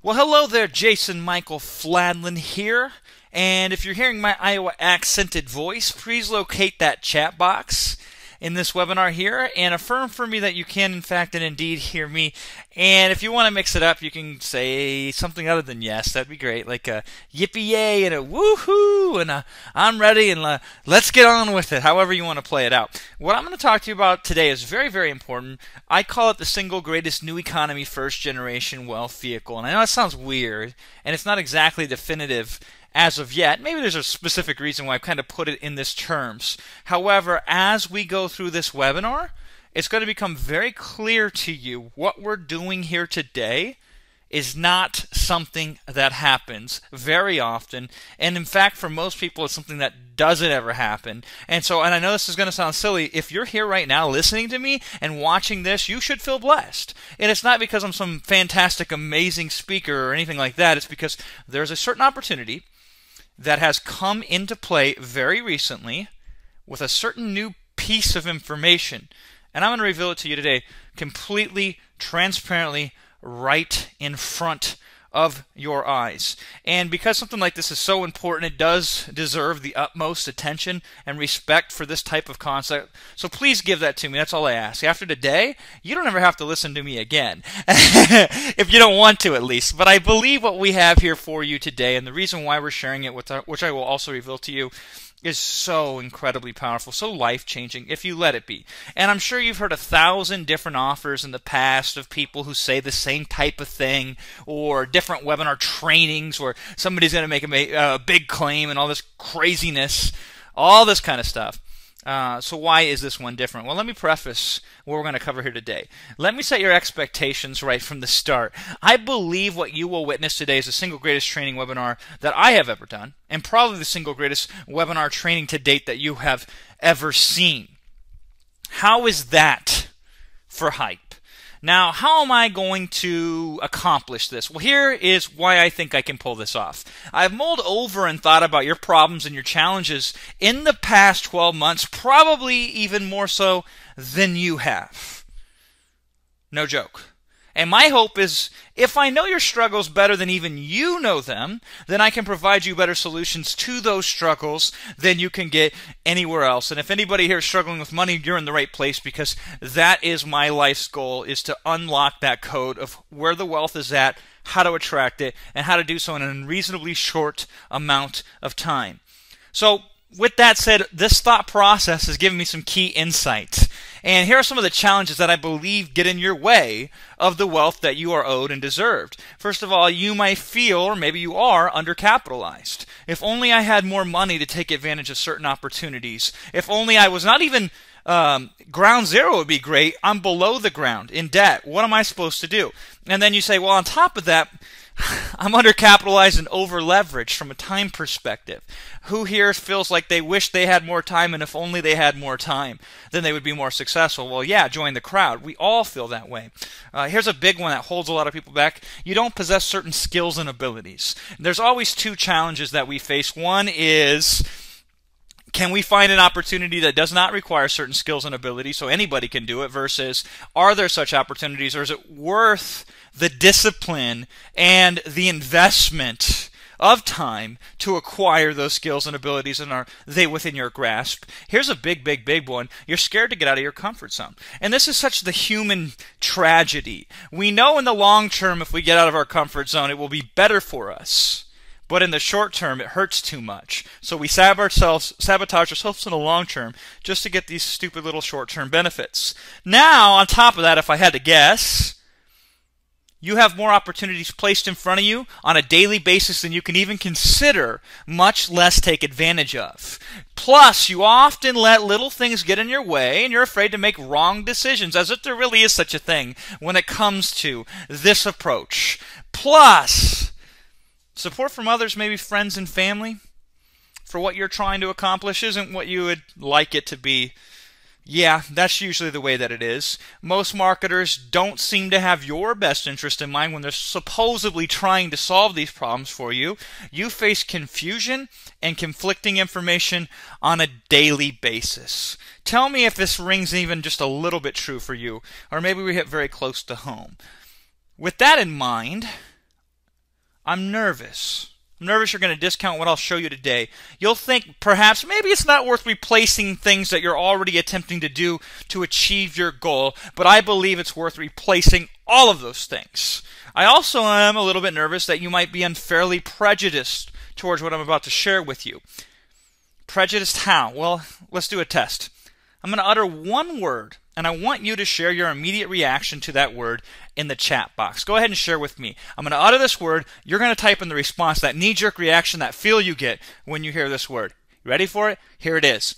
Well, hello there, Jason Michael Fladlien here. And if you're hearing my Iowa accented voice, please locate that chat box in this webinar here and affirm for me that you can, in fact, and indeed hear me. And if you want to mix it up, you can say something other than yes. That'd be great, like a yippee-yay and a woohoo and a I'm ready and let's get on with it, however you want to play it out. What I'm going to talk to you about today is very, very important. I call it the single greatest new economy first-generation wealth vehicle. And I know it sounds weird, and it's not exactly definitive as of yet. Maybe there's a specific reason why I've kind of put it in this terms. However, as we go through this webinar, it's going to become very clear to you what we're doing here today is not something that happens very often, and in fact for most people it's something that doesn't ever happen. And I know this is going to sound silly, if you're here right now listening to me and watching this, you should feel blessed. And it's not because I'm some fantastic amazing speaker or anything like that. It's because there's a certain opportunity that has come into play very recently with a certain new piece of information. And I'm going to reveal it to you today completely, transparently, right in front of your eyes. And because something like this is so important, it does deserve the utmost attention and respect for this type of concept. So please give that to me. That's all I ask. After today, you don't ever have to listen to me again. If you don't want to, at least. But I believe what we have here for you today, and the reason why we're sharing it, which I will also reveal to you, is so incredibly powerful, so life-changing, if you let it be. And I'm sure you've heard 1,000 different offers in the past of people who say the same type of thing, or different webinar trainings where somebody's going to make a big claim and all this craziness, all this kind of stuff. So why is this one different? Well, let me preface what we're going to cover here today. Let me set your expectations right from the start. I believe what you will witness today is the single greatest training webinar that I have ever done, and probably the single greatest webinar training to date that you have ever seen. How is that for hype? Now, how am I going to accomplish this? Well, here is why I think I can pull this off. I've mulled over and thought about your problems and your challenges in the past 12 months, probably even more so than you have. No joke. And my hope is, if I know your struggles better than even you know them, then I can provide you better solutions to those struggles than you can get anywhere else. And if anybody here is struggling with money, you're in the right place, because that is my life's goal, is to unlock that code of where the wealth is at, how to attract it, and how to do so in a reasonably short amount of time. So, with that said, this thought process has given me some key insights. And here are some of the challenges that I believe get in your way of the wealth that you are owed and deserved. First of all, you might feel, or maybe you are, undercapitalized. If only I had more money to take advantage of certain opportunities. If only I was not even ground zero would be great. I'm below the ground in debt. What am I supposed to do? And then you say, well, on top of that, I'm undercapitalized and over-leveraged from a time perspective. Who here feels like they wish they had more time, and if only they had more time, then they would be more successful? Well, yeah, join the crowd. We all feel that way. Here's a big one that holds a lot of people back. You don't possess certain skills and abilities. There's always two challenges that we face. One is, can we find an opportunity that does not require certain skills and abilities, so anybody can do it, versus are there such opportunities, or is it worth the discipline and the investment of time to acquire those skills and abilities, and are they within your grasp? Here's a big, big, big one. You're scared to get out of your comfort zone. And this is such the human tragedy. We know in the long term, if we get out of our comfort zone, it will be better for us. But in the short term, it hurts too much. So we sabotage ourselves in the long term just to get these stupid little short-term benefits. Now, on top of that, if I had to guess, you have more opportunities placed in front of you on a daily basis than you can even consider, much less take advantage of. Plus, you often let little things get in your way, and you're afraid to make wrong decisions, as if there really is such a thing when it comes to this approach. Plus, support from others, maybe friends and family, for what you're trying to accomplish isn't what you would like it to be. Yeah, that's usually the way that it is. Most marketers don't seem to have your best interest in mind when they're supposedly trying to solve these problems for you. You face confusion and conflicting information on a daily basis. Tell me if this rings even just a little bit true for you, or maybe we hit very close to home. With that in mind, I'm nervous. I'm nervous you're going to discount what I'll show you today. You'll think perhaps maybe it's not worth replacing things that you're already attempting to do to achieve your goal, but I believe it's worth replacing all of those things. I also am a little bit nervous that you might be unfairly prejudiced towards what I'm about to share with you. Prejudiced how? Well, let's do a test. I'm going to utter one word, and I want you to share your immediate reaction to that word in the chat box. Go ahead and share with me. I'm going to utter this word. You're going to type in the response, that knee-jerk reaction, that feel you get when you hear this word. You ready for it? Here it is.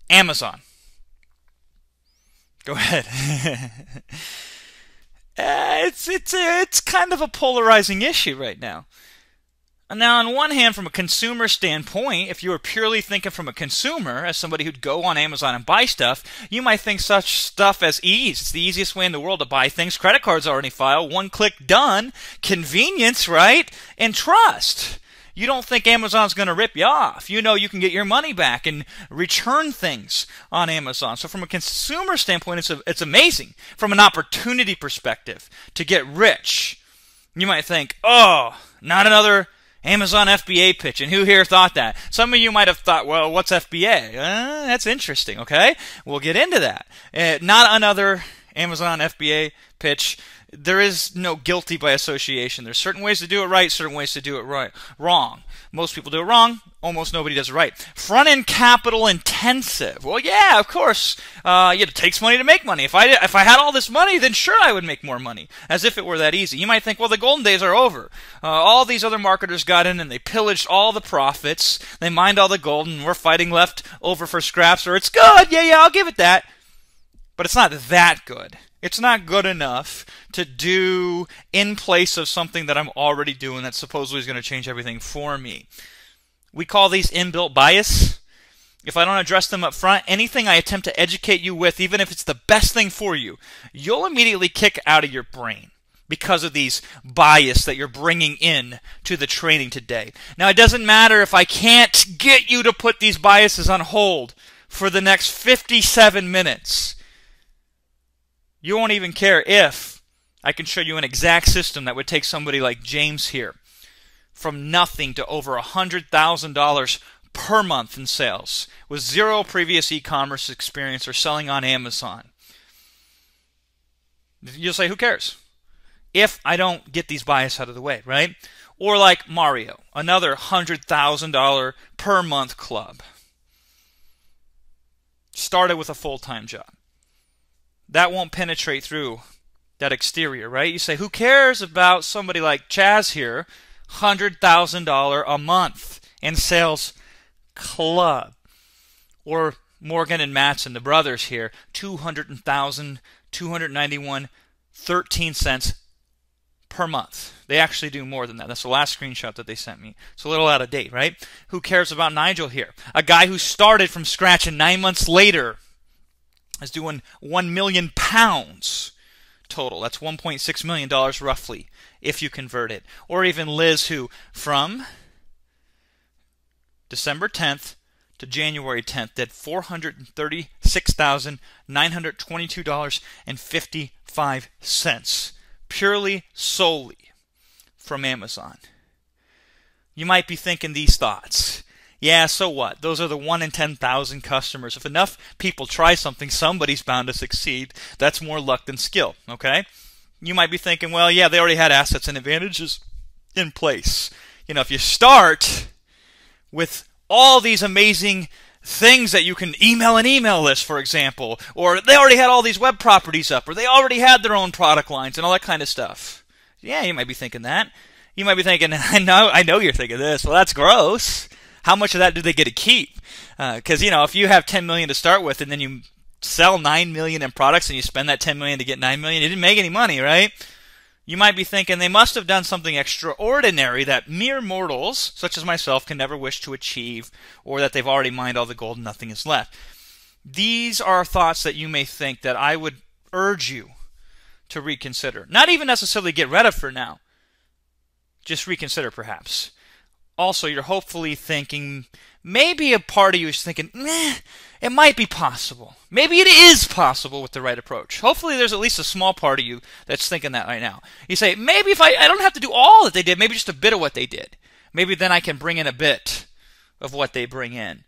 Amazon. Go ahead. It's kind of a polarizing issue right now. Now, on one hand, from a consumer standpoint, if you were purely thinking from a consumer, as somebody who'd go on Amazon and buy stuff, you might think such stuff as ease. It's the easiest way in the world to buy things. Credit cards already file. One click done. Convenience, right? And trust. You don't think Amazon's going to rip you off. You know you can get your money back and return things on Amazon. So from a consumer standpoint, it's amazing. From an opportunity perspective, to get rich, you might think, oh, not another Amazon FBA pitch, and who here thought that? Some of you might have thought, well, what's FBA? That's interesting, okay? We'll get into that. Not another Amazon FBA pitch. There is no guilty by association. There's certain ways to do it right, certain ways to do it wrong. Most people do it wrong. Almost nobody does it right. Front-end capital intensive. Well, yeah, of course. It takes money to make money. If I had all this money, then sure I would make more money. As if it were that easy. You might think, well, the golden days are over. All these other marketers got in and they pillaged all the profits. They mined all the gold, and we're fighting left over for scraps. Or it's good. Yeah, I'll give it that. But it's not that good. It's not good enough to do in place of something that I'm already doing that supposedly is going to change everything for me. We call these inbuilt bias. If I don't address them up front, anything I attempt to educate you with, even if it's the best thing for you, you'll immediately kick out of your brain because of these bias that you're bringing in to the training today. Now, it doesn't matter if I can't get you to put these biases on hold for the next 57 minutes. You won't even care if I can show you an exact system that would take somebody like James here from nothing to over $100,000 per month in sales with zero previous e-commerce experience or selling on Amazon. You'll say, who cares? If I don't get these bias out of the way, right? Or like Mario, another $100,000 per month club. Started with a full-time job. That won't penetrate through that exterior, right? You say, who cares about somebody like Chaz here, $100,000 a month in sales club? Or Morgan and Matson, the brothers here, $200,000, $291.13 per month. They actually do more than that. That's the last screenshot that they sent me. It's a little out of date, right? Who cares about Nigel here? A guy who started from scratch and 9 months later is doing 1 million pounds total. That's $1.6 million roughly if you convert it. Or even Liz, who from December 10th to January 10th did $436,922.55 purely solely from Amazon. You might be thinking these thoughts. Yeah, so what? Those are the 1 in 10,000 customers. If enough people try something, somebody's bound to succeed. That's more luck than skill, okay? You might be thinking, well, yeah, they already had assets and advantages in place. You know, if you start with all these amazing things that you can email an email list, for example, or they already had all these web properties up, or they already had their own product lines and all that kind of stuff. Yeah, you might be thinking that. You might be thinking, I know you're thinking this. Well, that's gross. How much of that do they get to keep? Because, if you have $10 million to start with and then you sell $9 million in products and you spend that $10 million to get $9 million, you didn't make any money, right? You might be thinking they must have done something extraordinary that mere mortals, such as myself, can never wish to achieve, or that they've already mined all the gold and nothing is left. These are thoughts that you may think that I would urge you to reconsider. Not even necessarily get rid of for now. Just reconsider, perhaps. Also, you're hopefully thinking, maybe a part of you is thinking, It might be possible. Maybe it is possible with the right approach. Hopefully there's at least a small part of you that's thinking that right now. You say, maybe if I don't have to do all that they did, maybe just a bit of what they did. Maybe then I can bring in a bit of what they bring in.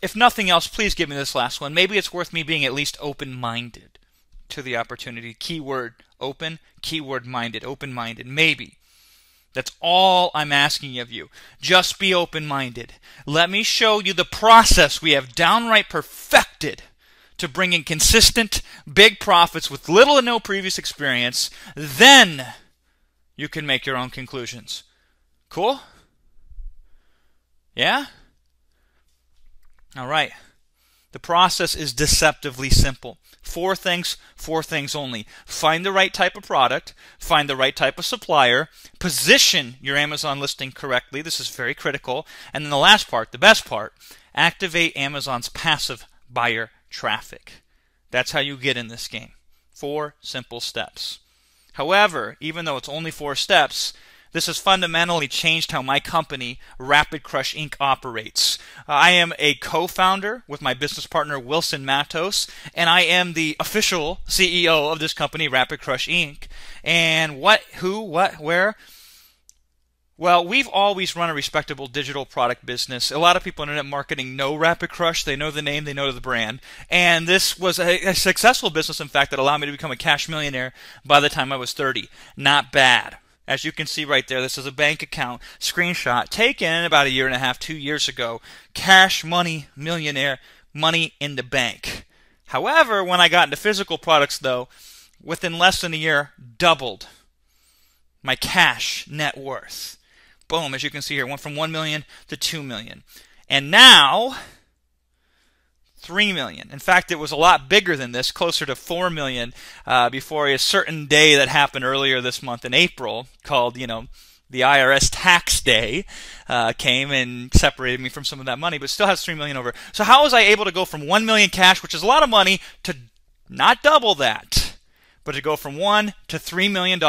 If nothing else, please give me this last one. Maybe it's worth me being at least open-minded to the opportunity. Keyword open, keyword minded, open-minded. Maybe. That's all I'm asking of you. Just be open-minded. Let me show you the process we have downright perfected to bring in consistent, big profits with little to no previous experience. Then you can make your own conclusions. Cool? Yeah? All right. The process is deceptively simple. Four things only. Find the right type of product, find the right type of supplier, position your Amazon listing correctly. This is very critical. And then the last part, the best part, activate Amazon's passive buyer traffic. That's how you get in this game. 4 simple steps. However, even though it's only 4 steps, this has fundamentally changed how my company, Rapid Crush Inc. operates. I am a co-founder with my business partner, Wilson Matos, and I am the official CEO of this company, Rapid Crush Inc. And what, who, what, where? Well, we've always run a respectable digital product business. A lot of people in internet marketing know Rapid Crush. They know the name, they know the brand. And this was a successful business, in fact, that allowed me to become a cash millionaire by the time I was 30. Not bad. As you can see right there, this is a bank account screenshot taken about 1.5 years, 2 years ago. Cash money, millionaire, money in the bank. However, when I got into physical products, though, within less than a year, doubled my cash net worth. Boom, as you can see here, went from 1 million to 2 million. And now, 3 million. In fact, it was a lot bigger than this, closer to 4 million, before a certain day that happened earlier this month in April, called, the IRS tax day, came and separated me from some of that money, but still has 3 million over. So how was I able to go from 1 million cash, which is a lot of money, to not double that, but to go from $1 to $3 million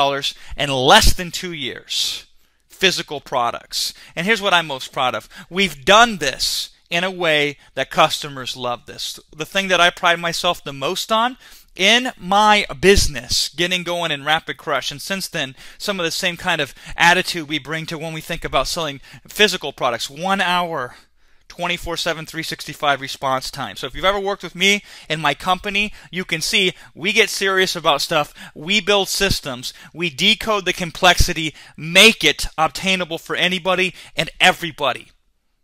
in less than 2 years? Physical products. And here's what I'm most proud of. We've done this in a way that customers love this. The thing that I pride myself the most on in my business, getting going in Rapid Crush, and since then, some of the same kind of attitude we bring to when we think about selling physical products. 1 hour, 24/7, 365 response time. So if you've ever worked with me in my company, you can see we get serious about stuff. We build systems. We decode the complexity, make it obtainable for anybody and everybody.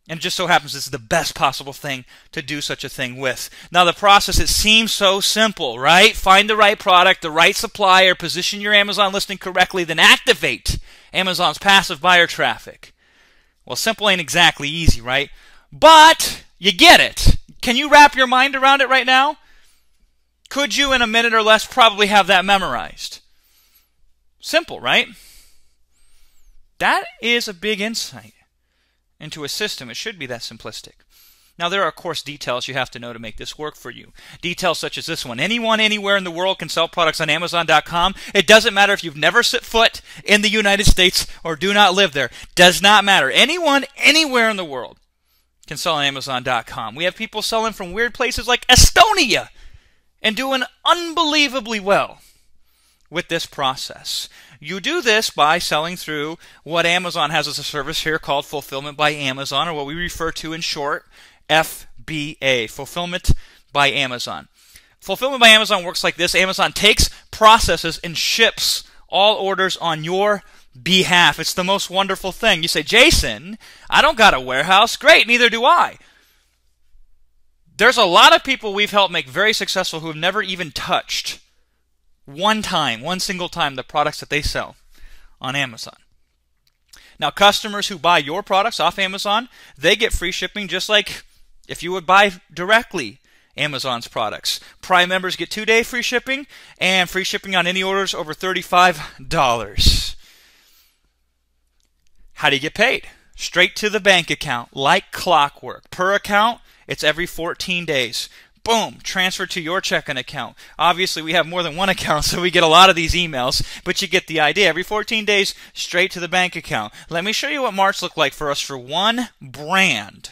And it just so happens this is the best possible thing to do such a thing with. Now the process, it seems so simple, right? Find the right product, the right supplier, position your Amazon listing correctly, then activate Amazon's passive buyer traffic. Well, simple ain't exactly easy, right? But you get it. Can you wrap your mind around it right now? Could you in a minute or less probably have that memorized? Simple, right? That is a big insight into a system. It should be that simplistic. Now there are, of course, details you have to know to make this work for you. Details such as this one. Anyone, anywhere in the world can sell products on Amazon.com. It doesn't matter if you've never set foot in the United States or do not live there. Does not matter. Anyone, anywhere in the world can sell on Amazon.com. We have people selling from weird places like Estonia and doing unbelievably well with this process. You do this by selling through what Amazon has as a service here called Fulfillment by Amazon, or what we refer to in short, FBA, Fulfillment by Amazon. Fulfillment by Amazon works like this. Amazon takes, processes, and ships all orders on your behalf. It's the most wonderful thing. You say, Jason, I don't got a warehouse. Great, neither do I. There's a lot of people we've helped make very successful who have never even touched one single time, the products that they sell on Amazon. Now, customers who buy your products off Amazon, they get free shipping just like if you would buy directly Amazon's products. Prime members get 2-day free shipping and free shipping on any orders over $35. How do you get paid? Straight to the bank account, like clockwork. Per account, it's every 14 days. Boom, transfer to your checking account. Obviously, we have more than one account, so we get a lot of these emails, but you get the idea. Every 14 days, straight to the bank account. Let me show you what March looked like for us for one brand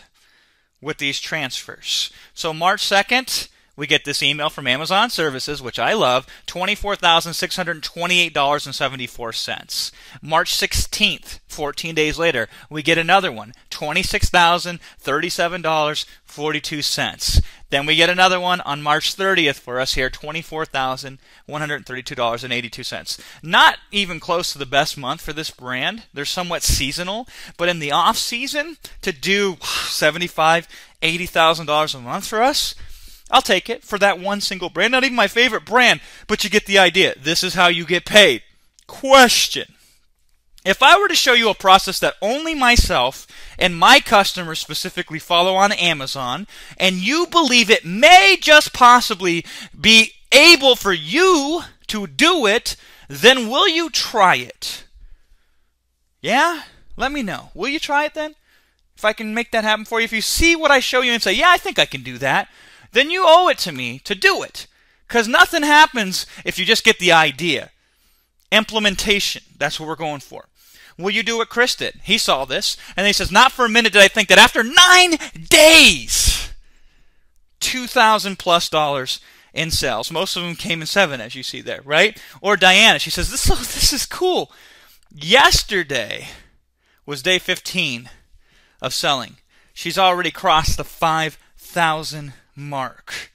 with these transfers. So March 2nd, we get this email from Amazon Services, which I love, $24,628.74. March 16th, 14 days later, we get another one, $26,037.42. Then we get another one on March 30th for us here, $24,132.82. Not even close to the best month for this brand. They're somewhat seasonal, but in the off season, to do $75,000, $80,000 a month for us, I'll take it for that one single brand. Not even my favorite brand, but you get the idea. This is how you get paid. Question. If I were to show you a process that only myself and my customers specifically follow on Amazon, and you believe it may just possibly be able for you to do it, then will you try it? Yeah? Let me know. Will you try it then? If I can make that happen for you, if you see what I show you and say, yeah, I think I can do that, then you owe it to me to do it. Because nothing happens if you just get the idea. Implementation, that's what we're going for. Will you do what Chris did? He saw this, and he says, not for a minute did I think that after 9 days, $2,000+ in sales. Most of them came in 7, as you see there, right? Or Diana, she says, this is cool. Yesterday was day 15 of selling. She's already crossed the 5,000 mark.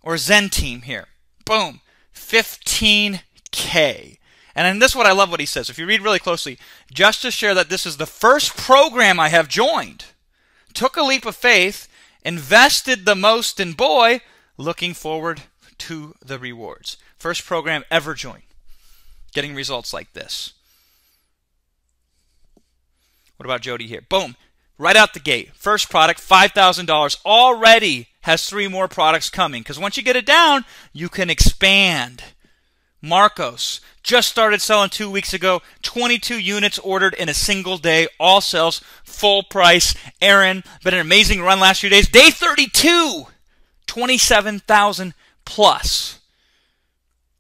Or Zen Team here. Boom. 15K. And this is what I love what he says. If you read really closely, just to share that this is the first program I have joined. Took a leap of faith, invested the most in boy, looking forward to the rewards. First program ever joined. Getting results like this. What about Jody here? Boom. Right out the gate. First product, $5,000. Already has 3 more products coming. Because once you get it down, you can expand. Marcos just started selling 2 weeks ago. 22 units ordered in a single day. All sales, full price. Aaron, been an amazing run last few days. Day 32, 27,000 plus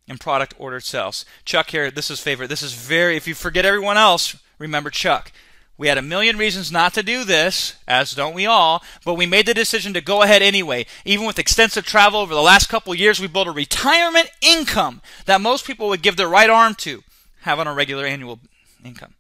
in product ordered sales. Chuck here, this is favorite. This is very, if you forget everyone else, remember Chuck. We had a million reasons not to do this, as don't we all, but we made the decision to go ahead anyway. Even with extensive travel over the last couple of years, we built a retirement income that most people would give their right arm to have on a regular annual income.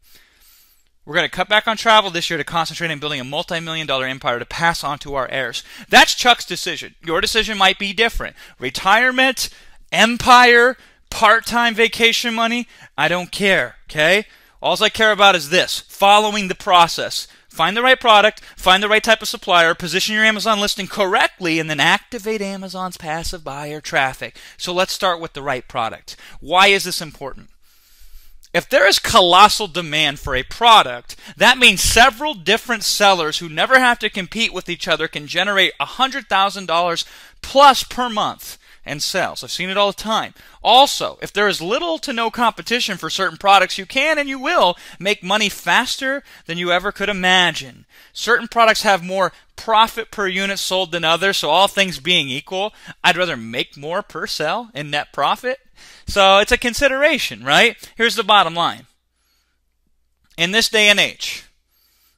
We're going to cut back on travel this year to concentrate on building a multi-million-dollar empire to pass on to our heirs. That's Chuck's decision. Your decision might be different. Retirement, empire, part-time vacation money, I don't care, okay? All I care about is this, following the process. Find the right product, find the right type of supplier, position your Amazon listing correctly, and then activate Amazon's passive buyer traffic. So let's start with the right product. Why is this important? If there is colossal demand for a product, that means several different sellers who never have to compete with each other can generate $100,000 plus per month in sales. I've seen it all the time. Also, if there is little to no competition for certain products, you can and you will make money faster than you ever could imagine. Certain products have more profit per unit sold than others, so all things being equal, I'd rather make more per sale in net profit. So it's a consideration, right? Here's the bottom line. In this day and age,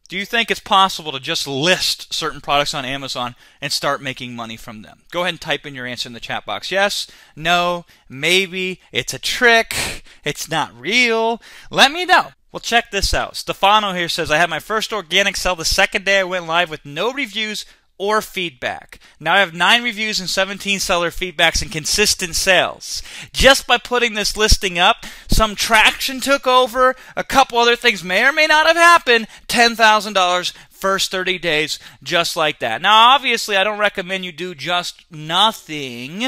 do you think it's possible to just list certain products on Amazon and start making money from them? Go ahead and type in your answer in the chat box. Yes, no, maybe, it's a trick, it's not real. Let me know. Well, check this out. Stefano here says, I had my first organic sell the second day I went live with no reviews or feedback. Now I have 9 reviews and 17 seller feedbacks and consistent sales. Just by putting this listing up, some traction took over, a couple other things may or may not have happened, $10,000 first 30 days, just like that. Now obviously I don't recommend you do just nothing,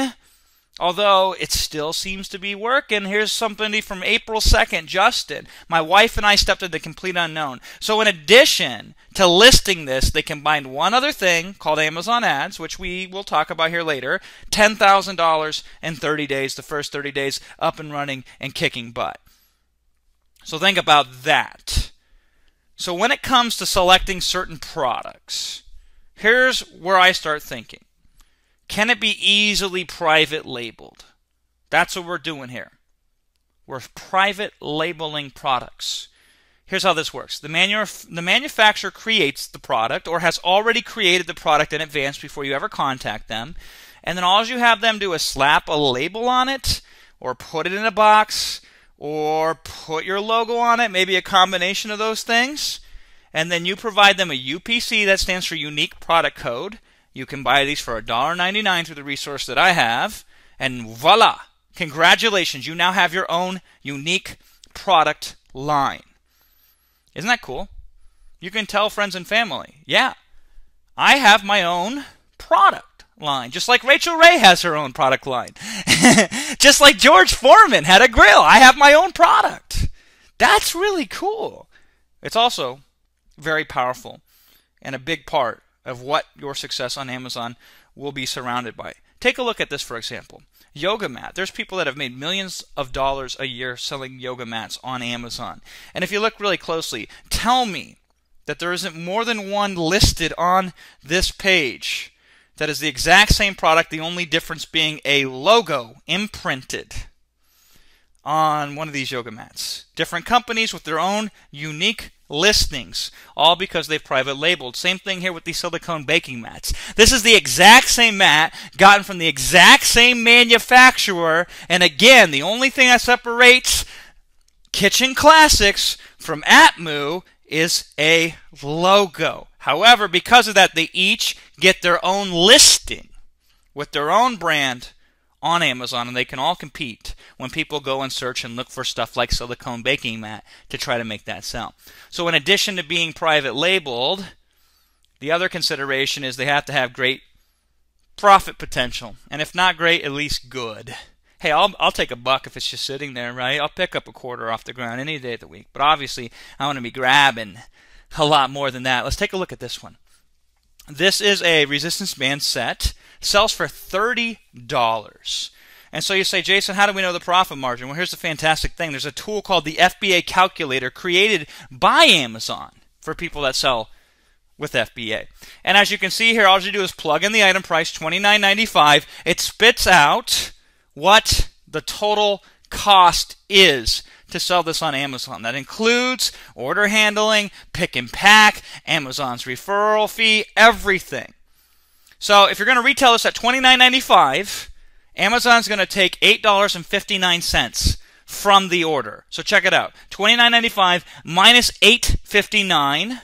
although it still seems to be working. Here's somebody from April 2nd, Justin. My wife and I stepped into the complete unknown. So in addition to listing this, they combined one other thing called Amazon Ads, which we will talk about here later. $10,000 in 30 days, the first 30 days up and running and kicking butt. So think about that. So when it comes to selecting certain products, here's where I start thinking. Can it be easily private labeled? That's what we're doing here. We're private labeling products. here's how this works. The manufacturer creates the product or has already created the product in advance before you ever contact them. And then all you have them do is slap a label on it or put it in a box or put your logo on it, maybe a combination of those things. And then you provide them a UPC, that stands for Unique Product Code. You can buy these for $1.99 through the resource that I have. And voila! Congratulations, you now have your own unique product line. Isn't that cool? You can tell friends and family, yeah, I have my own product line. Just like Rachel Ray has her own product line. Just like George Foreman had a grill. I have my own product. That's really cool. It's also very powerful and a big part of what your success on Amazon will be surrounded by. Take a look at this, for example. Yoga mat. There's people that have made millions of dollars a year selling yoga mats on Amazon. And if you look really closely, tell me that there isn't more than one listed on this page that is the exact same product, the only difference being a logo imprinted on one of these yoga mats. Different companies with their own unique listings, all because they've private labeled. Same thing here with these silicone baking mats. This is the exact same mat gotten from the exact same manufacturer, and again, the only thing that separates Kitchen Classics from Atmu is a logo. However, because of that, they each get their own listing with their own brand on Amazon, and they can all compete when people go and search and look for stuff like silicone baking mat to try to make that sell. So in addition to being private labeled, the other consideration is they have to have great profit potential, and if not great, at least good. Hey, I'll take $1 if it's just sitting there, right? I'll pick up a quarter off the ground any day of the week, but obviously I want to be grabbing a lot more than that. Let's take a look at this one. This is a resistance band set. Sells for $30. And so you say, Jason, how do we know the profit margin? Well, here's the fantastic thing. There's a tool called the FBA calculator created by Amazon for people that sell with FBA. And as you can see here, all you do is plug in the item price, $29.95. It spits out what the total cost is to sell this on Amazon. That includes order handling, pick and pack, Amazon's referral fee, everything. So if you're going to retail this at $29.95, Amazon's going to take $8.59 from the order. So check it out. $29.95 minus $8.59.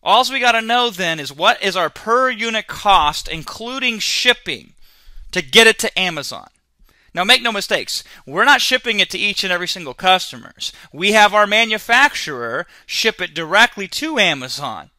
All we got to know then is what is our per unit cost, including shipping, to get it to Amazon. Now make no mistakes, we're not shipping it to each and every single customers. We have our manufacturer ship it directly to Amazon.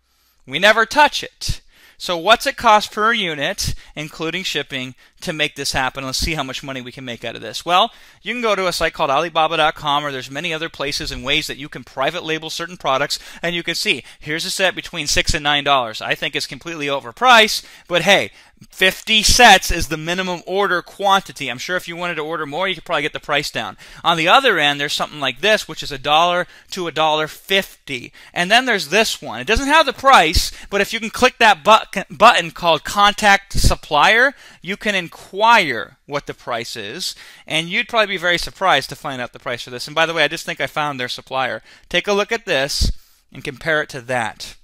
We never touch it. So what's it cost per unit, including shipping, to make this happen? Let's see how much money we can make out of this. Well, you can go to a site called Alibaba.com, or there's many other places and ways that you can private label certain products, and you can see, here's a set between $6 and $9. I think it's completely overpriced, but hey, 50 sets is the minimum order quantity. I'm sure if you wanted to order more, you could probably get the price down. On the other end, there's something like this, which is $1 to $1.50. And then there's this one. It doesn't have the price, but if you can click that button called Contact Supplier, you can inquire what the price is. And you'd probably be very surprised to find out the price for this. And by the way, I just think I found their supplier. Take a look at this and compare it to that.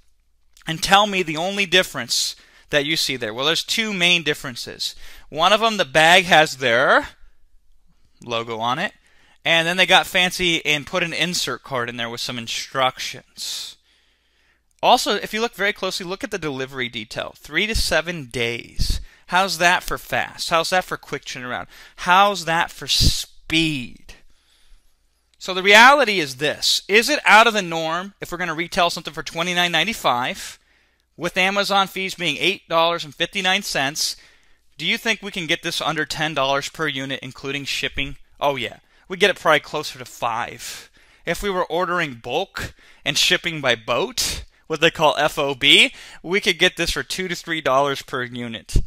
And tell me the only difference that you see there. Well, there's two main differences. One of them, the bag has their logo on it, and then they got fancy and put an insert card in there with some instructions. Also, if you look very closely, look at the delivery detail. 3 to 7 days. How's that for fast? How's that for quick turnaround? How's that for speed? So the reality is this. Is it out of the norm if we're going to retail something for $29.95? With Amazon fees being $8.59, do you think we can get this under $10 per unit, including shipping? Oh yeah, we'd get it probably closer to $5. If we were ordering bulk and shipping by boat, what they call FOB, we could get this for $2 to $3 per unit.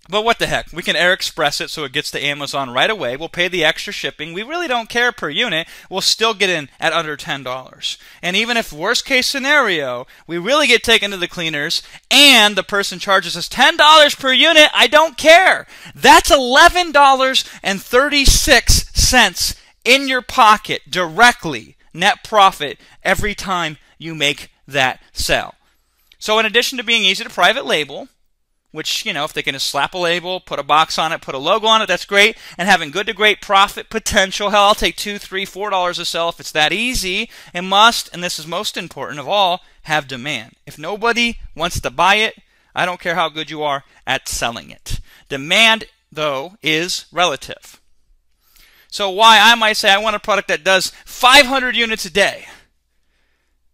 But what the heck, we can air express it so it gets to Amazon right away. We'll pay the extra shipping. We really don't care per unit. We'll still get in at under $10. And even if worst case scenario, we really get taken to the cleaners and the person charges us $10 per unit, I don't care. That's $11.36 in your pocket directly, net profit every time you make that sale. So in addition to being easy to private label, which, if they can just slap a label, put a box on it, put a logo on it, that's great, and having good to great profit potential, hell, I'll take $2, $3, $4 a sell if it's that easy, it must, and this is most important of all, have demand. If nobody wants to buy it, I don't care how good you are at selling it. Demand, though, is relative. So why I might say I want a product that does 500 units a day.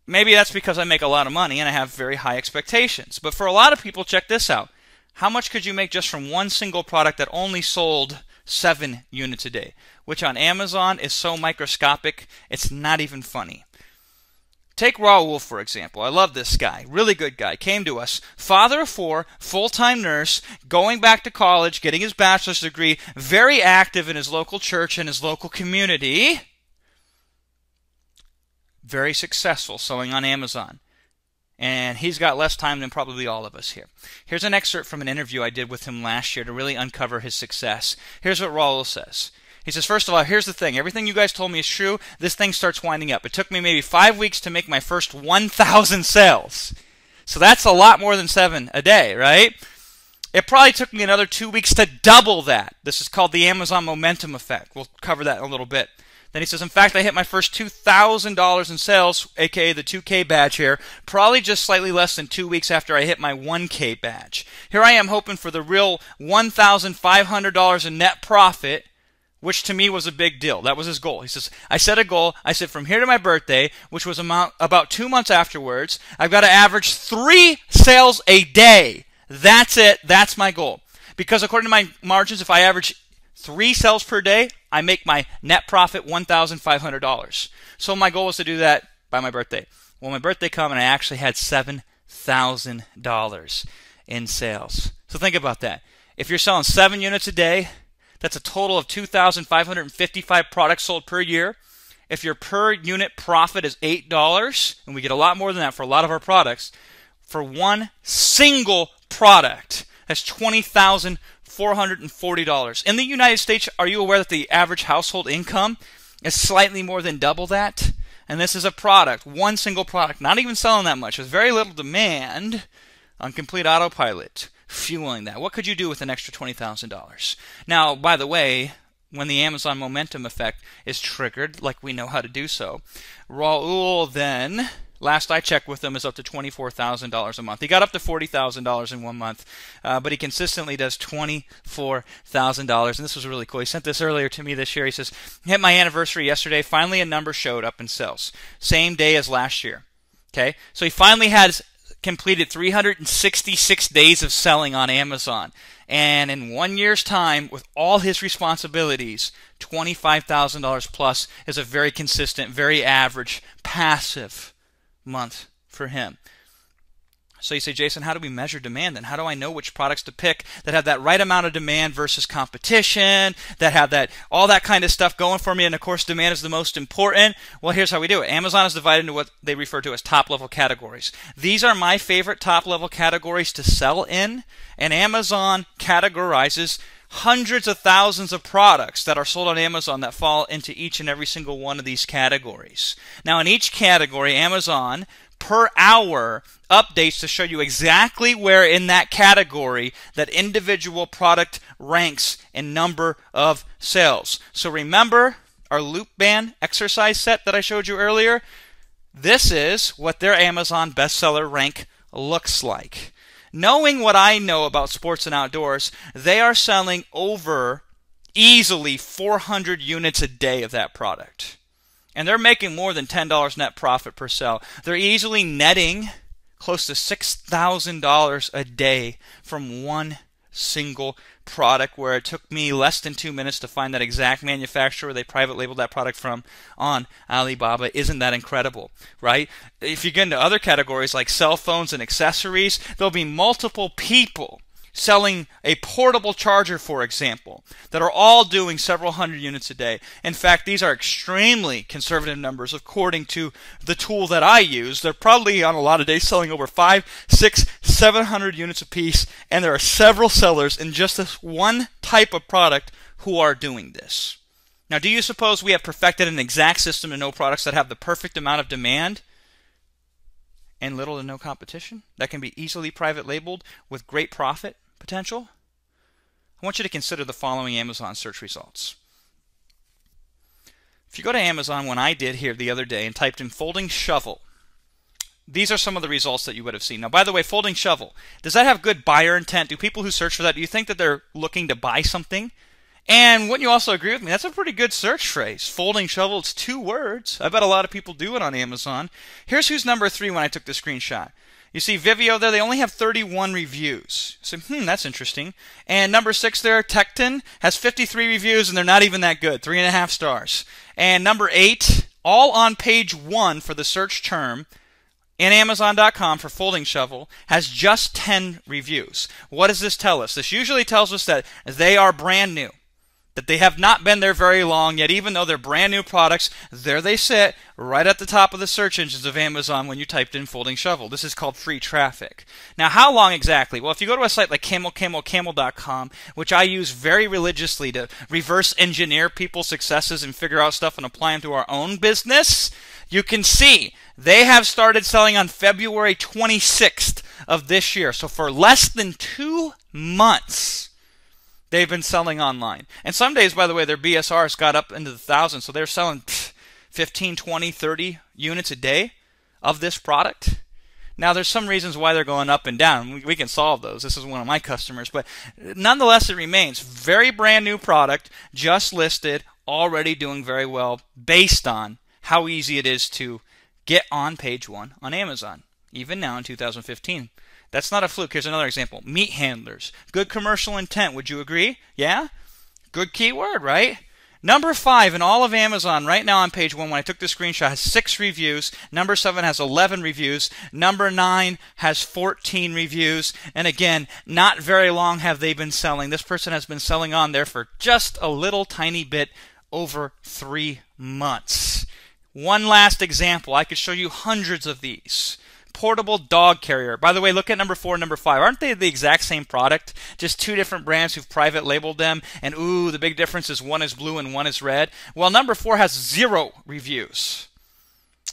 Maybe that's because I make a lot of money and I have very high expectations. But for a lot of people, check this out. How much could you make just from one single product that only sold 7 units a day? Which on Amazon is so microscopic, it's not even funny. Take Raul, for example. I love this guy. Really good guy. Came to us. Father of 4, full-time nurse, going back to college, getting his bachelor's degree, very active in his local church and his local community. Very successful selling on Amazon. And he's got less time than probably all of us here. Here's an excerpt from an interview I did with him last year to really uncover his success. Here's what Raul says. He says, first of all, here's the thing. Everything you guys told me is true. This thing starts winding up. It took me maybe 5 weeks to make my first 1,000 sales. So that's a lot more than 7 a day, right? It probably took me another 2 weeks to double that. This is called the Amazon momentum effect. We'll cover that in a little bit. Then he says, in fact, I hit my first $2,000 in sales, aka the 2K badge here, probably just slightly less than 2 weeks after I hit my 1K badge. Here I am hoping for the real $1,500 in net profit, which to me was a big deal. That was his goal. He says, I set a goal. I said from here to my birthday, which was about 2 months afterwards, I've got to average 3 sales a day. That's it. That's my goal. Because according to my margins, if I average 3 sales per day, I make my net profit $1,500. So my goal was to do that by my birthday. Well, my birthday came and I actually had $7,000 in sales. So think about that. If you're selling 7 units a day, that's a total of 2,555 products sold per year. If your per unit profit is $8, and we get a lot more than that for a lot of our products, for one single product, that's $20,440. In the United States, are you aware that the average household income is slightly more than double that? And this is a product, one single product, not even selling that much, with very little demand on complete autopilot, fueling that. What could you do with an extra $20,000? Now, by the way, when the Amazon momentum effect is triggered, like we know how to do so, Raul then, last I checked with him, is up to $24,000 a month. He got up to $40,000 in 1 month, but he consistently does $24,000. And this was really cool. He sent this earlier to me this year. He says, hit my anniversary yesterday. Finally, a number showed up in sales. Same day as last year. Okay, so he finally has completed 366 days of selling on Amazon. And in 1 year's time, with all his responsibilities, $25,000 plus is a very consistent, very average, passive month for him. So you say, Jason, how do we measure demand then? How do I know which products to pick that have that right amount of demand versus competition, that have that all that kind of stuff going for me, and of course demand is the most important? Well, here's how we do it. Amazon is divided into what they refer to as top-level categories. These are my favorite top-level categories to sell in, and Amazon categorizes hundreds of thousands of products that are sold on Amazon that fall into each and every single one of these categories. Now, in each category, Amazon per hour updates to show you exactly where in that category that individual product ranks in number of sales. So remember our loop band exercise set that I showed you earlier? This is what their Amazon bestseller rank looks like. Knowing what I know about sports and outdoors, they are selling over easily 400 units a day of that product. And they're making more than $10 net profit per sale. They're easily netting close to $6,000 a day from one single product, where it took me less than 2 minutes to find that exact manufacturer they private labeled that product from on Alibaba. Isn't that incredible, right? If you get into other categories like cell phones and accessories, there'll be multiple people selling a portable charger, for example, that are all doing several hundred units a day. In fact, these are extremely conservative numbers according to the tool that I use. They're probably on a lot of days selling over 500, 600, 700 units a piece, and there are several sellers in just this one type of product who are doing this. Now, do you suppose we have perfected an exact system to know products that have the perfect amount of demand and little to no competition, that can be easily private labeled with great profit potential? I want you to consider the following Amazon search results. If you go to Amazon, when I did here the other day and typed in folding shovel, these are some of the results that you would have seen. Now, by the way, folding shovel, does that have good buyer intent? Do people who search for that, do you think that they're looking to buy something? And wouldn't you also agree with me? That's a pretty good search phrase. Folding shovel, it's 2 words. I bet a lot of people do it on Amazon. Here's who's number 3 when I took the screenshot. You see Vivio there, they only have 31 reviews. So, that's interesting. And number 6 there, Tecton, has 53 reviews, and they're not even that good, 3.5 stars. And number 8, all on page 1 for the search term, in Amazon.com for folding shovel, has just 10 reviews. What does this tell us? This usually tells us that they are brand new, that they have not been there very long, yet even though they're brand new products, there they sit right at the top of the search engines of Amazon when you typed in folding shovel. This is called free traffic. Now, how long exactly? Well, if you go to a site like camel.com, which I use very religiously to reverse engineer people's successes and figure out stuff and apply them to our own business, you can see they have started selling on February 26th of this year. So for less than 2 months, they've been selling online. And some days, by the way, their BSRs got up into the thousands. So they're selling 15, 20, 30 units a day of this product. Now, there's some reasons why they're going up and down. We can solve those. This is one of my customers. But nonetheless, it remains very brand new product, just listed, already doing very well based on how easy it is to get on page 1 on Amazon, even now in 2015. That's not a fluke. Here's another example. Meat handlers. Good commercial intent. Would you agree? Yeah? Good keyword, right? Number 5 in all of Amazon right now on page 1, when I took the screenshot, has 6 reviews. Number 7 has 11 reviews. Number 9 has 14 reviews. And again, not very long have they been selling. This person has been selling on there for just a little tiny bit over 3 months. One last example. I could show you hundreds of these. Portable dog carrier. By the way, look at number 4 and number 5. Aren't they the exact same product? Just 2 different brands who've private labeled them. And ooh, the big difference is one is blue and one is red. Well, number 4 has 0 reviews.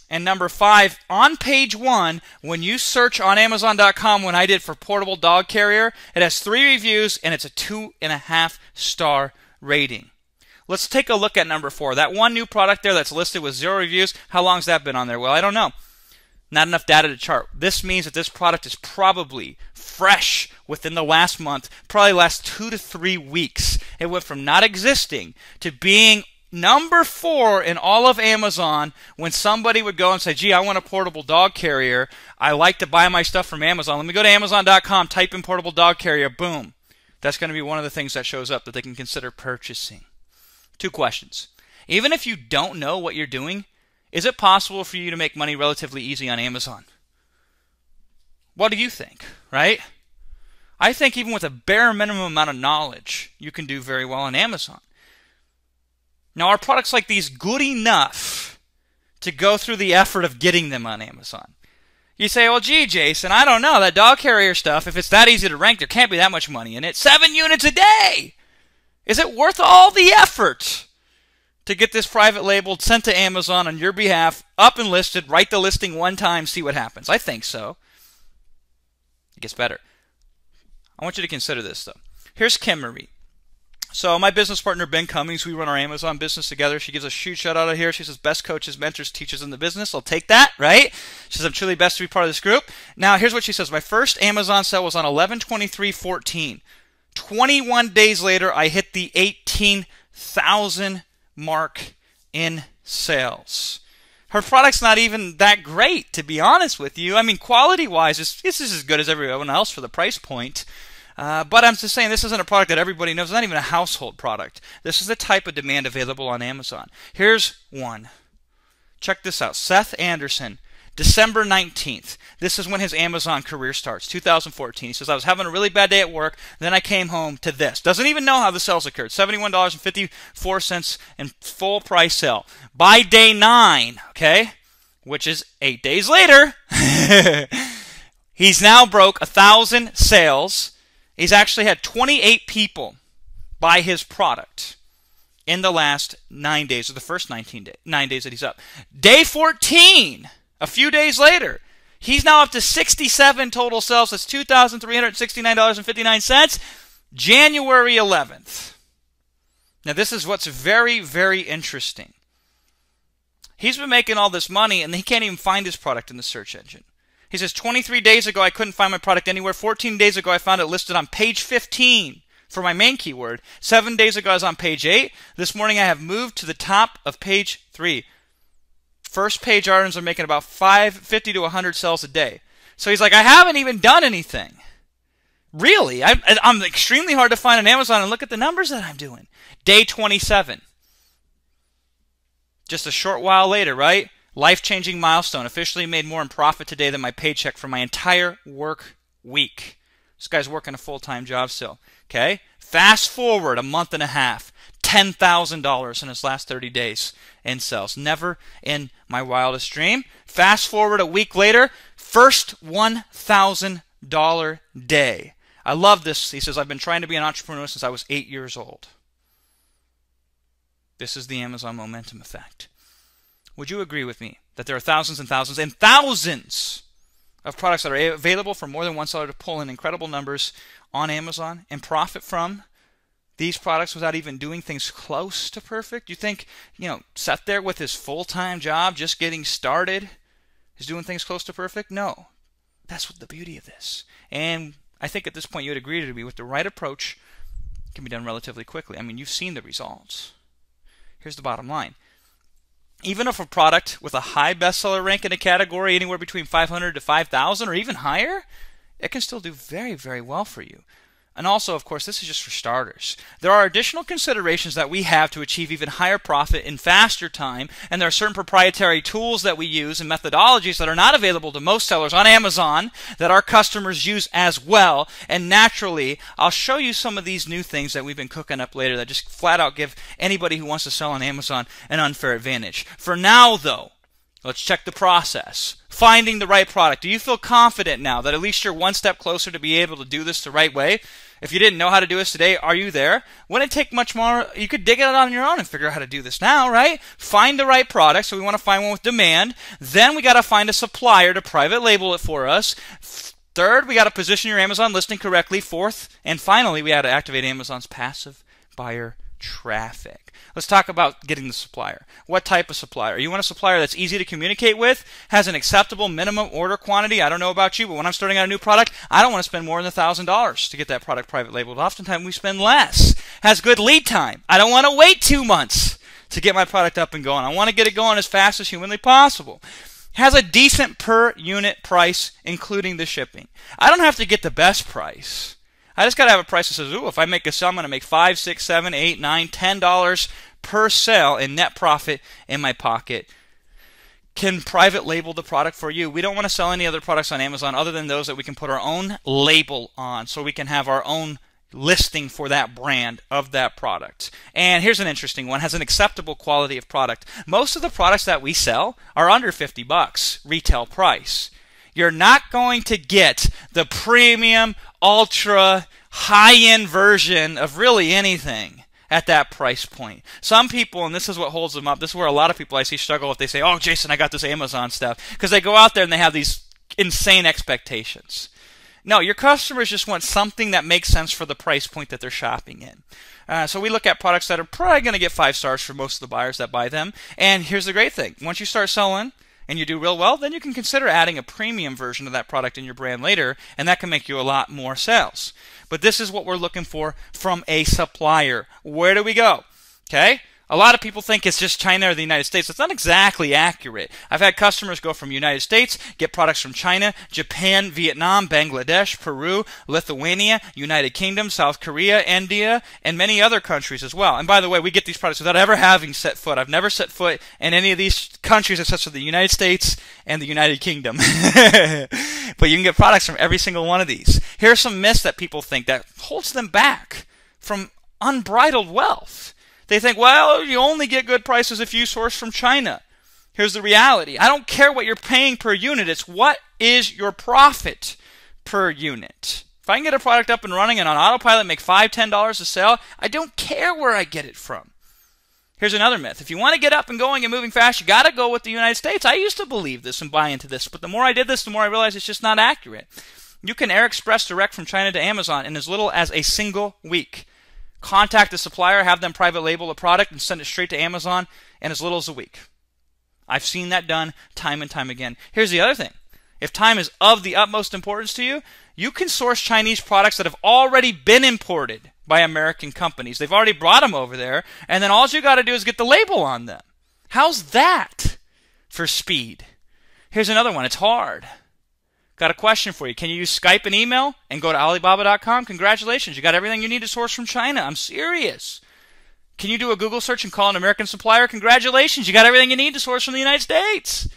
And number 5, on page 1, when you search on Amazon.com, when I did for portable dog carrier, it has 3 reviews and it's a 2.5 star rating. Let's take a look at number 4. That one new product there that's listed with 0 reviews, how long's that been on there? Well, I don't know. Not enough data to chart. This means that this product is probably fresh within the last month, probably last 2 to 3 weeks. It went from not existing to being number 4 in all of Amazon. When somebody would go and say, gee, I want a portable dog carrier. I like to buy my stuff from Amazon. Let me go to Amazon.com, type in portable dog carrier, boom. That's going to be one of the things that shows up that they can consider purchasing. 2 questions. Even if you don't know what you're doing, is it possible for you to make money relatively easy on Amazon? What do you think, right? I think even with a bare minimum amount of knowledge, you can do very well on Amazon. Now, are products like these good enough to go through the effort of getting them on Amazon? You say, well, gee, Jason, I don't know. That dog carrier stuff, if it's that easy to rank, there can't be that much money in it. 7 units a day! Is it worth all the effort to get this private labeled, sent to Amazon on your behalf, up and listed, write the listing 1 time, see what happens? I think so. It gets better. I want you to consider this, though. Here's Kim Marie. So my business partner, Ben Cummings, we run our Amazon business together. She gives a huge shout out of here. She says, best coaches, mentors, teachers in the business. I'll take that, right? She says, I'm truly best to be part of this group. Now, here's what she says. My first Amazon sale was on 11/23/14. 21 days later, I hit the 18,000 mark in sales. Her product's not even that great, to be honest with you. I mean, quality-wise, this is as good as everyone else for the price point. But I'm just saying, this isn't a product that everybody knows. It's not even a household product. This is the type of demand available on Amazon. Here's one. Check this out. Seth Anderson, December 19th. This is when his Amazon career starts, 2014. He says, I was having a really bad day at work. Then I came home to this. Doesn't even know how the sales occurred. $71.54 in full price sale. By day 9, okay, which is 8 days later, he's now broke 1,000 sales. He's actually had 28 people buy his product in the last 9 days, or the first 9 days that he's up. Day 14, a few days later, he's now up to 67 total sales. That's $2,369.59. January 11th. Now, this is what's very, very interesting. He's been making all this money, and he can't even find his product in the search engine. He says, 23 days ago, I couldn't find my product anywhere. 14 days ago, I found it listed on page 15 for my main keyword. 7 days ago, I was on page 8. This morning, I have moved to the top of page 3. First page items are making about 50 to 100 sales a day. So he's like, I haven't even done anything. Really? I'm extremely hard to find on Amazon, and look at the numbers that I'm doing. Day 27. Just a short while later, right? Life-changing milestone. Officially made more in profit today than my paycheck for my entire work week. This guy's working a full-time job still. Okay? Fast forward a month and a half. $10,000 in his last 30 days in sales. Never in my wildest dream. Fast forward a week later. First $1,000 day. I love this. He says, I've been trying to be an entrepreneur since I was 8 years old. This is the Amazon momentum effect. Would you agree with me that there are thousands and thousands and thousands of products that are available for more than one seller to pull in incredible numbers on Amazon and profit from these products without even doing things close to perfect? You think, sat there with his full-time job just getting started is doing things close to perfect? No. That's what the beauty of this. And I think at this point you would agree to me with the right approach, it can be done relatively quickly. I mean, you've seen the results. Here's the bottom line. Even if a product with a high bestseller rank in a category, anywhere between 500 to 5,000 or even higher, it can still do very, very well for you. And also, of course, this is just for starters. There are additional considerations that we have to achieve even higher profit in faster time, and there are certain proprietary tools that we use and methodologies that are not available to most sellers on Amazon that our customers use as well. And naturally, I'll show you some of these new things that we've been cooking up later that just flat out give anybody who wants to sell on Amazon an unfair advantage. For now, though, let's check the process. Finding the right product. Do you feel confident now that at least you're one step closer to be able to do this the right way? If you didn't know how to do this today, are you there? Wouldn't it take much more? You could dig it out on your own and figure out how to do this now, right? Find the right product. So we want to find one with demand. Then we got to find a supplier to private label it for us. Third, we got to position your Amazon listing correctly. Fourth, and finally, we got to activate Amazon's passive buyer traffic. Let's talk about getting the supplier. What type of supplier? You want a supplier that's easy to communicate with, has an acceptable minimum order quantity. I don't know about you, but when I'm starting out a new product, I don't want to spend more than $1,000 to get that product private labeled. Oftentimes we spend less. Has good lead time. I don't want to wait 2 months to get my product up and going. I want to get it going as fast as humanly possible. Has a decent per unit price, including the shipping. I don't have to get the best price. I just got to have a price that says, ooh, if I make a sale, I'm going to make $5, $6, $7, $8, $9, $10 per sale in net profit in my pocket. Can private label the product for you. We don't want to sell any other products on Amazon other than those that we can put our own label on, so we can have our own listing for that brand of that product. And here's an interesting one. Has an acceptable quality of product. Most of the products that we sell are under $50 retail price. You're not going to get the premium, ultra, high-end version of really anything at that price point. Some people, and this is what holds them up, this is where a lot of people I see struggle if they say, oh, Jason, I got this Amazon stuff, because they go out there and they have these insane expectations. No, your customers just want something that makes sense for the price point that they're shopping in. So we look at products that are probably going to get 5 stars for most of the buyers that buy them. And here's the great thing. Once you start selling and you do real well, then you can consider adding a premium version of that product in your brand later, and that can make you a lot more sales. But this is what we're looking for from a supplier. Where do we go? Okay? A lot of people think it's just China or the United States. That's not exactly accurate. I've had customers go from United States, get products from China, Japan, Vietnam, Bangladesh, Peru, Lithuania, United Kingdom, South Korea, India, and many other countries as well. And by the way, we get these products without ever having set foot. I've never set foot in any of these countries except for the United States and the United Kingdom. But you can get products from every single one of these. Here are some myths that people think that holds them back from unbridled wealth. They think, well, you only get good prices if you source from China. Here's the reality. I don't care what you're paying per unit. It's what is your profit per unit. If I can get a product up and running and on autopilot make $5, $10 a sale, I don't care where I get it from. Here's another myth. If you want to get up and going and moving fast, you got to go with the United States. I used to believe this and buy into this, but the more I did this, the more I realized it's just not accurate. You can air express direct from China to Amazon in as little as a single week. Contact the supplier, have them private label a product, and send it straight to Amazon in as little as a week. I've seen that done time and time again. Here's the other thing. If time is of the utmost importance to you, you can source Chinese products that have already been imported by American companies. They've already brought them over there, and then all you got to do is get the label on them. How's that for speed? Here's another one. It's hard. Got a question for you. Can you use Skype and email and go to Alibaba.com? Congratulations. You got everything you need to source from China. I'm serious. Can you do a Google search and call an American supplier? Congratulations. You got everything you need to source from the United States.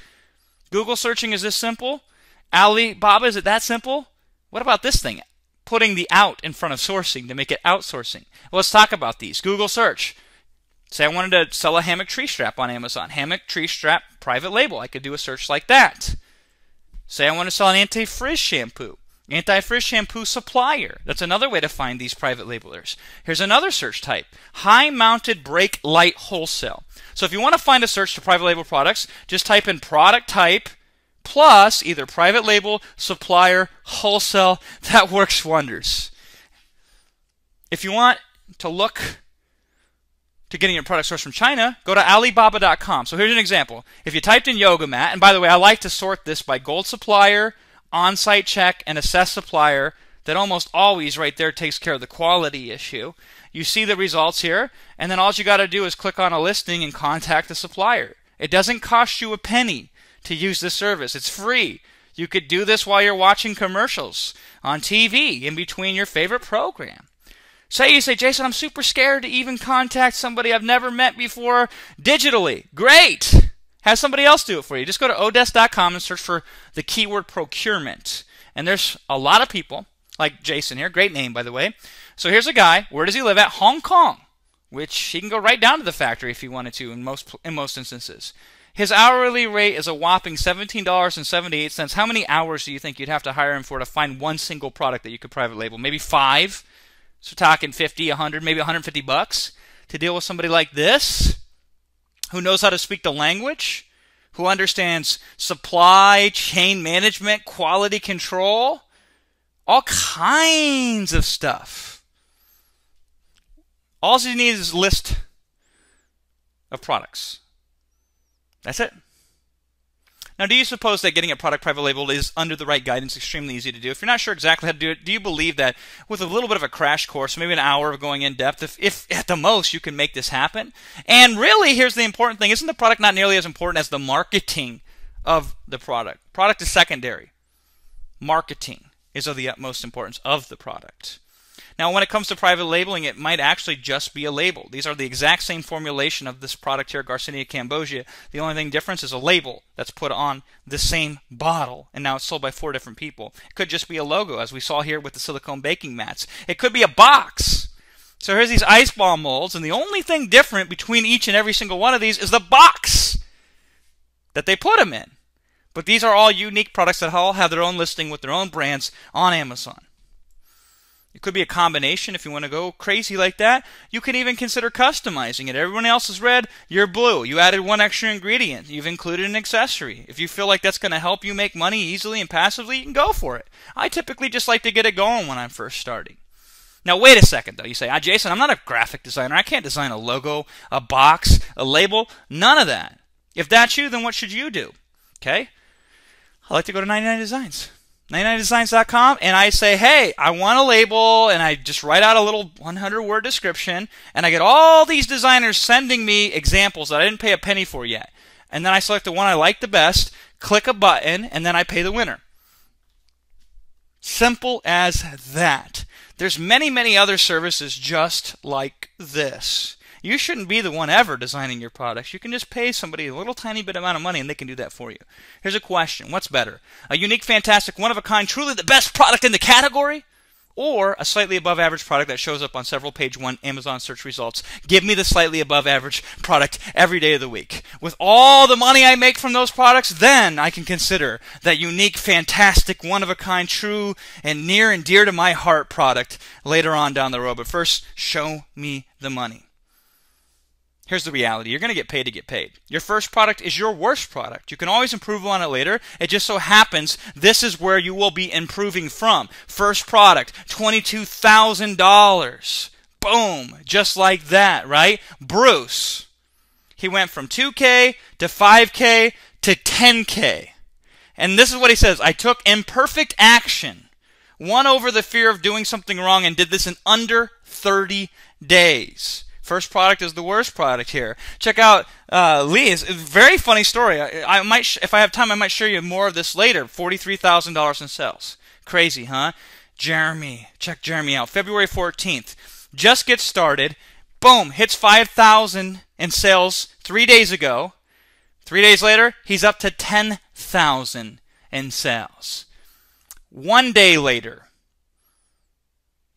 Google searching is this simple. Alibaba, is it that simple? What about this thing? Putting the out in front of sourcing to make it outsourcing. Well, let's talk about these. Google search. Say I wanted to sell a hammock tree strap on Amazon. Hammock tree strap private label. I could do a search like that. Say I want to sell an anti-frizz shampoo. Anti-frizz shampoo supplier. That's another way to find these private labelers. Here's another search type. High-mounted brake light wholesale. So if you want to find a search to private label products, just type in product type plus either private label, supplier, wholesale. That works wonders. If you want to look to getting your product sourced from China, go to Alibaba.com. So here's an example. If you typed in yoga mat, and by the way, I like to sort this by gold supplier, on-site check, and assess supplier. That almost always right there takes care of the quality issue. You see the results here, and then all you got to do is click on a listing and contact the supplier. It doesn't cost you a penny to use this service. It's free. You could do this while you're watching commercials on TV in between your favorite program. Say you say, Jason, I'm super scared to even contact somebody I've never met before digitally. Great! Have somebody else do it for you. Just go to odesk.com and search for the keyword procurement. And there's a lot of people, like Jason here. Great name, by the way. So here's a guy. Where does he live at? Hong Kong. Which he can go right down to the factory if he wanted to in most instances. His hourly rate is a whopping $17.78. How many hours do you think you'd have to hire him for to find one single product that you could private label? Maybe 5? So talking 50, 100, maybe 150 bucks to deal with somebody like this who knows how to speak the language, who understands supply chain management, quality control, all kinds of stuff. All you need is a list of products. That's it. Now, do you suppose that getting a product private labeled is under the right guidance extremely easy to do? If you're not sure exactly how to do it, do you believe that with a little bit of a crash course, maybe an hour of going in depth, if at the most you can make this happen? And really, here's the important thing. Isn't the product not nearly as important as the marketing of the product? Product is secondary. Marketing is of the utmost importance of the product. Now, when it comes to private labeling, it might actually just be a label. These are the exact same formulation of this product here, Garcinia cambogia. The only thing difference is a label that's put on the same bottle, and now it's sold by 4 different people. It could just be a logo, as we saw here with the silicone baking mats. It could be a box. So here's these ice ball molds, and the only thing different between each and every single one of these is the box that they put them in. But these are all unique products that all have their own listing with their own brands on Amazon. It could be a combination if you want to go crazy like that. You can even consider customizing it. Everyone else is red, you're blue. You added one extra ingredient. You've included an accessory. If you feel like that's going to help you make money easily and passively, you can go for it. I typically just like to get it going when I'm first starting. Now, wait a second, though. You say, Jason, I'm not a graphic designer. I can't design a logo, a box, a label, none of that. If that's you, then what should you do? Okay? I like to go to 99 Designs. 99designs.com, and I say, hey, I want a label, and I just write out a little 100-word description, and I get all these designers sending me examples that I didn't pay a penny for yet. And then I select the one I like the best, click a button, and then I pay the winner. Simple as that. There's many, many other services just like this. You shouldn't be the one ever designing your products. You can just pay somebody a little tiny bit amount of money and they can do that for you. Here's a question. What's better? A unique, fantastic, one-of-a-kind, truly the best product in the category? Or a slightly above average product that shows up on several page 1 Amazon search results? Give me the slightly above average product every day of the week. With all the money I make from those products, then I can consider that unique, fantastic, one-of-a-kind, true, and near and dear to my heart product later on down the road. But first, show me the money. Here's the reality. You're going to get paid to get paid. Your first product is your worst product. You can always improve on it later. It just so happens this is where you will be improving from. First product, $22,000. Boom. Just like that, right? Bruce, he went from 2K to 5K to 10K. And this is what he says. I took imperfect action, won over the fear of doing something wrong, and did this in under 30 days. First product is the worst product here. Check out Lee's very funny story. I might, if I have time, I might share you more of this later. $43,000 in sales. Crazy, huh? Jeremy, check Jeremy out. February 14th, just gets started. Boom, hits 5,000 in sales 3 days ago. 3 days later, he's up to 10,000 in sales. 1 day later,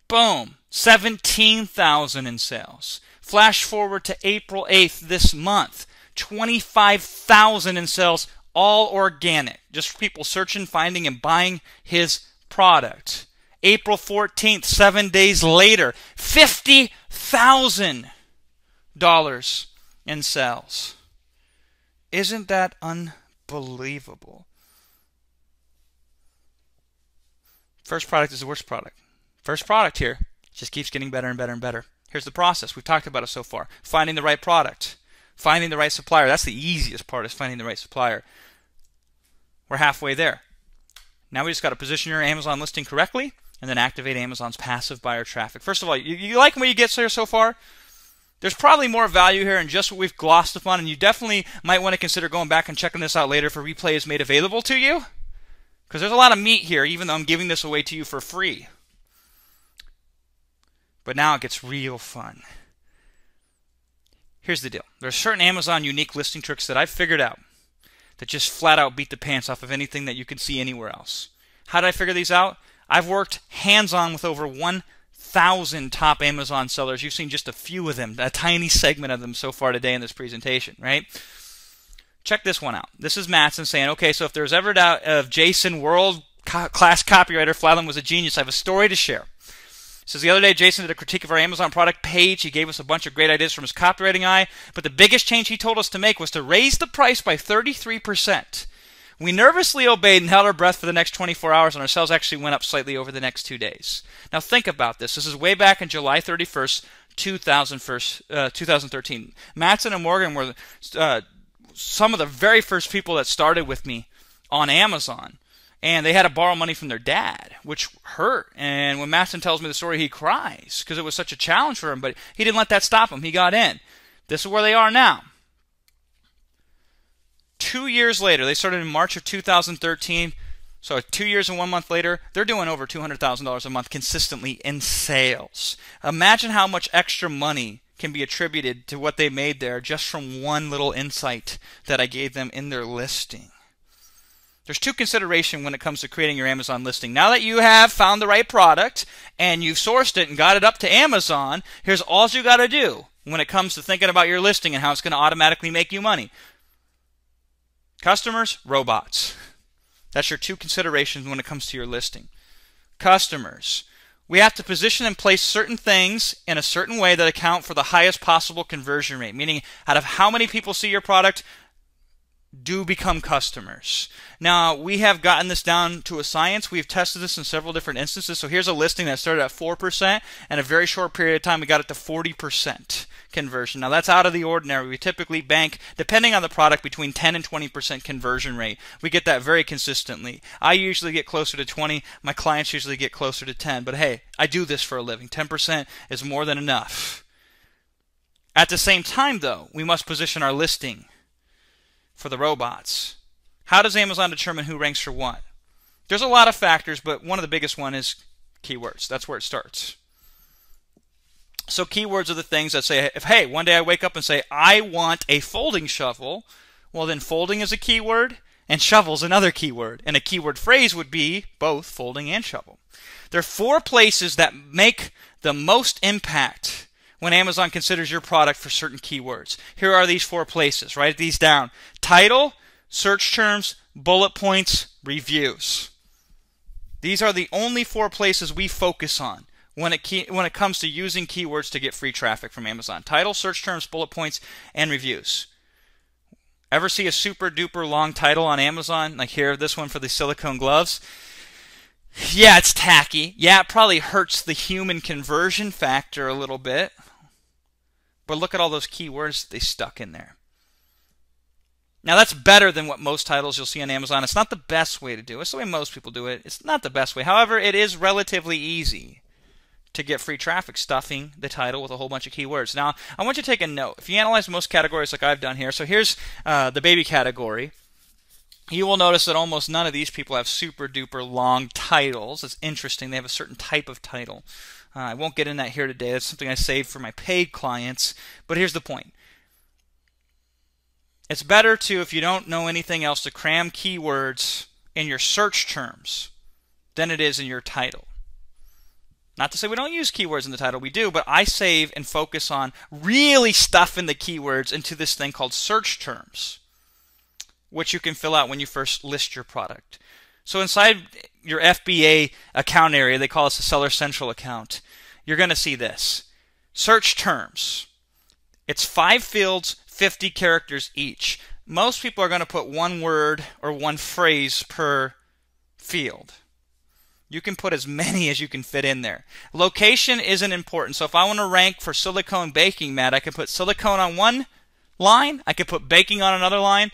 boom, 17,000 in sales. Flash forward to April 8th this month, 25,000 in sales, all organic. Just people searching, finding, and buying his product. April 14th, 7 days later, $50,000 in sales. Isn't that unbelievable? First product is the worst product. First product here just keeps getting better and better and better. Here's the process. We've talked about it so far. Finding the right product. Finding the right supplier. That's the easiest part, is finding the right supplier. We're halfway there. Now we just got to position your Amazon listing correctly and then activate Amazon's passive buyer traffic. First of all, you like what you get here so far? There's probably more value here in just what we've glossed upon, and you definitely might want to consider going back and checking this out later if a replay is made available to you, because there's a lot of meat here, even though I'm giving this away to you for free. But now it gets real fun. Here's the deal. There are certain Amazon unique listing tricks that I've figured out that just flat out beat the pants off of anything that you can see anywhere else. How did I figure these out? I've worked hands-on with over 1,000 top Amazon sellers. You've seen just a few of them, a tiny segment of them so far today in this presentation, right? Check this one out. This is Matson saying, okay, so if there's ever doubt of Jason, world-class copywriter, Fladlien was a genius. I have a story to share. Says the other day, Jason did a critique of our Amazon product page. He gave us a bunch of great ideas from his copywriting eye, but the biggest change he told us to make was to raise the price by 33%. We nervously obeyed and held our breath for the next 24 hours, and our sales actually went up slightly over the next 2 days. Now think about this. This is way back in July 31st, 2013. Matson and Morgan were some of the very first people that started with me on Amazon. And they had to borrow money from their dad, which hurt. And when Matson tells me the story, he cries because it was such a challenge for him. But he didn't let that stop him. He got in. This is where they are now. 2 years later, they started in March of 2013. So 2 years and 1 month later, they're doing over $200,000 a month consistently in sales. Imagine how much extra money can be attributed to what they made there just from one little insight that I gave them in their listing. There's two considerations when it comes to creating your Amazon listing. Now that you have found the right product and you've sourced it and got it up to Amazon, here's all you got to do when it comes to thinking about your listing and how it's going to automatically make you money. Customers, robots. That's your two considerations when it comes to your listing. Customers. We have to position and place certain things in a certain way that account for the highest possible conversion rate, meaning out of how many people see your product do become customers. Now, we have gotten this down to a science. We've tested this in several different instances. So here's a listing that started at 4%, and a very short period of time we got it to 40% conversion. Now, that's out of the ordinary. We typically bank, depending on the product, between 10 and 20% conversion rate. We get that very consistently. I usually get closer to 20. My clients usually get closer to 10. But hey, I do this for a living. 10% is more than enough. At the same time, though, we must position our listing for the robots. How does Amazon determine who ranks for what? There's a lot of factors, but one of the biggest one is keywords. That's where it starts. So keywords are the things that say, if hey, one day I wake up and say, I want a folding shovel, well then folding is a keyword and shovel's another keyword. And a keyword phrase would be both folding and shovel. There are 4 places that make the most impact when Amazon considers your product for certain keywords. Here are these 4 places. Write these down. Title, search terms, bullet points, reviews. These are the only 4 places we focus on. when it comes to using keywords to get free traffic from Amazon. Title, search terms, bullet points, and reviews. Ever see a super duper long title on Amazon? Like here, this one for the silicone gloves. Yeah, it's tacky. Yeah, it probably hurts the human conversion factor a little bit. But look at all those keywords they stuck in there. Now that's better than what most titles you'll see on Amazon. It's not the best way to do it. It's the way most people do it. It's not the best way. However, it is relatively easy to get free traffic stuffing the title with a whole bunch of keywords. Now, I want you to take a note. If you analyze most categories like I've done here, so here's the baby category. You will notice that almost none of these people have super duper long titles. It's interesting. They have a certain type of title. I won't get in that here today. That's something I saved for my paid clients. But here's the point. It's better to, if you don't know anything else, to cram keywords in your search terms than it is in your title. Not to say we don't use keywords in the title, we do, but I save and focus on really stuffing the keywords into this thing called search terms, which you can fill out when you first list your product. So inside your FBA account area, they call this a Seller Central account, you're going to see this. Search terms. It's 5 fields, 50 characters each. Most people are going to put one word or one phrase per field. You can put as many as you can fit in there. Location isn't important. So if I want to rank for silicone baking mat, I can put silicone on one line, I can put baking on another line,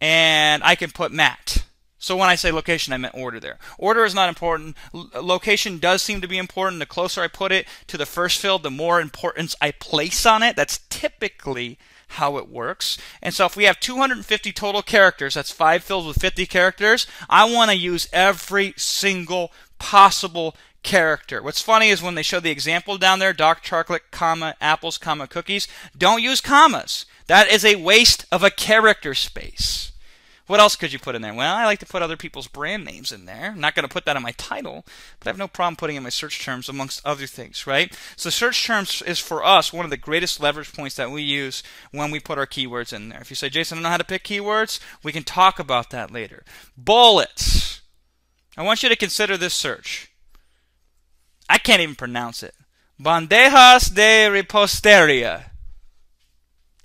and I can put mat. So when I say location, I meant order there. Order is not important. Location does seem to be important. The closer I put it to the first field, the more importance I place on it. That's typically how it works. And so if we have 250 total characters, that's 5 fields with 50 characters, I want to use every single possible character. What's funny is when they show the example down there, dark chocolate, comma, apples, comma, cookies, don't use commas. That is a waste of a character space. What else could you put in there? Well, I like to put other people's brand names in there. I'm not going to put that in my title, but I have no problem putting in my search terms amongst other things, right? So search terms is for us one of the greatest leverage points that we use when we put our keywords in there. If you say, Jason, I don't know how to pick keywords, we can talk about that later. Bullets. I want you to consider this search. I can't even pronounce it. Bandejas de reposteria.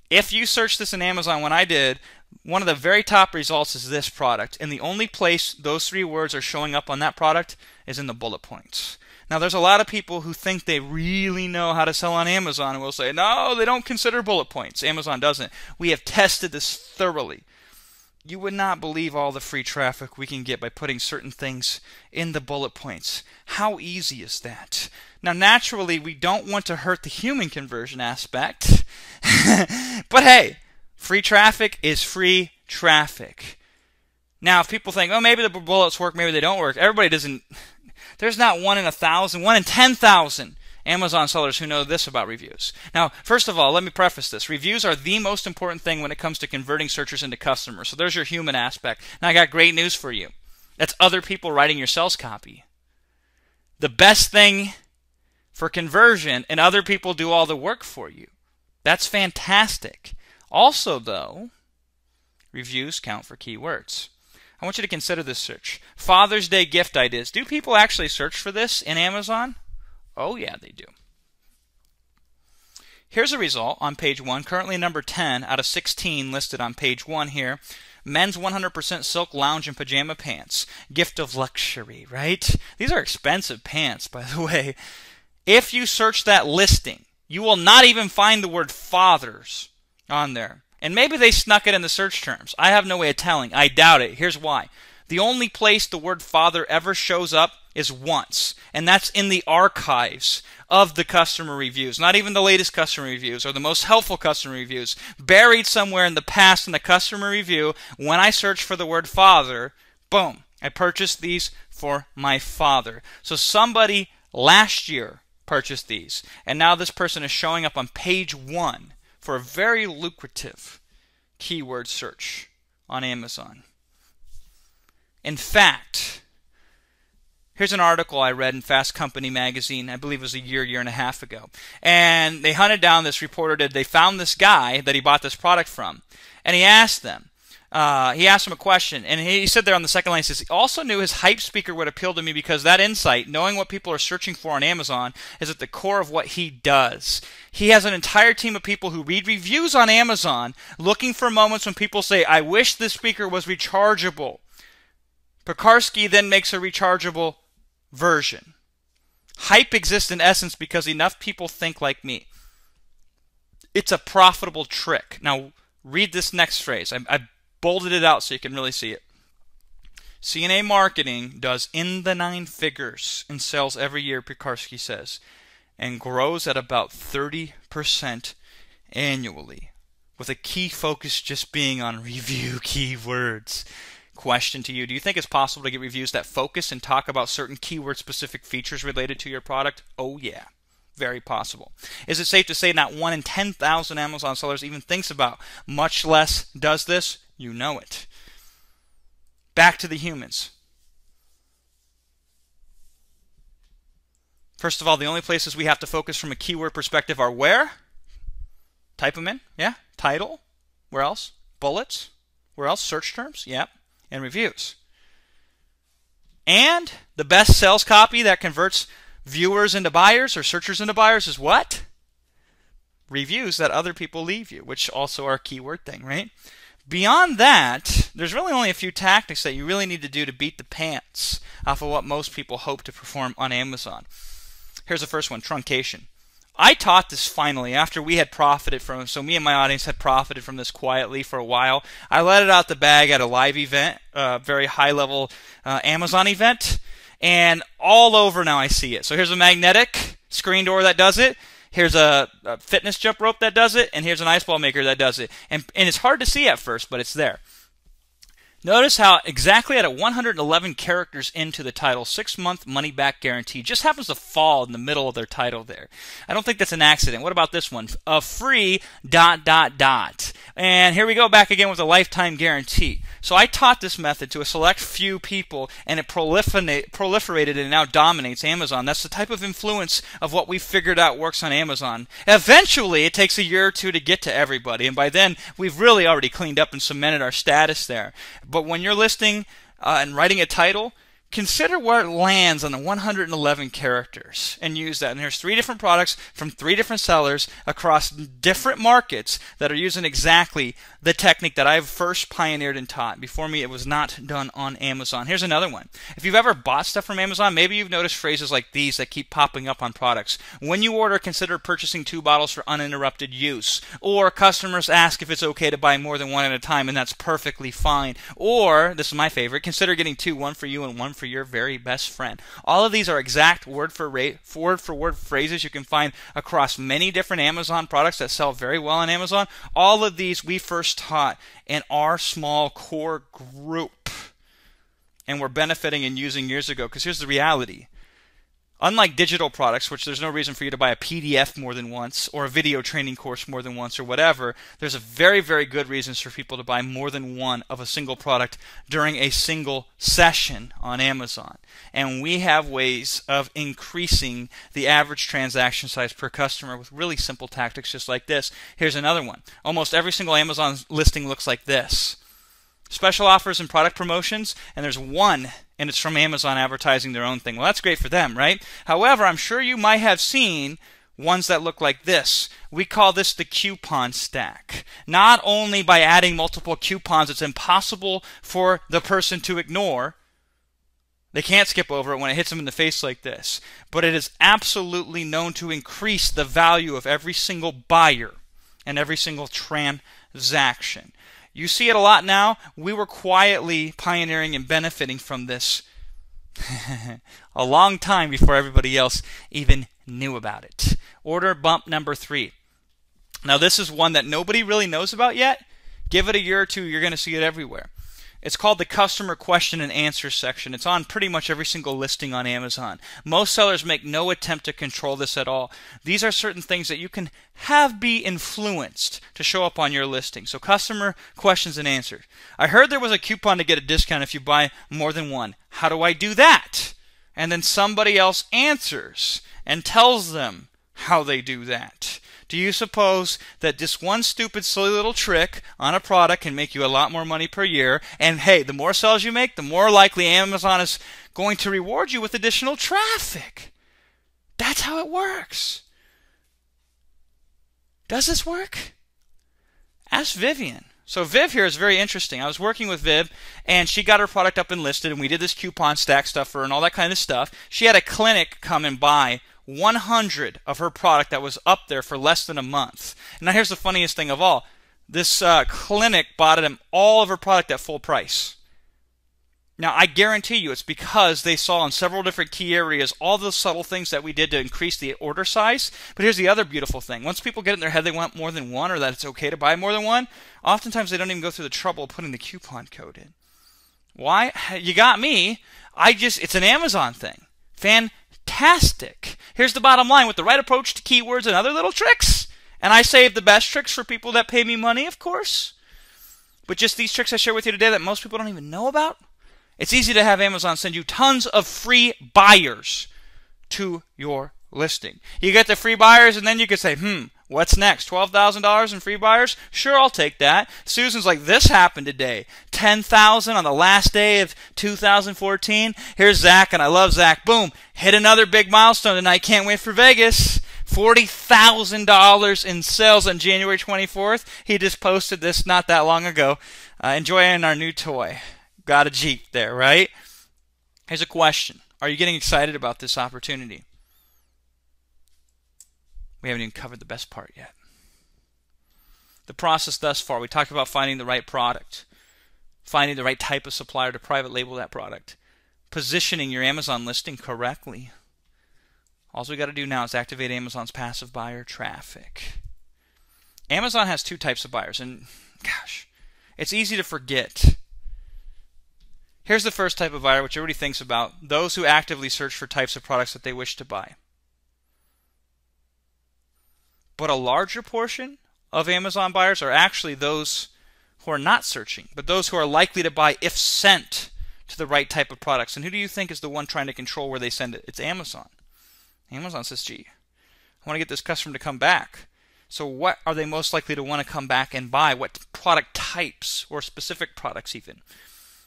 If you search this in Amazon, when I did, one of the very top results is this product, and the only place those 3 words are showing up on that product is in the bullet points. Now, there's a lot of people who think they really know how to sell on Amazon and will say, no, they don't consider bullet points. Amazon doesn't. We have tested this thoroughly. You would not believe all the free traffic we can get by putting certain things in the bullet points. How easy is that? Now, naturally, we don't want to hurt the human conversion aspect, but hey, free traffic is free traffic. Now, if people think, oh, maybe the bullets work, maybe they don't work, everybody doesn't. There's not 1 in 1,000, 1 in 10,000 Amazon sellers who know this about reviews. Now, first of all, let me preface this. Reviews are the most important thing when it comes to converting searchers into customers. So there's your human aspect. Now, I got great news for you. That's other people writing your sales copy. The best thing for conversion, and other people do all the work for you. That's fantastic. Also, though, reviews count for keywords. I want you to consider this search. Father's Day gift ideas. Do people actually search for this in Amazon? Oh, yeah, they do. Here's a result on page 1, currently number 10 out of 16 listed on page 1 here. Men's 100% silk lounge and pajama pants. Gift of luxury, right? These are expensive pants, by the way. If you search that listing, you will not even find the word fathers on there. And maybe they snuck it in the search terms. I have no way of telling. I doubt it. Here's why. The only place the word father ever shows up is once, and that's in the archives of the customer reviews. Not even the latest customer reviews or the most helpful customer reviews. Buried somewhere in the past in the customer review, when I search for the word father, boom, I purchased these for my father. So somebody last year purchased these, and now this person is showing up on page 1 for a very lucrative keyword search on Amazon. In fact, here's an article I read in Fast Company magazine, I believe it was a year and a half ago. And they hunted down, this reporter did, they found this guy that he bought this product from. And he asked them, he asked him a question, and he said there on the second line, he says, he also knew his hype speaker would appeal to me because that insight, knowing what people are searching for on Amazon, is at the core of what he does. He has an entire team of people who read reviews on Amazon looking for moments when people say, I wish this speaker was rechargeable. Pekarsky then makes a rechargeable version. Hype exists in essence because enough people think like me. It's a profitable trick. Now, read this next phrase. I bolded it out so you can really see it. CNA Marketing does in the 9 figures in sales every year, Pekarsky says, and grows at about 30% annually, with a key focus just being on review keywords. Question to you, do you think it's possible to get reviews that focus and talk about certain keyword-specific features related to your product? Oh yeah. Very possible. Is it safe to say not 1 in 10,000 Amazon sellers even thinks about, much less does this? You know it. Back to the humans. First of all, the only places we have to focus from a keyword perspective are where? Type them in. Yeah. Title. Where else? Bullets. Where else? Search terms. Yep. And reviews. And the best sales copy that converts viewers into buyers or searchers into buyers is what? Reviews that other people leave you, which also are a keyword thing, right? Beyond that, there's really only a few tactics that you really need to do to beat the pants off of what most people hope to perform on Amazon. Here's the first one, truncation. I taught this finally after we had profited from it. So me and my audience had profited from this quietly for a while. I let it out the bag at a live event, a very high-level Amazon event. And all over now I see it. So here's a magnetic screen door that does it. Here's a fitness jump rope that does it. And here's an ice ball maker that does it. And it's hard to see at first, but it's there. Notice how exactly at 111 characters into the title, 6-month money-back guarantee just happens to fall in the middle of their title there. I don't think that's an accident. What about this one? A free ... And here we go back again with a lifetime guarantee. So I taught this method to a select few people, and it proliferated and now dominates Amazon. That's the type of influence of what we figured out works on Amazon. Eventually, it takes a year or two to get to everybody, and by then, we've really already cleaned up and cemented our status there. But when you're listing and writing a title, consider where it lands on the 111 characters and use that. And there's 3 different products from 3 different sellers across different markets that are using exactly the technique that I've first pioneered and taught. Before me, it was not done on Amazon. Here's another one. If you've ever bought stuff from Amazon, maybe you've noticed phrases like these that keep popping up on products. When you order, consider purchasing 2 bottles for uninterrupted use. Or customers ask if it's okay to buy more than 1 at a time, and that's perfectly fine. Or, this is my favorite, consider getting 2, 1 for you and 1 for your very best friend. All of these are exact word for word phrases you can find across many different Amazon products that sell very well on Amazon. All of these we first taught in our small core group, and we're benefiting and using years ago. Because here's the reality. Unlike digital products, which there's no reason for you to buy a PDF more than once or a video training course more than once or whatever, there's a very, very good reasons for people to buy more than one of a single product during a single session on Amazon. And we have ways of increasing the average transaction size per customer with really simple tactics just like this. Here's another one. Almost every single Amazon listing looks like this. Special offers and product promotions, and there's one, and it's from Amazon advertising their own thing. Well, that's great for them, right? However, I'm sure you might have seen ones that look like this. We call this the coupon stack. Not only by adding multiple coupons, it's impossible for the person to ignore. They can't skip over it when it hits them in the face like this. But it is absolutely known to increase the value of every single buyer and every single transaction. You see it a lot now. We were quietly pioneering and benefiting from this a long time before everybody else even knew about it. Order bump number 3. Now this is one that nobody really knows about yet. Give it a year or two, you're going to see it everywhere. It's called the customer question and answer section. It's on pretty much every single listing on Amazon. Most sellers make no attempt to control this at all. These are certain things that you can have be influenced to show up on your listing. So customer questions and answers. I heard there was a coupon to get a discount if you buy more than one. How do I do that? And then somebody else answers and tells them how they do that. Do you suppose that this one stupid, silly little trick on a product can make you a lot more money per year? And hey, the more sales you make, the more likely Amazon is going to reward you with additional traffic. That's how it works. Does this work? Ask Vivian. So Viv here is very interesting. I was working with Viv, and she got her product up and listed, and we did this coupon stack stuff for her and all that kind of stuff. She had a clinic come and buy 100 of her product that was up there for less than a month. Now here's the funniest thing of all. This clinic bought all of her product at full price. Now I guarantee you it's because they saw in several different key areas all the subtle things that we did to increase the order size. But here's the other beautiful thing. Once people get in their head they want more than one, or that it's okay to buy more than one, oftentimes they don't even go through the trouble of putting the coupon code in. Why? You got me. It's an Amazon thing. Fantastic. Here's the bottom line. With the right approach to keywords and other little tricks, and I save the best tricks for people that pay me money, of course, but just these tricks I share with you today that most people don't even know about, it's easy to have Amazon send you tons of free buyers to your listing. You get the free buyers, and then you can say, what's next? $12,000 in free buyers? Sure, I'll take that. Susan's like, this happened today. 10,000 on the last day of 2014. Here's Zach, and I love Zach. Boom, hit another big milestone tonight. Can't wait for Vegas. $40,000 in sales on January 24th. He just posted this not that long ago. Enjoying our new toy. Got a Jeep there, right? Here's a question. Are you getting excited about this opportunity? We haven't even covered the best part yet. The process thus far, we talked about finding the right product, finding the right type of supplier to private label that product, positioning your Amazon listing correctly. All we got to do now is activate Amazon's passive buyer traffic. Amazon has two types of buyers, and gosh, it's easy to forget. Here's the first type of buyer, which everybody thinks about: those who actively search for types of products that they wish to buy. But a larger portion of Amazon buyers are actually those who are not searching, but those who are likely to buy if sent to the right type of products. And who do you think is the one trying to control where they send it? It's Amazon. Amazon says, gee, I want to get this customer to come back. So what are they most likely to want to come back and buy? What product types, or specific products even?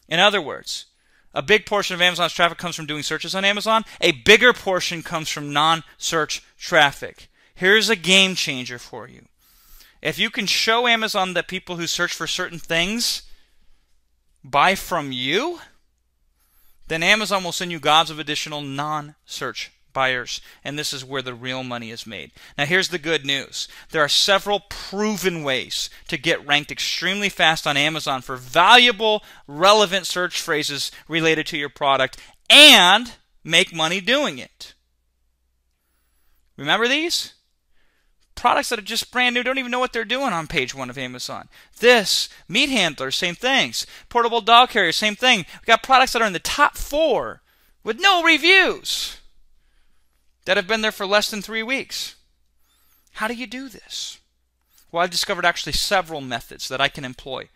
In other words, a big portion of Amazon's traffic comes from doing searches on Amazon. A bigger portion comes from non-search traffic. Here's a game changer for you. If you can show Amazon that people who search for certain things buy from you, then Amazon will send you gobs of additional non-search buyers, and this is where the real money is made. Now here's the good news. There are several proven ways to get ranked extremely fast on Amazon for valuable, relevant search phrases related to your product and make money doing it. Remember these? Products that are just brand new, don't even know what they're doing on page 1 of Amazon. This, meat handlers, same things. Portable dog carriers, same thing. We've got products that are in the top 4 with no reviews that have been there for less than 3 weeks. How do you do this? Well, I've discovered actually several methods that I can employ.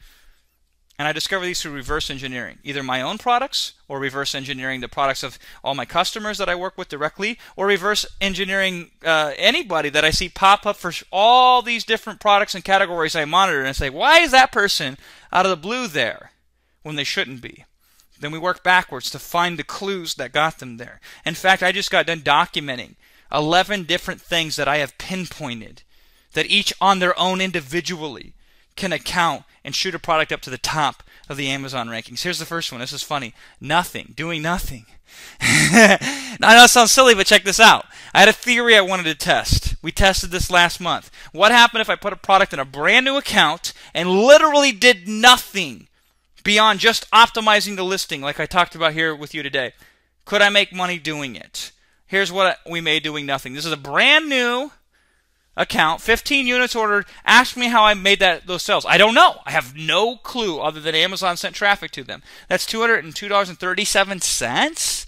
And I discover these through reverse engineering, either my own products or reverse engineering the products of all my customers that I work with directly, or reverse engineering anybody that I see pop up for all these different products and categories I monitor, and I say, why is that person out of the blue there when they shouldn't be? Then we work backwards to find the clues that got them there. In fact, I just got done documenting 11 different things that I have pinpointed that each on their own individually can account and shoot a product up to the top of the Amazon rankings. Here's the first one. This is funny. Nothing. Doing nothing. I know it sounds silly, but check this out. I had a theory I wanted to test. We tested this last month. What happened if I put a product in a brand new account and literally did nothing beyond just optimizing the listing like I talked about here with you today? Could I make money doing it? Here's what we made doing nothing. This is a brand new account, 15 units ordered. Ask me how I made those sales. I don't know. I have no clue other than Amazon sent traffic to them. That's $202.37.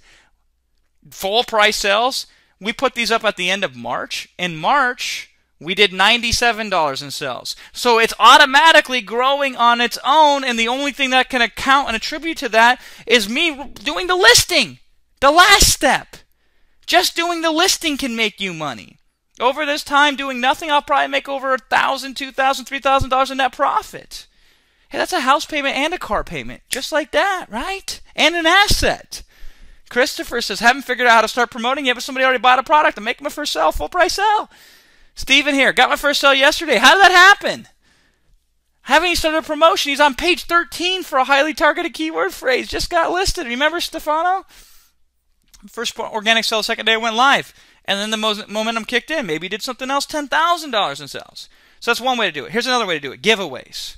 Full price sales. We put these up at the end of March. In March, we did $97 in sales. So it's automatically growing on its own, and the only thing that can account and attribute to that is me doing the listing. The last step. Just doing the listing can make you money. Over this time doing nothing, I'll probably make over $1,000, $2,000, $3,000 in net profit. Hey, that's a house payment and a car payment, just like that, right? And an asset. Christopher says, haven't figured out how to start promoting yet, but somebody already bought a product. I'm making my first sell, full price sell. Steven here, got my first sell yesterday. How did that happen? Haven't even started a promotion. He's on page 13 for a highly targeted keyword phrase. Just got listed. Remember Stefano? First organic sell, second day went live. And then the momentum kicked in. Maybe he did something else, $10,000 in sales. So that's one way to do it. Here's another way to do it, giveaways.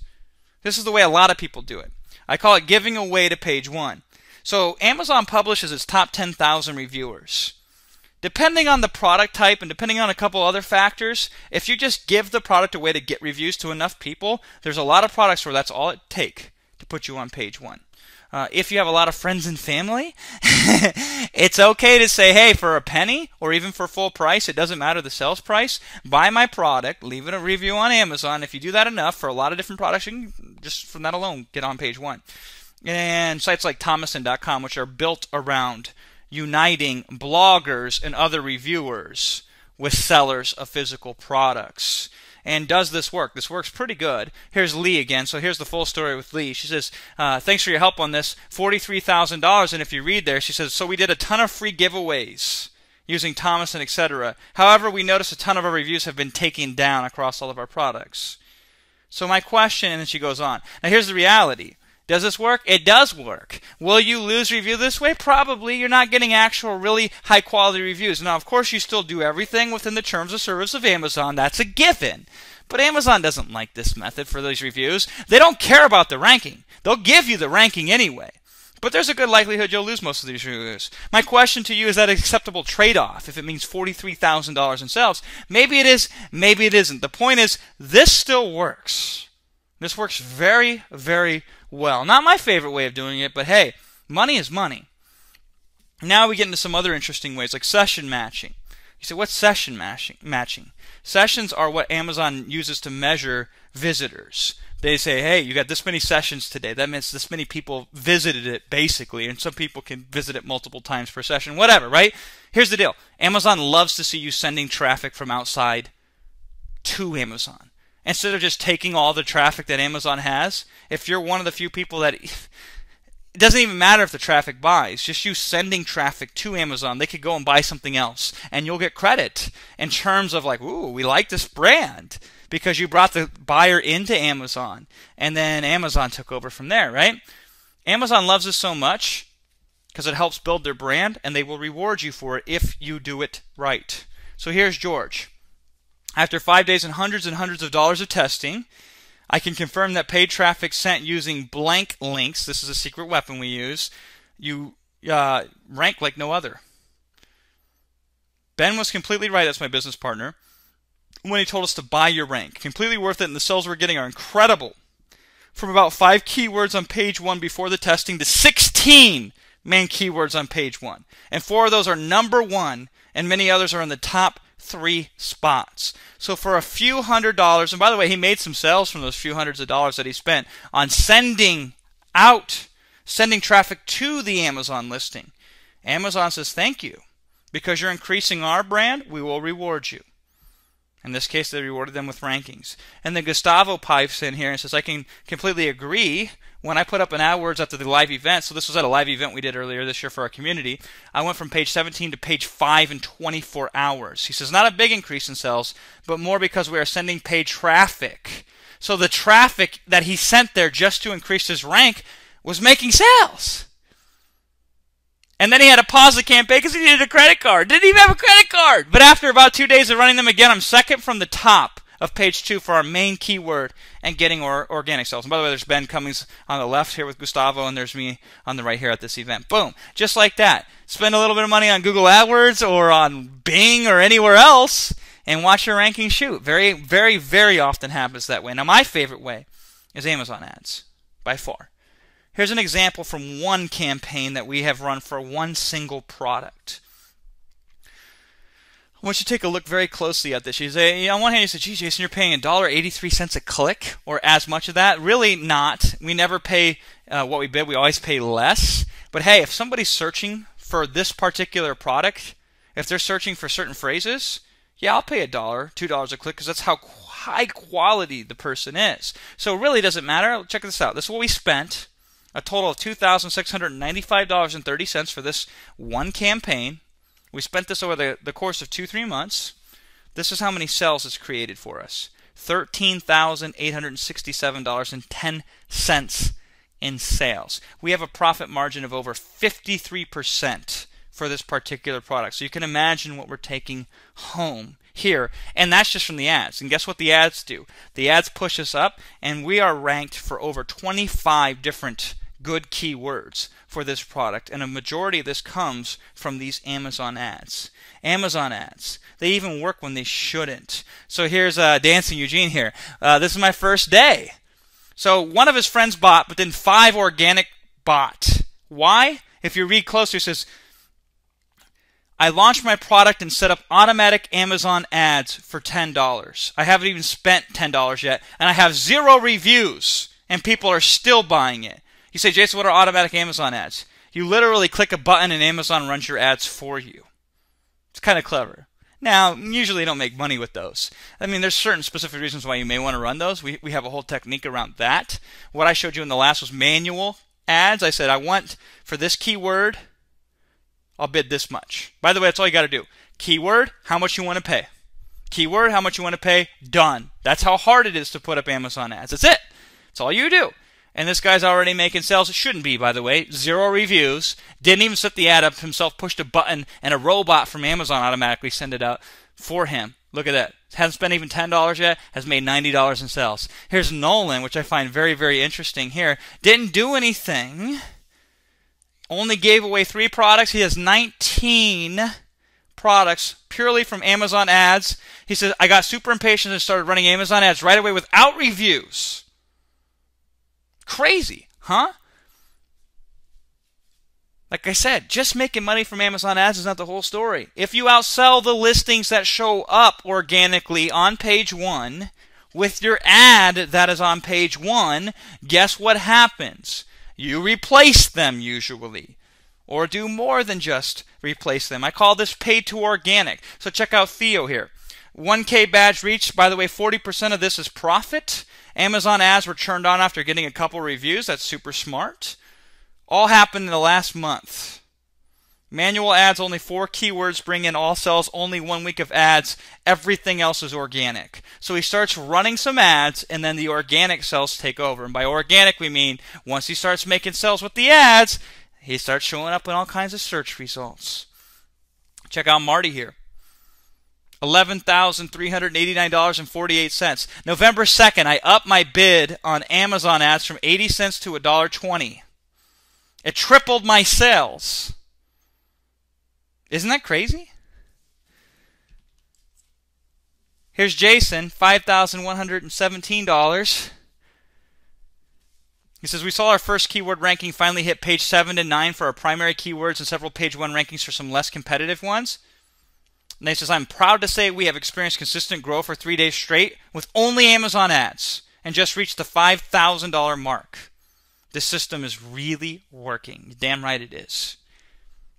This is the way a lot of people do it. I call it giving away to page 1. So Amazon publishes its top 10,000 reviewers. Depending on the product type and depending on a couple other factors, if you just give the product away to get reviews to enough people, there's a lot of products where that's all it takes to put you on page 1. If you have a lot of friends and family, it's okay to say, hey, for a penny or even for full price, it doesn't matter the sales price, buy my product, leave it a review on Amazon. If you do that enough for a lot of different products, you can just from that alone get on page 1. And sites like Thomason.com, which are built around uniting bloggers and other reviewers with sellers of physical products. And does this work? This works pretty good. Here's Lee again. So here's the full story with Lee. She says, thanks for your help on this. $43,000. And if you read there, she says, so we did a ton of free giveaways using Thomason, etc. However, we noticed a ton of our reviews have been taken down across all of our products. So my question, and then she goes on. Now here's the reality. Does this work? It does work. Will you lose review this way? Probably. You're not getting actual really high quality reviews. Now, of course, you still do everything within the terms of service of Amazon. That's a given. But Amazon doesn't like this method for those reviews. They don't care about the ranking. They'll give you the ranking anyway. But there's a good likelihood you'll lose most of these reviews. My question to you, is that an acceptable trade-off if it means $43,000 in sales? Maybe it is, maybe it isn't. The point is, this still works. This works very, very well. Not my favorite way of doing it, but hey, money is money. Now we get into some other interesting ways, like session matching. You say, what's session matching? Sessions are what Amazon uses to measure visitors. They say, hey, you got this many sessions today. That means this many people visited it, basically, and some people can visit it multiple times per session, whatever, right? Here's the deal. Amazon loves to see you sending traffic from outside to Amazon. Instead of just taking all the traffic that Amazon has, if you're one of the few people that, it doesn't even matter if the traffic buys, just you sending traffic to Amazon, they could go and buy something else, and you'll get credit in terms of like, ooh, we like this brand, because you brought the buyer into Amazon, and then Amazon took over from there, right? Amazon loves this so much because it helps build their brand, and they will reward you for it if you do it right. So here's George. After 5 days and hundreds of dollars of testing, I can confirm that paid traffic sent using blank links, this is a secret weapon we use, you rank like no other. Ben was completely right, that's my business partner, when he told us to buy your rank. Completely worth it, and the sales we're getting are incredible. From about 5 keywords on page 1 before the testing to 16 main keywords on page 1. And 4 of those are #1, and many others are in the top 3 spots. So for a few $100s, and by the way, he made some sales from those few hundreds of dollars that he spent on sending traffic to the Amazon listing. Amazon says, thank you. Because you're increasing our brand, we will reward you. In this case, they rewarded them with rankings. And then Gustavo pipes in here and says, I can completely agree. When I put up an AdWords after the live event, so this was at a live event we did earlier this year for our community, I went from page 17 to page 5 in 24 hours. He says, not a big increase in sales, but more because we are sending paid traffic. So the traffic that he sent there just to increase his rank was making sales. And then he had to pause the campaign because he needed a credit card. Didn't even have a credit card. But after about 2 days of running them again, I'm second from the top of page 2 for our main keyword and getting organic sales. And by the way, there's Ben Cummings on the left here with Gustavo, and there's me on the right here at this event. Boom. Just like that. Spend a little bit of money on Google AdWords or on Bing or anywhere else and watch your ranking shoot. Very, very, very often happens that way. Now, my favorite way is Amazon ads, by far. Here's an example from one campaign that we have run for one single product. I want you to take a look very closely at this. You say, on one hand, you say, gee, Jason, you're paying $1.83 a click, or as much of that. Really not. We never pay what we bid. We always pay less. But hey, if somebody's searching for this particular product, if they're searching for certain phrases, Yeah, I'll pay $1, $2 a click because that's how high quality the person is. So it really doesn't matter. Check this out. This is what we spent. A total of $2,695.30 for this one campaign. We spent this over the course of 2-3 months. This is how many sales it's created for us. $13,867.10 in sales. We have a profit margin of over 53% for this particular product. So you can imagine what we're taking home here. And that's just from the ads. And guess what the ads do? The ads push us up, and we are ranked for over 25 different good keywords for this product. And a majority of this comes from these Amazon ads. Amazon ads. They even work when they shouldn't. So here's Dancing Eugene here. This is my first day. So one of his friends bought, but then 5 organic bought. Why? If you read closer, it says, I launched my product and set up automatic Amazon ads for $10. I haven't even spent $10 yet, and I have 0 reviews, and people are still buying it. You say, Jason, what are automatic Amazon ads? You literally click a button and Amazon runs your ads for you. It's kind of clever. Now, usually you don't make money with those. I mean, there's certain specific reasons why you may want to run those. We have a whole technique around that. What I showed you in the last was manual ads. I said, I want, for this keyword, I'll bid this much. By the way, that's all you got to do. Keyword, how much you want to pay. Keyword, how much you want to pay, done. That's how hard it is to put up Amazon ads. That's it. That's all you do. And this guy's already making sales. It shouldn't be, by the way. 0 reviews. Didn't even set the ad up himself. Pushed a button, and a robot from Amazon automatically sent it out for him. Look at that. Hasn't spent even $10 yet. Has made $90 in sales. Here's Nolan, which I find very, very interesting here. Didn't do anything. Only gave away 3 products. He has 19 products purely from Amazon ads. He says, I got super impatient and started running Amazon ads right away without reviews. Crazy, huh? Like I said, just making money from Amazon ads is not the whole story. If you outsell the listings that show up organically on page 1 with your ad that is on page 1, guess what happens? You replace them usually, or do more than just replace them. I call this paid to organic. So check out Theo here. 1K badge reached. By the way, 40% of this is profit. Amazon ads were turned on after getting a couple reviews. That's super smart. All happened in the last month. Manual ads, only 4 keywords bring in all sales, only 1 week of ads. Everything else is organic. So he starts running some ads, and then the organic sales take over. And by organic, we mean once he starts making sales with the ads, he starts showing up in all kinds of search results. Check out Marty here. $11,389.48. November 2nd, I upped my bid on Amazon ads from 80 cents to $1.20. It tripled my sales. Isn't that crazy? Here's Jason, $5,117. He says, we saw our first keyword ranking finally hit page 7 to 9 for our primary keywords and several page 1 rankings for some less competitive ones. And he says, I'm proud to say we have experienced consistent growth for 3 days straight with only Amazon ads and just reached the $5,000 mark. This system is really working. You're damn right it is.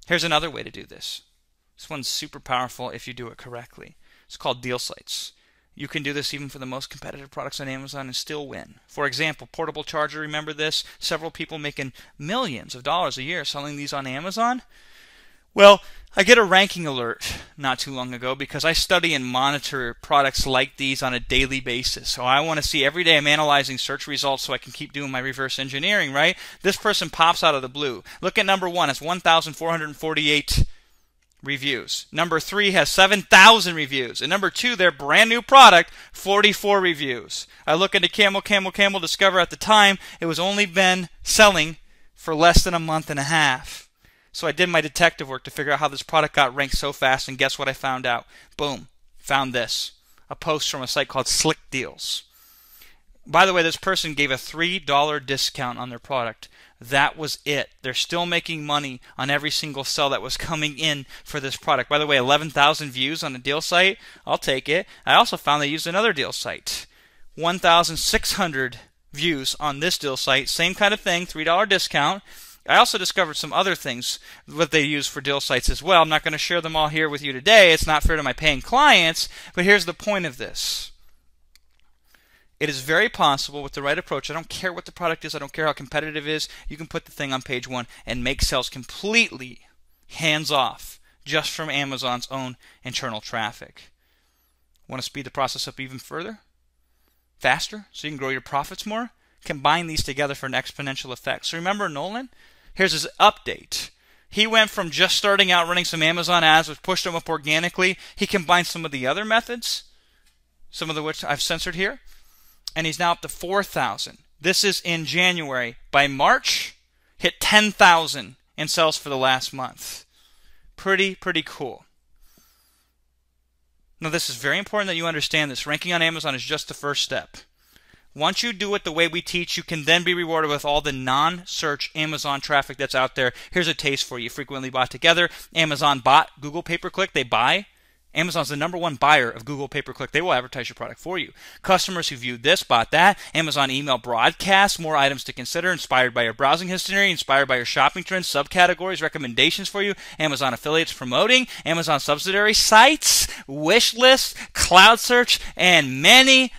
Here's another way to do this. This one's super powerful if you do it correctly. It's called deal sites. You can do this even for the most competitive products on Amazon and still win. For example, portable charger, remember this? Several people making millions of dollars a year selling these on Amazon. Well, I get a ranking alert not too long ago because I study and monitor products like these on a daily basis. So I want to see every day I'm analyzing search results so I can keep doing my reverse engineering, right? This person pops out of the blue. Look at number 1. It's 1,448 reviews. Number 3 has 7,000 reviews. And number 2, their brand new product, 44 reviews. I look into Camel, discover at the time it was only been selling for less than a month and a half. So I did my detective work to figure out how this product got ranked so fast, and guess what I found out? Boom. Found this. A post from a site called Slick Deals. By the way, this person gave a $3 discount on their product. That was it. They're still making money on every single sell that was coming in for this product. By the way, 11,000 views on a deal site. I'll take it. I also found they used another deal site. 1,600 views on this deal site. Same kind of thing, $3 discount. I also discovered some other things that they use for deal sites as well. I'm not going to share them all here with you today. It's not fair to my paying clients, but here's the point of this. It is very possible with the right approach, I don't care what the product is, I don't care how competitive it is, you can put the thing on page 1 and make sales completely hands-off just from Amazon's own internal traffic. Want to speed the process up even further? Faster? So you can grow your profits more? Combine these together for an exponential effect. So remember Nolan? Here's his update. He went from just starting out running some Amazon ads, which pushed him up organically. He combined some of the other methods, some of which I've censored here, and he's now up to 4,000. This is in January. By March, hit 10,000 in sales for the last month. Pretty cool. Now this is very important that you understand this. Ranking on Amazon is just the first step. Once you do it the way we teach, you can then be rewarded with all the non-search Amazon traffic that's out there. Here's a taste for you. Frequently bought together. Amazon bought Google pay-per-click. They buy. Amazon's the #1 buyer of Google pay-per-click. They will advertise your product for you. Customers who viewed this bought that. Amazon email broadcast, more items to consider, inspired by your browsing history, inspired by your shopping trends, subcategories, recommendations for you. Amazon affiliates promoting, Amazon subsidiary sites, wish lists, cloud search, and many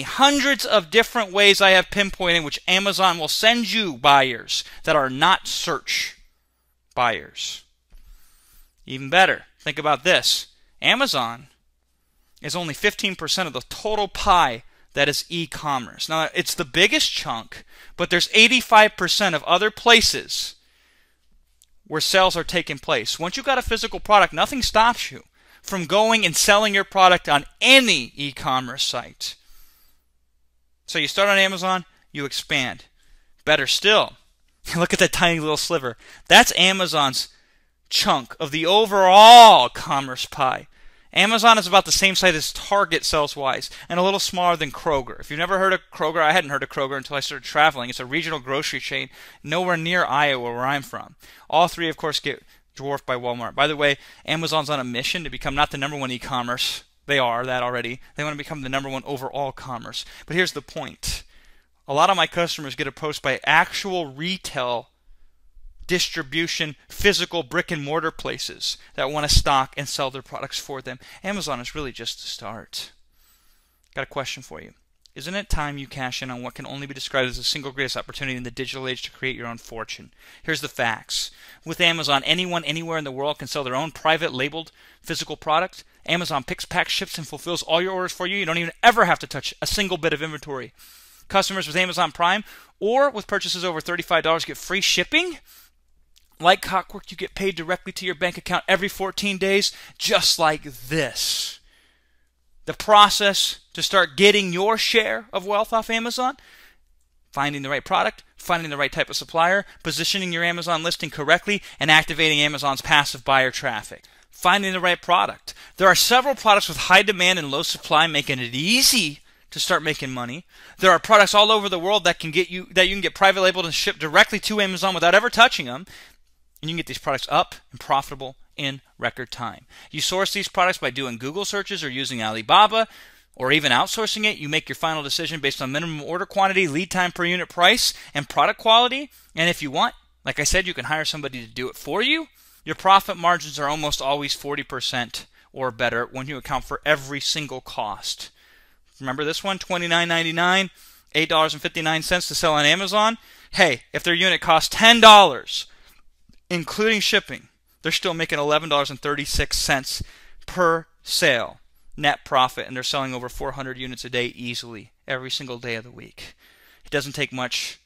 hundreds of different ways I have pinpointed which Amazon will send you buyers that are not search buyers. Even better. Think about this. Amazon is only 15% of the total pie that is e-commerce. Now, it's the biggest chunk, but there's 85% of other places where sales are taking place. Once you've got a physical product, nothing stops you from going and selling your product on any e-commerce site. So you start on Amazon, you expand. Better still, look at that tiny little sliver. That's Amazon's chunk of the overall commerce pie. Amazon is about the same size as Target sales-wise, and a little smaller than Kroger. If you've never heard of Kroger, I hadn't heard of Kroger until I started traveling. It's a regional grocery chain nowhere near Iowa, where I'm from. All three, of course, get dwarfed by Walmart. By the way, Amazon's on a mission to become not the #1 e-commerce. They are that already. They want to become the #1 overall commerce. But here's the point. A lot of my customers get approached by actual retail distribution, physical brick and mortar places that want to stock and sell their products for them. Amazon is really just the start. Got a question for you. Isn't it time you cash in on what can only be described as the single greatest opportunity in the digital age to create your own fortune? Here's the facts. With Amazon, anyone, anywhere in the world can sell their own private labeled physical product. Amazon picks, packs, ships, and fulfills all your orders for you. You don't even ever have to touch a single bit of inventory. Customers with Amazon Prime or with purchases over $35 get free shipping. Like clockwork, you get paid directly to your bank account every 14 days, just like this. The process to start getting your share of wealth off Amazon: finding the right product, finding the right type of supplier, positioning your Amazon listing correctly, and activating Amazon's passive buyer traffic. Finding the right product. There are several products with high demand and low supply, making it easy to start making money. There are products all over the world that you can get private labeled and shipped directly to Amazon without ever touching them. And you can get these products up and profitable in record time. You source these products by doing Google searches or using Alibaba or even outsourcing it. You make your final decision based on minimum order quantity, lead time per unit price, and product quality. And if you want, like I said, you can hire somebody to do it for you. Your profit margins are almost always 40% or better when you account for every single cost. Remember this one, $29.99, $8.59 to sell on Amazon. Hey, if their unit costs $10, including shipping, they're still making $11.36 per sale net profit, and they're selling over 400 units a day easily every single day of the week. It doesn't take much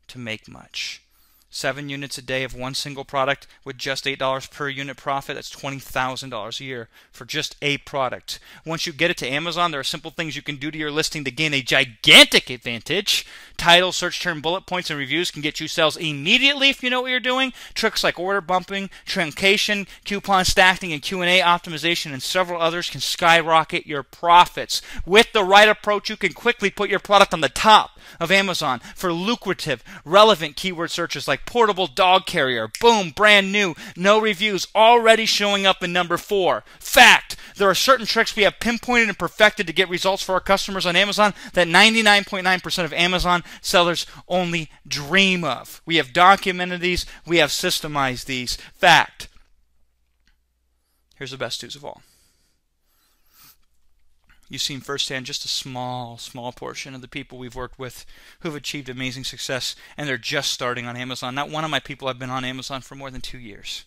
to make much. 7 units a day of one single product with just $8 per unit profit. That's $20,000 a year for just a product. Once you get it to Amazon, there are simple things you can do to your listing to gain a gigantic advantage. Title, search term, bullet points, and reviews can get you sales immediately if you know what you're doing. Tricks like order bumping, truncation, coupon stacking, and Q&A optimization, and several others can skyrocket your profits. With the right approach, you can quickly put your product on the top of Amazon for lucrative, relevant keyword searches like portable dog carrier. Boom, brand new, no reviews, already showing up in number 4. Fact, There are certain tricks we have pinpointed and perfected to get results for our customers on Amazon that 99.9% of Amazon sellers only dream of. We have documented these. We have systemized these. Fact. Here's the best news of all. You've seen firsthand just a small portion of the people we've worked with who've achieved amazing success, and they're just starting on Amazon. Not one of my people have been on Amazon for more than 2 years.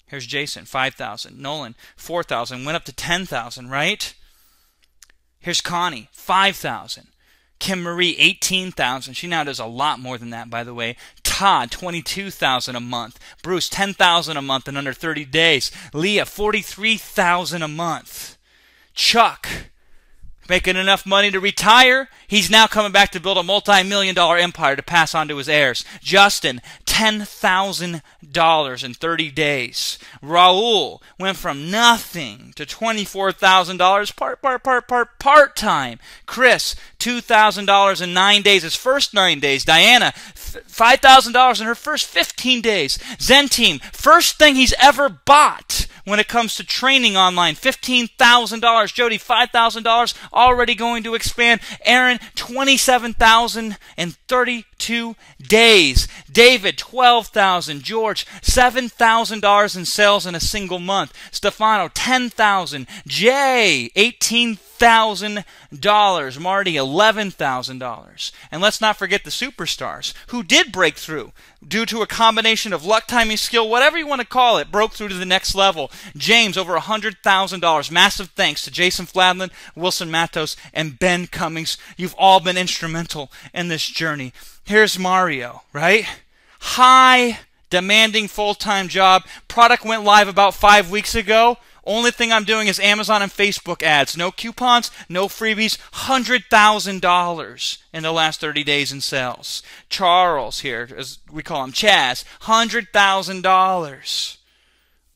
Here's Jason, 5,000. Nolan, 4,000. Went up to 10,000, right? Here's Connie, 5,000. Kim Marie, 18,000. She now does a lot more than that, by the way. Todd, 22,000 a month. Bruce, 10,000 a month in under 30 days. Leah, 43,000 a month. Chuck, making enough money to retire. He's now coming back to build a multi-million-dollar empire to pass on to his heirs. Justin, $10,000 in 30 days. Raul went from nothing to $24,000 part-time. Chris, $2,000 in 9 days, his first 9 days. Diana, $5,000 in her first 15 days. Zen Team, first thing he's ever bought when it comes to training online, $15,000. Jody, $5,000, already going to expand. Aaron, $27,000 in 32 days. David, $12,000. George, $7,000 in sales in a single month. Stefano, $10,000. Jay, $18,000. Marty, $11,000. And let's not forget the superstars who did break through due to a combination of luck, timing, skill, whatever you want to call it, broke through to the next level. James, over $100,000. Massive thanks to Jason Fladlien, Wilson Matos, and Ben Cummings. You've all been instrumental in this journey. Here's Mario, right? High demanding full-time job. Product went live about 5 weeks ago. Only thing I'm doing is Amazon and Facebook ads. No coupons, no freebies. $100,000 in the last 30 days in sales. Charles here, as we call him, Chaz, $100,000.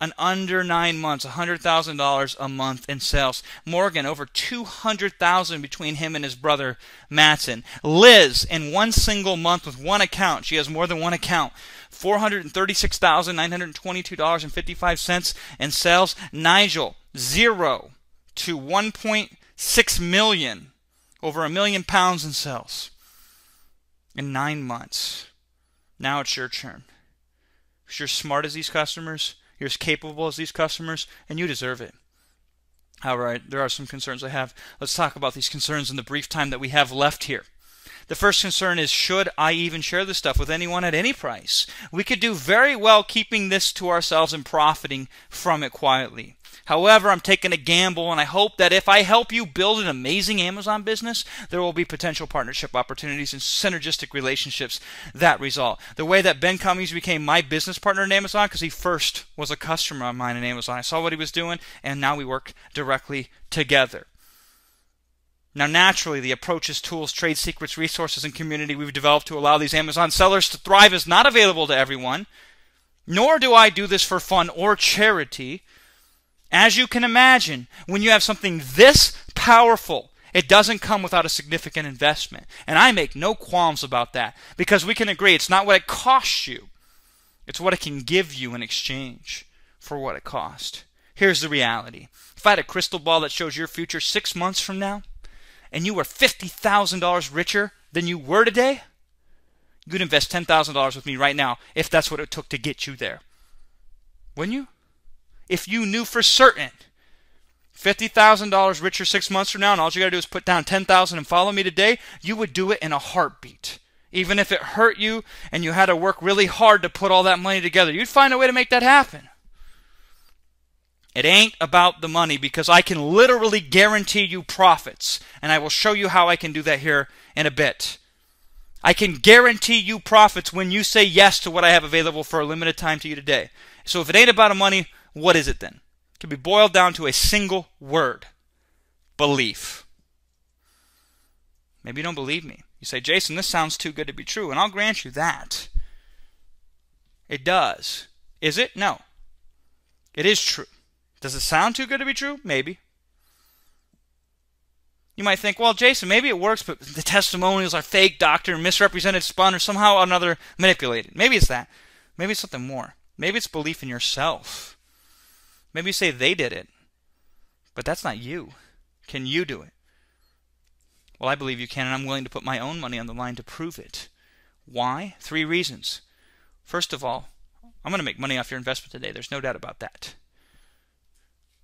In under 9 months, $100,000 a month in sales. Morgan, over $200,000 between him and his brother Matson. Liz, in one single month with one account, she has more than one account, $436,922.55 in sales. Nigel, 0 to 1.6 million, over £1 million in sales in 9 months. Now it's your turn. If you're smart as these customers, you're as capable as these customers, and you deserve it. All right, there are some concerns I have. Let's talk about these concerns in the brief time that we have left here. The first concern is, should I even share this stuff with anyone at any price? We could do very well keeping this to ourselves and profiting from it quietly. However, I'm taking a gamble, and I hope that if I help you build an amazing Amazon business, there will be potential partnership opportunities and synergistic relationships that result. The way that Ben Cummings became my business partner in Amazon, because he first was a customer of mine in Amazon. I saw what he was doing, and now we work directly together. Now, naturally, the approaches, tools, trade secrets, resources, and community we've developed to allow these Amazon sellers to thrive is not available to everyone, nor do I do this for fun or charity. As you can imagine, when you have something this powerful, it doesn't come without a significant investment. And I make no qualms about that, because we can agree it's not what it costs you, it's what it can give you in exchange for what it cost. Here's the reality. If I had a crystal ball that shows your future 6 months from now, and you were $50,000 richer than you were today, you'd invest $10,000 with me right now if that's what it took to get you there. Wouldn't you? If you knew for certain $50,000 richer 6 months from now, and all you got to do is put down $10,000 and follow me today, you would do it in a heartbeat. Even if it hurt you and you had to work really hard to put all that money together, you'd find a way to make that happen. It ain't about the money, because I can literally guarantee you profits, and I will show you how I can do that here in a bit. I can guarantee you profits when you say yes to what I have available for a limited time to you today. So if it ain't about the money, what is it then? It can be boiled down to a single word: belief. Maybe you don't believe me. You say, Jason, this sounds too good to be true, and I'll grant you that. It does. Is it? No. It is true. Does it sound too good to be true? Maybe. You might think, well, Jason, maybe it works, but the testimonials are fake, doctor, misrepresented, spun, or somehow or another manipulated. Maybe it's that. Maybe it's something more. Maybe it's belief in yourself. Maybe you say they did it, but that's not you. Can you do it? Well, I believe you can, and I'm willing to put my own money on the line to prove it. Why? 3 reasons. First of all, I'm going to make money off your investment today. There's no doubt about that.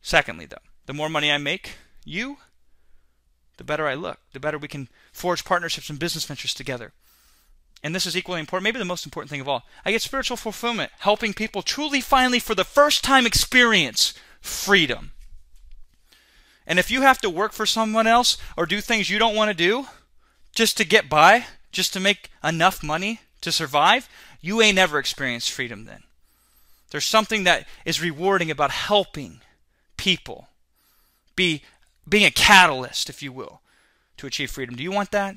Secondly, though, the more money I make, the better I look, the better we can forge partnerships and business ventures together. And this is equally important, maybe the most important thing of all. I get spiritual fulfillment, helping people truly, finally, for the first time experience freedom. And if you have to work for someone else or do things you don't want to do just to get by, just to make enough money to survive, you ain't never experienced freedom then. There's something that is rewarding about helping people, being a catalyst, if you will, to achieve freedom. Do you want that?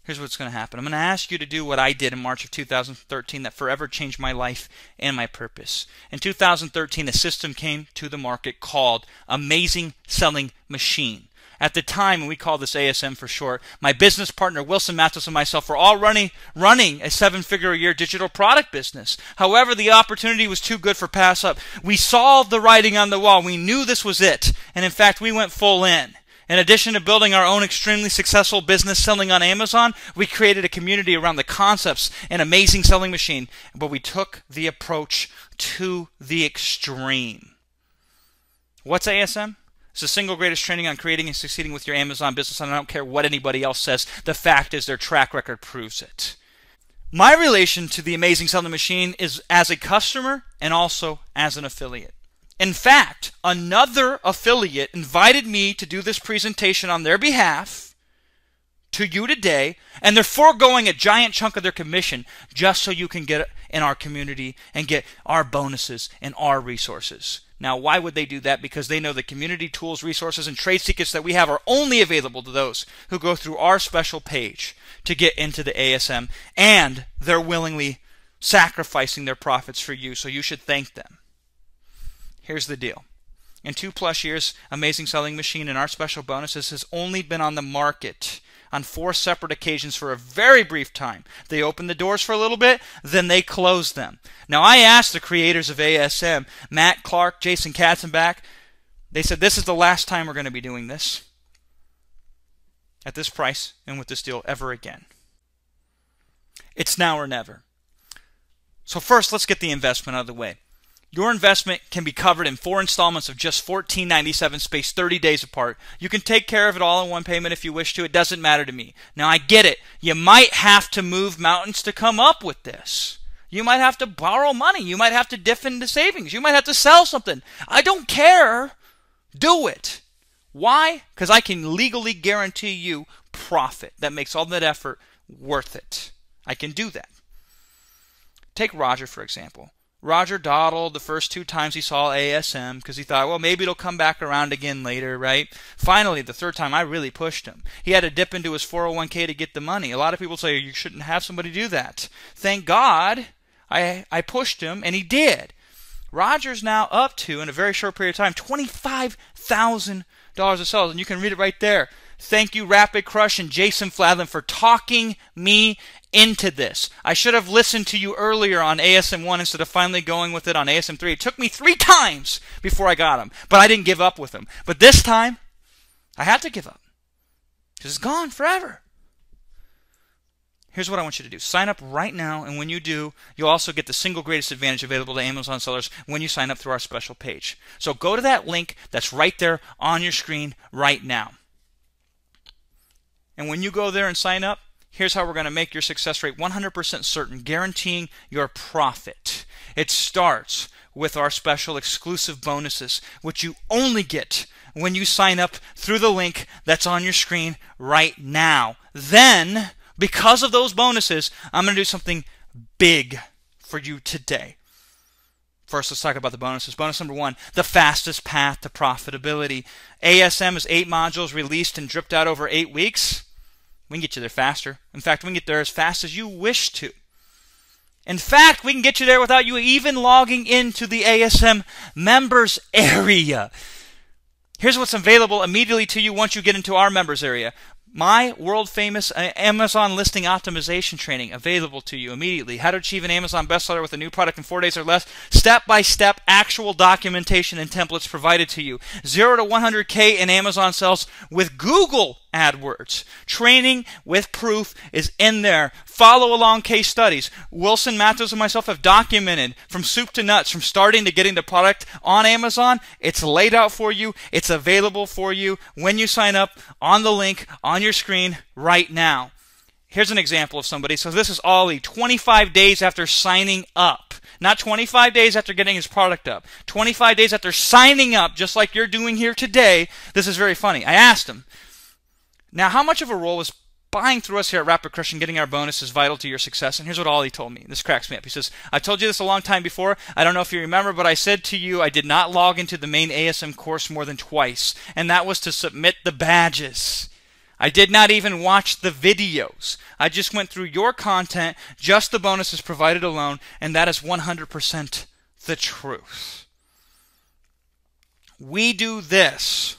Here's what's going to happen. I'm going to ask you to do what I did in March of 2013 that forever changed my life and my purpose. In 2013, a system came to the market called Amazing Selling Machine. At the time, and we call this ASM for short, my business partner, Wilson Matos, and myself were all running a 7-figure-a-year digital product business. However, the opportunity was too good for pass up. We saw the writing on the wall. We knew this was it. And in fact, we went full in. In addition to building our own extremely successful business selling on Amazon, we created a community around the concepts and Amazing Selling Machine, but we took the approach to the extreme. What's ASM? It's the single greatest training on creating and succeeding with your Amazon business, and I don't care what anybody else says. The fact is their track record proves it. My relation to the Amazing Selling Machine is as a customer and also as an affiliate. In fact, another affiliate invited me to do this presentation on their behalf to you today, and they're foregoing a giant chunk of their commission just so you can get in our community and get our bonuses and our resources. Now, why would they do that? Because they know the community tools, resources, and trade secrets that we have are only available to those who go through our special page to get into the ASM, and they're willingly sacrificing their profits for you, so you should thank them. Here's the deal. In 2+ years, Amazing Selling Machine and our special bonuses has only been on the market on 4 separate occasions for a very brief time. They opened the doors for a little bit, then they closed them. Now, I asked the creators of ASM, Matt Clark, Jason Katzenbach, they said this is the last time we're going to be doing this at this price and with this deal ever again. It's now or never. So first, let's get the investment out of the way. Your investment can be covered in 4 installments of just $14.97 spaced 30 days apart. You can take care of it all in one payment if you wish to. It doesn't matter to me. Now, I get it. You might have to move mountains to come up with this. You might have to borrow money. You might have to dip into savings. You might have to sell something. I don't care. Do it. Why? Because I can legally guarantee you profit. That makes all that effort worth it. I can do that. Take Roger, for example. Roger dawdled the first 2 times he saw ASM because he thought, well, maybe it'll come back around again later, right? Finally, the 3rd time, I really pushed him. He had to dip into his 401k to get the money. A lot of people say you shouldn't have somebody do that. Thank God I pushed him, and he did. Roger's now up to, in a very short period of time, $25,000 of sales, and you can read it right there. Thank you, Rapid Crush and Jason Fladlien, for talking me into this. I should have listened to you earlier on ASM 1 instead of finally going with it on ASM 3. It took me 3 times before I got him, but I didn't give up with him. But this time, I had to give up because it's gone forever. Here's what I want you to do. Sign up right now, and when you do, you'll also get the single greatest advantage available to Amazon sellers when you sign up through our special page. So go to that link that's right there on your screen right now. And when you go there and sign up, here's how we're going to make your success rate 100% certain, guaranteeing your profit. It starts with our special exclusive bonuses, which you only get when you sign up through the link that's on your screen right now. Then, because of those bonuses, I'm going to do something big for you today. First, let's talk about the bonuses. Bonus number 1, the fastest path to profitability. ASM is 8 modules released and dripped out over 8 weeks. We can get you there faster. In fact, we can get there as fast as you wish to. In fact, we can get you there without you even logging into the ASM members area. Here's what's available immediately to you once you get into our members area. My world-famous Amazon listing optimization training available to you immediately. How to achieve an Amazon bestseller with a new product in 4 days or less. Step-by-step actual documentation and templates provided to you. 0 to 100K in Amazon sales with Google AdWords. Training with proof is in there. Follow along case studies. Wilson, Matthews, and myself have documented from soup to nuts, from starting to getting the product on Amazon. It's laid out for you. It's available for you when you sign up on the link on your screen right now. Here's an example of somebody. So this is Ollie, 25 days after signing up. Not 25 days after getting his product up. 25 days after signing up, just like you're doing here today. This is very funny. I asked him, now how much of a role is buying through us here at Rapid Crush and getting our bonuses vital to your success? And here's what Ollie told me. This cracks me up. He says, I told you this a long time before. I don't know if you remember, but I said to you I did not log into the main ASM course more than twice. And that was to submit the badges. I did not even watch the videos. I just went through your content, just the bonuses provided alone, and that is 100% the truth. We do this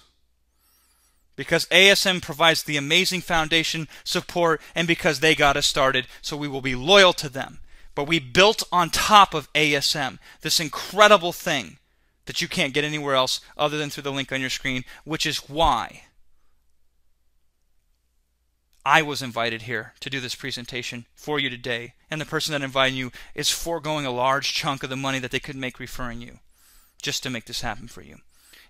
because ASM provides the amazing foundation, support, and because they got us started, so we will be loyal to them. But we built on top of ASM this incredible thing that you can't get anywhere else other than through the link on your screen, which is why I was invited here to do this presentation for you today. And the person that invited you is foregoing a large chunk of the money that they could make referring you just to make this happen for you.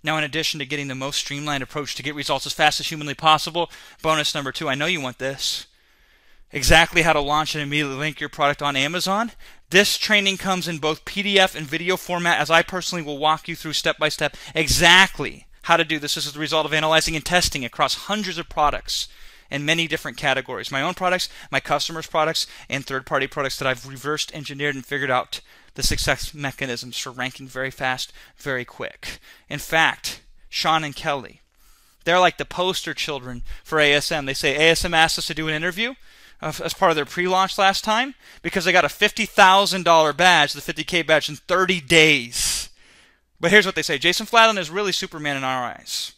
Now, in addition to getting the most streamlined approach to get results as fast as humanly possible, bonus number 2, I know you want this. Exactly how to launch and immediately link your product on Amazon. This training comes in both PDF and video format, as I personally will walk you through step by step exactly how to do this. This is the result of analyzing and testing across hundreds of products in many different categories. My own products, my customers' products, and third-party products that I've reversed engineered and figured out the success mechanisms for ranking very fast, very quick. In fact, Sean and Kelly, they're like the poster children for ASM. They say ASM asked us to do an interview as part of their pre-launch last time because they got a $50,000 badge, the 50K badge, in 30 days. But here's what they say. Jason Fladlien is really Superman in our eyes.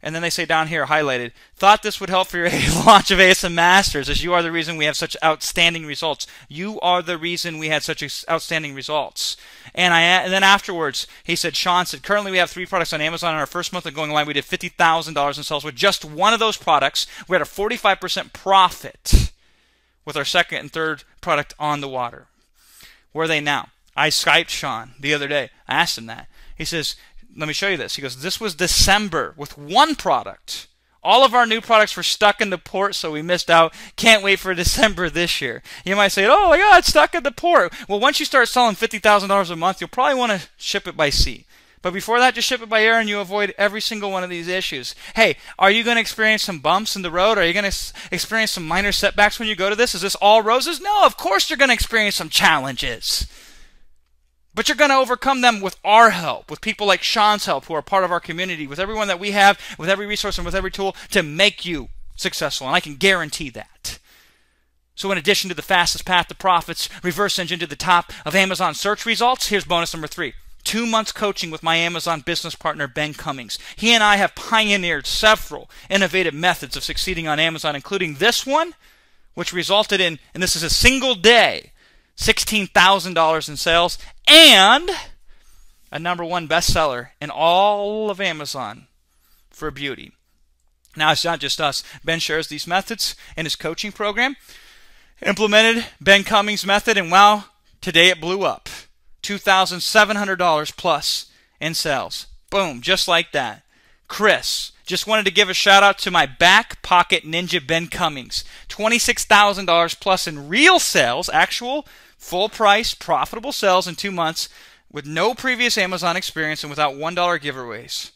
And then they say down here, highlighted, thought this would help for your launch of ASM Masters, as you are the reason we have such outstanding results. You are the reason we had such outstanding results. And then afterwards, he said, Sean said, currently we have 3 products on Amazon. In our first month of going live, we did $50,000 in sales with just one of those products. We had a 45% profit with our second and third product on the water. Where are they now? I Skyped Sean the other day. I asked him that. He says, let me show you this. He goes, this was December with one product. All of our new products were stuck in the port, so we missed out. Can't wait for December this year. You might say, oh my God, it's stuck in the port. Well, once you start selling $50,000 a month, you'll probably want to ship it by sea. But before that, just ship it by air and you avoid every single one of these issues. Hey, are you going to experience some bumps in the road? Are you going to experience some minor setbacks when you go to this? Is this all roses? No, of course you're going to experience some challenges. But you're going to overcome them with our help, with people like Sean's help who are part of our community, with everyone that we have, with every resource and with every tool to make you successful. And I can guarantee that. So in addition to the fastest path to profits, reverse engine to the top of Amazon search results, here's bonus number 3. 2 months coaching with my Amazon business partner, Ben Cummings. He and I have pioneered several innovative methods of succeeding on Amazon, including this one, which resulted in, and this is a single day, $16,000 in sales and a #1 bestseller in all of Amazon for beauty. Now, it's not just us. Ben shares these methods in his coaching program. Implemented Ben Cummings' method, and wow, today it blew up. $2,700 plus in sales. Boom, just like that. Chris, just wanted to give a shout out to my back pocket ninja Ben Cummings. $26,000 plus in real sales, actual full price, profitable sales in 2 months with no previous Amazon experience and without $1 giveaways.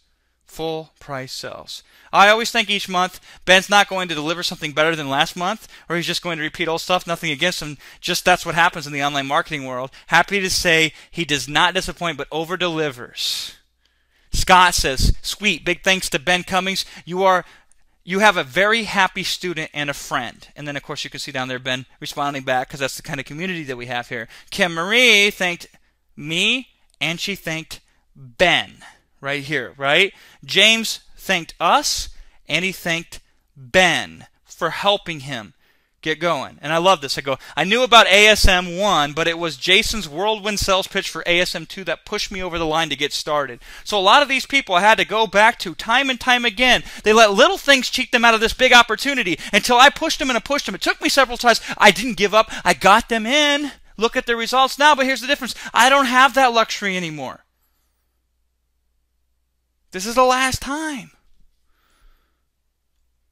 Full price sales. I always think each month Ben's not going to deliver something better than last month, or he's just going to repeat old stuff. Nothing against him. Just that's what happens in the online marketing world. Happy to say he does not disappoint but over delivers. Scott says, sweet, big thanks to Ben Cummings. You have a very happy student and a friend. And then, of course, you can see down there Ben responding back because that's the kind of community that we have here. Kim Marie thanked me, and she thanked Ben right here, right? James thanked us, and he thanked Ben. for helping him get going. And I love this. I go, I knew about ASM 1, but it was Jason's whirlwind sales pitch for ASM 2 that pushed me over the line to get started. So a lot of these people I had to go back to time and time again. They let little things cheat them out of this big opportunity until I pushed them and I pushed them. It took me several tries. I didn't give up. I got them in. Look at the results now, but here's the difference. I don't have that luxury anymore. This is the last time.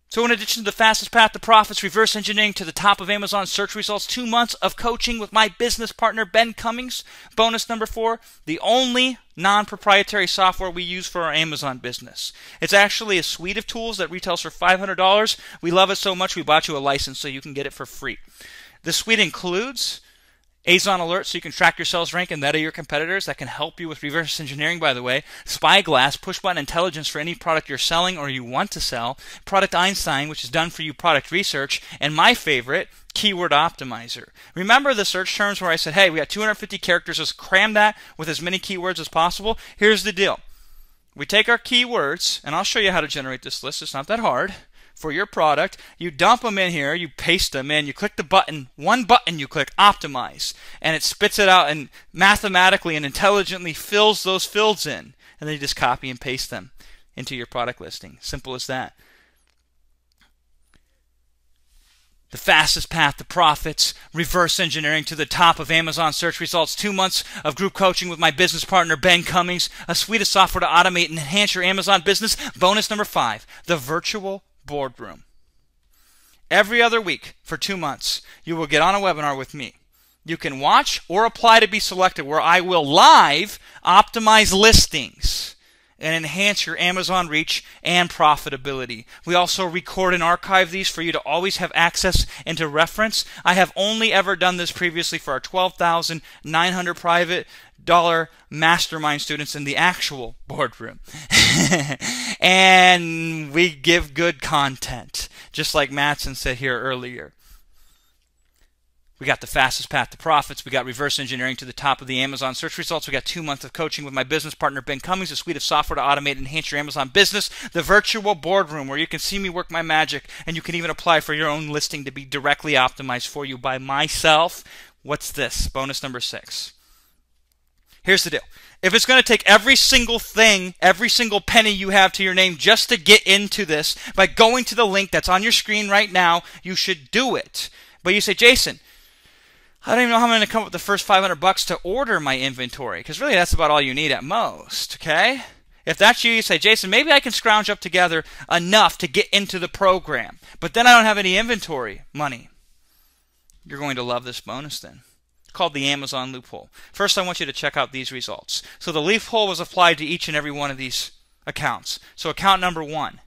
So in addition to the fastest path to profits, reverse engineering to the top of Amazon search results, 2 months of coaching with my business partner, Ben Cummings. Bonus number 4, the only non-proprietary software we use for our Amazon business. It's actually a suite of tools that retails for $500. We love it so much we bought you a license so you can get it for free. The suite includes ASON alerts so you can track your sales rank and that of your competitors. That can help you with reverse engineering, by the way. Spyglass, push-button intelligence for any product you're selling or you want to sell. Product Einstein, which is done for you product research. And my favorite, Keyword Optimizer. Remember the search terms where I said, hey, we got 250 characters, let's cram that with as many keywords as possible? Here's the deal. We take our keywords, and I'll show you how to generate this list. It's not that hard. For your product, you dump them in here, you paste them in, you click the button, one button you click, optimize, and it spits it out and mathematically and intelligently fills those fields in, and then you just copy and paste them into your product listing. Simple as that. The fastest path to profits, reverse engineering to the top of Amazon search results, 2 months of group coaching with my business partner, Ben Cummings, a suite of software to automate and enhance your Amazon business. Bonus number 5, the virtual boardroom. Every other week for 2 months, you will get on a webinar with me. You can watch or apply to be selected where I will live optimize listings and enhance your Amazon reach and profitability. We also record and archive these for you to always have access and to reference. I have only ever done this previously for our 12,900 private dollar mastermind students in the actual boardroom. And we give good content, just like Mattson said here earlier. We got the fastest path to profits. We got reverse engineering to the top of the Amazon search results. We got 2 months of coaching with my business partner, Ben Cummings, a suite of software to automate and enhance your Amazon business. The virtual boardroom, where you can see me work my magic, and you can even apply for your own listing to be directly optimized for you by myself. What's this? Bonus number 6. Here's the deal. If it's going to take every single thing, every single penny you have to your name just to get into this, by going to the link that's on your screen right now, you should do it. But you say, Jason, I don't even know how I'm going to come up with the first $500 to order my inventory, because really that's about all you need at most, okay? If that's you, you say, Jason, maybe I can scrounge up together enough to get into the program, but then I don't have any inventory money. You're going to love this bonus then. It's called the Amazon loophole. First, I want you to check out these results. So the loophole was applied to each and every one of these accounts. So account number 1,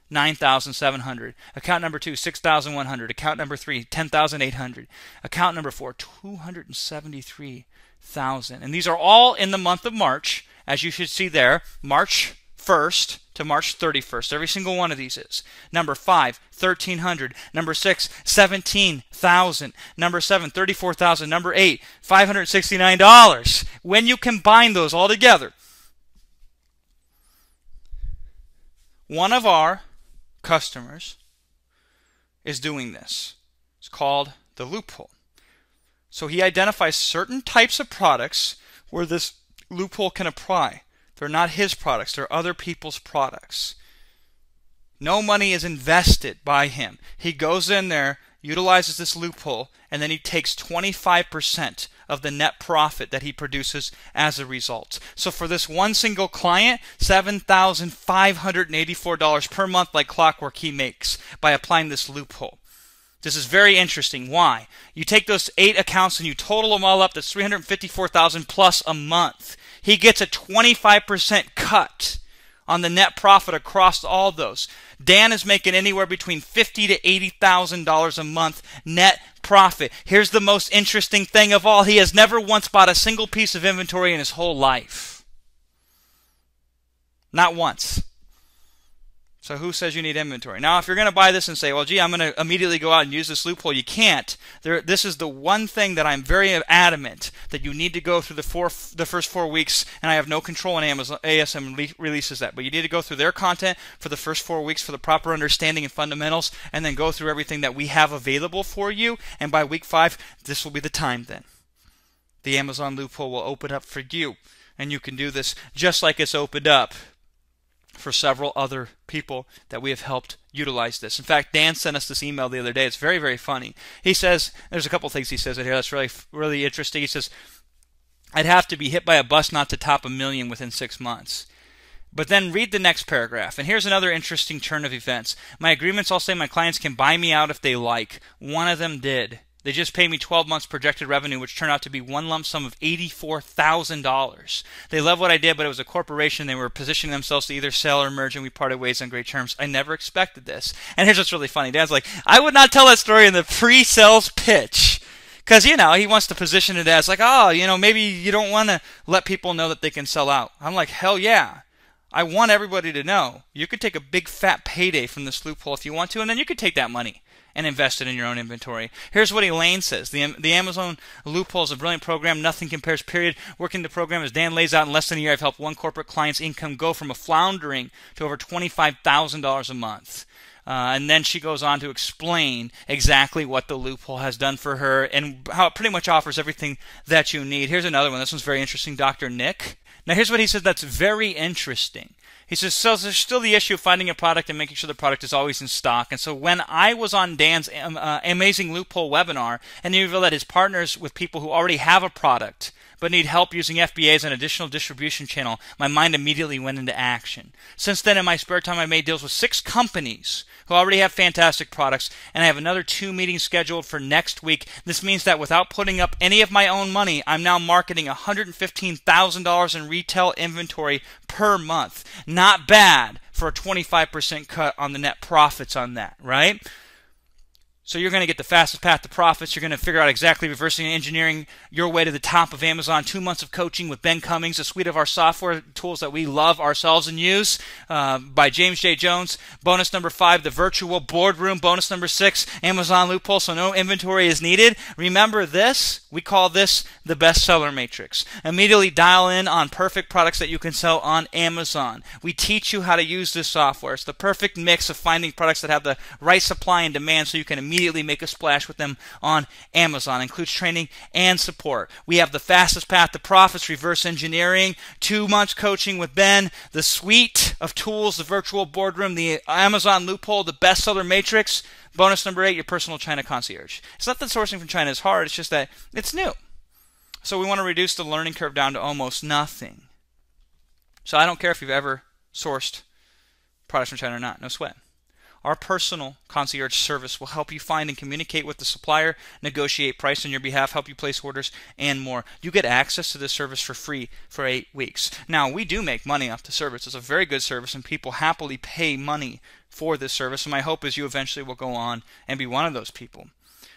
9,700. Account number 2, 6,100. Account number 3, 10,800. Account number 4, 273,000. And these are all in the month of March, as you should see there, March 1st to March 31st. Every single one of these is. Number 5, 1,300. Number 6, 17,000. Number 7, 34,000. Number 8, $569. When you combine those all together, one of our customers is doing this. It's called the loophole. So he identifies certain types of products where this loophole can apply. They're not his products, they're other people's products. No money is invested by him. He goes in there, utilizes this loophole, and then he takes 25% of the net profit that he produces as a result. So for this one single client, $7,584 per month like clockwork he makes by applying this loophole. This is very interesting. Why? You take those 8 accounts and you total them all up, that's $354,000 plus a month. He gets a 25% cut on the net profit across all those. Dan is making anywhere between $50,000 to $80,000 a month net profit. Here's the most interesting thing of all. He has never once bought a single piece of inventory in his whole life. Not once. So who says you need inventory? Now, if you're going to buy this and say, well, gee, I'm going to immediately go out and use this loophole, you can't. This is the one thing that I'm very adamant that you need to go through the first 4 weeks, and I have no control on Amazon. ASM releases that, but you need to go through their content for the first 4 weeks for the proper understanding and fundamentals, and then go through everything that we have available for you, and by week 5, this will be the time then. The Amazon loophole will open up for you, and you can do this just like it's opened up for several other people that we have helped utilize this. In fact, Dan sent us this email the other day. It's very, very funny. He says, there's a couple things he says in here that's really, really interesting. He says, I'd have to be hit by a bus not to top $1 million within 6 months. But then read the next paragraph. And here's another interesting turn of events. My agreements all say my clients can buy me out if they like. One of them did. They just paid me 12 months projected revenue, which turned out to be one lump sum of $84,000. They love what I did, but it was a corporation. They were positioning themselves to either sell or merge, and we parted ways on great terms. I never expected this. And here's what's really funny. Dan's like, I would not tell that story in the pre-sales pitch. Because, you know, he wants to position it as like, oh, you know, maybe you don't want to let people know that they can sell out. I'm like, hell yeah. I want everybody to know. You could take a big fat payday from this loophole if you want to, and then you could take that money and invest it in your own inventory. Here's what Elaine says. The Amazon loophole is a brilliant program. Nothing compares, period. Working the program, as Dan lays out, in less than a year, I've helped one corporate client's income go from a floundering to over $25,000 a month. And then she goes on to explain exactly what the loophole has done for her and how it pretty much offers everything that you need. Here's another one. This one's very interesting. Dr. Nick. Now, here's what he said that's very interesting. He says, so there's still the issue of finding a product and making sure the product is always in stock. And so when I was on Dan's Amazing Loophole webinar, and he revealed that his partners with people who already have a product but need help using FBA as an additional distribution channel, my mind immediately went into action. Since then, in my spare time, I made deals with 6 companies who already have fantastic products, and I have another 2 meetings scheduled for next week. This means that without putting up any of my own money, I'm now marketing $115,000 in retail inventory per month. Not bad for a 25% cut on the net profits on that, right? So you're going to get the fastest path to profits. You're going to figure out exactly reversing engineering your way to the top of Amazon. 2 months of coaching with Ben Cummings, a suite of our software tools that we love ourselves and use by James J. Jones. Bonus number 5, the virtual boardroom. Bonus number 6, Amazon loophole, so no inventory is needed. Remember this? We call this the bestseller matrix. Immediately dial in on perfect products that you can sell on Amazon. We teach you how to use this software. It's the perfect mix of finding products that have the right supply and demand so you can immediately make a splash with them on Amazon. It includes training and support. We have the fastest path to profits, reverse engineering, 2 months coaching with Ben, the suite of tools, the virtual boardroom, the Amazon loophole, the bestseller matrix. Bonus number 8, your personal China concierge. It's not that sourcing from China is hard, it's just that it's new. So we want to reduce the learning curve down to almost nothing. So I don't care if you've ever sourced products from China or not, no sweat. Our personal concierge service will help you find and communicate with the supplier, negotiate price on your behalf, help you place orders, and more. You get access to this service for free for 8 weeks. Now, we do make money off the service. It's a very good service, and people happily pay money for this service. And my hope is you eventually will go on and be one of those people.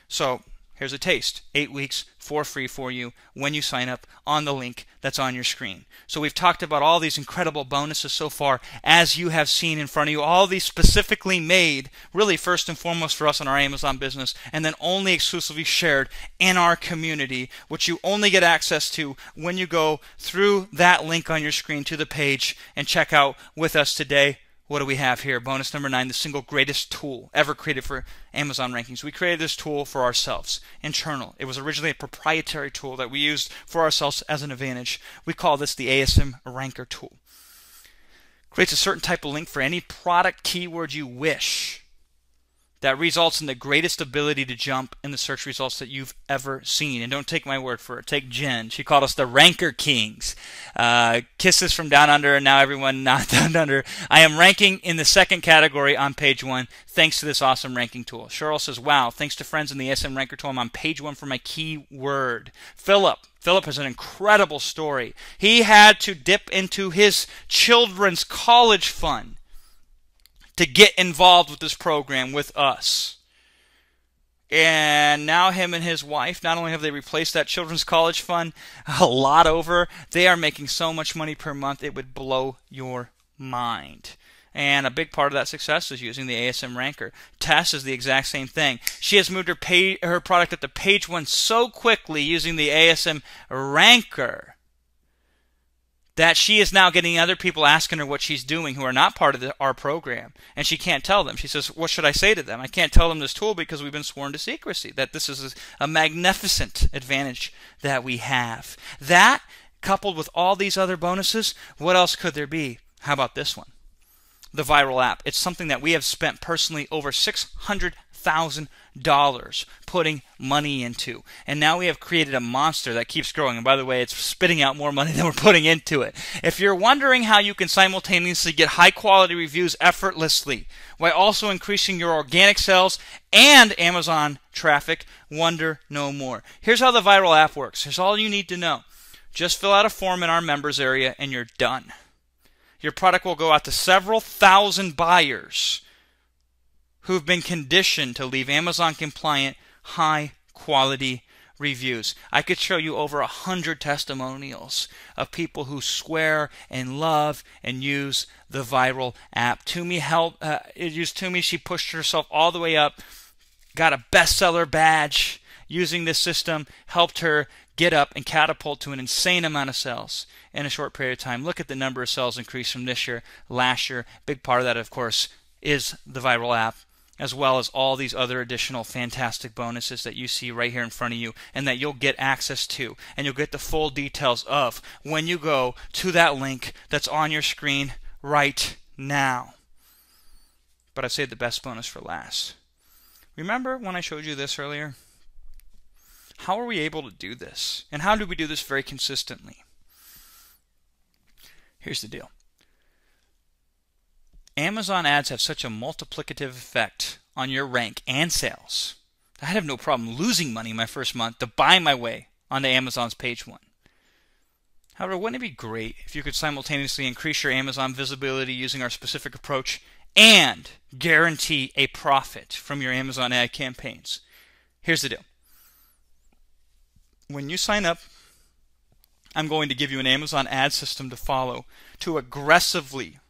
So here's a taste. 8 weeks for free for you when you sign up on the link that's on your screen. So we've talked about all these incredible bonuses so far, as you have seen in front of you. All these specifically made, really first and foremost for us in our Amazon business, and then only exclusively shared in our community, which you only get access to when you go through that link on your screen to the page and check out with us today. What do we have here? Bonus number 9, the single greatest tool ever created for Amazon rankings. We created this tool for ourselves, internal. It was originally a proprietary tool that we used for ourselves as an advantage. We call this the ASM Ranker tool. Creates a certain type of link for any product keyword you wish. That results in the greatest ability to jump in the search results that you've ever seen. And don't take my word for it. Take Jen. She called us the Ranker Kings. Kisses from down under, and now everyone not down under. I am ranking in the 2nd category on page 1 thanks to this awesome ranking tool. Cheryl says, wow, thanks to friends in the ASM Ranker tool, I'm on page 1 for my keyword. Philip has an incredible story. He had to dip into his children's college fund to get involved with this program with us. And now him and his wife, not only have they replaced that children's college fund a lot over, they are making so much money per month it would blow your mind. And a big part of that success is using the ASM ranker. Tess is the exact same thing. She has moved her product up to page 1 so quickly using the ASM ranker that she is now getting other people asking her what she's doing who are not part of our program. And she can't tell them. She says, what should I say to them? I can't tell them this tool because we've been sworn to secrecy. That this is a magnificent advantage that we have. That, coupled with all these other bonuses, what else could there be? How about this one? The viral app. It's something that we have spent personally over $600,000 putting money into. And now we have created a monster that keeps growing. And by the way, it's spitting out more money than we're putting into it. If you're wondering how you can simultaneously get high quality reviews effortlessly while also increasing your organic sales and Amazon traffic, wonder no more. Here's how the viral app works. Here's all you need to know. Just fill out a form in our members area and you're done. Your product will go out to several thousand buyers who've been conditioned to leave Amazon compliant, high quality reviews. I could show you over 100 testimonials of people who swear and love and use the viral app. Toomey, she pushed herself all the way up, got a bestseller badge using this system, helped her get up and catapult to an insane amount of sales in a short period of time. Look at the number of sales increase from this year, last year. Big part of that, of course, is the viral app, as well as all these other additional fantastic bonuses that you see right here in front of you and that you'll get access to. And you'll get the full details of when you go to that link that's on your screen right now. But I saved the best bonus for last. Remember when I showed you this earlier? How are we able to do this? And how do we do this very consistently? Here's the deal. Amazon ads have such a multiplicative effect on your rank and sales. I have no problem losing money my first month to buy my way onto Amazon's page 1. However, wouldn't it be great if you could simultaneously increase your Amazon visibility using our specific approach and guarantee a profit from your Amazon ad campaigns? Here's the deal. When you sign up, I'm going to give you an Amazon ad system to follow to aggressively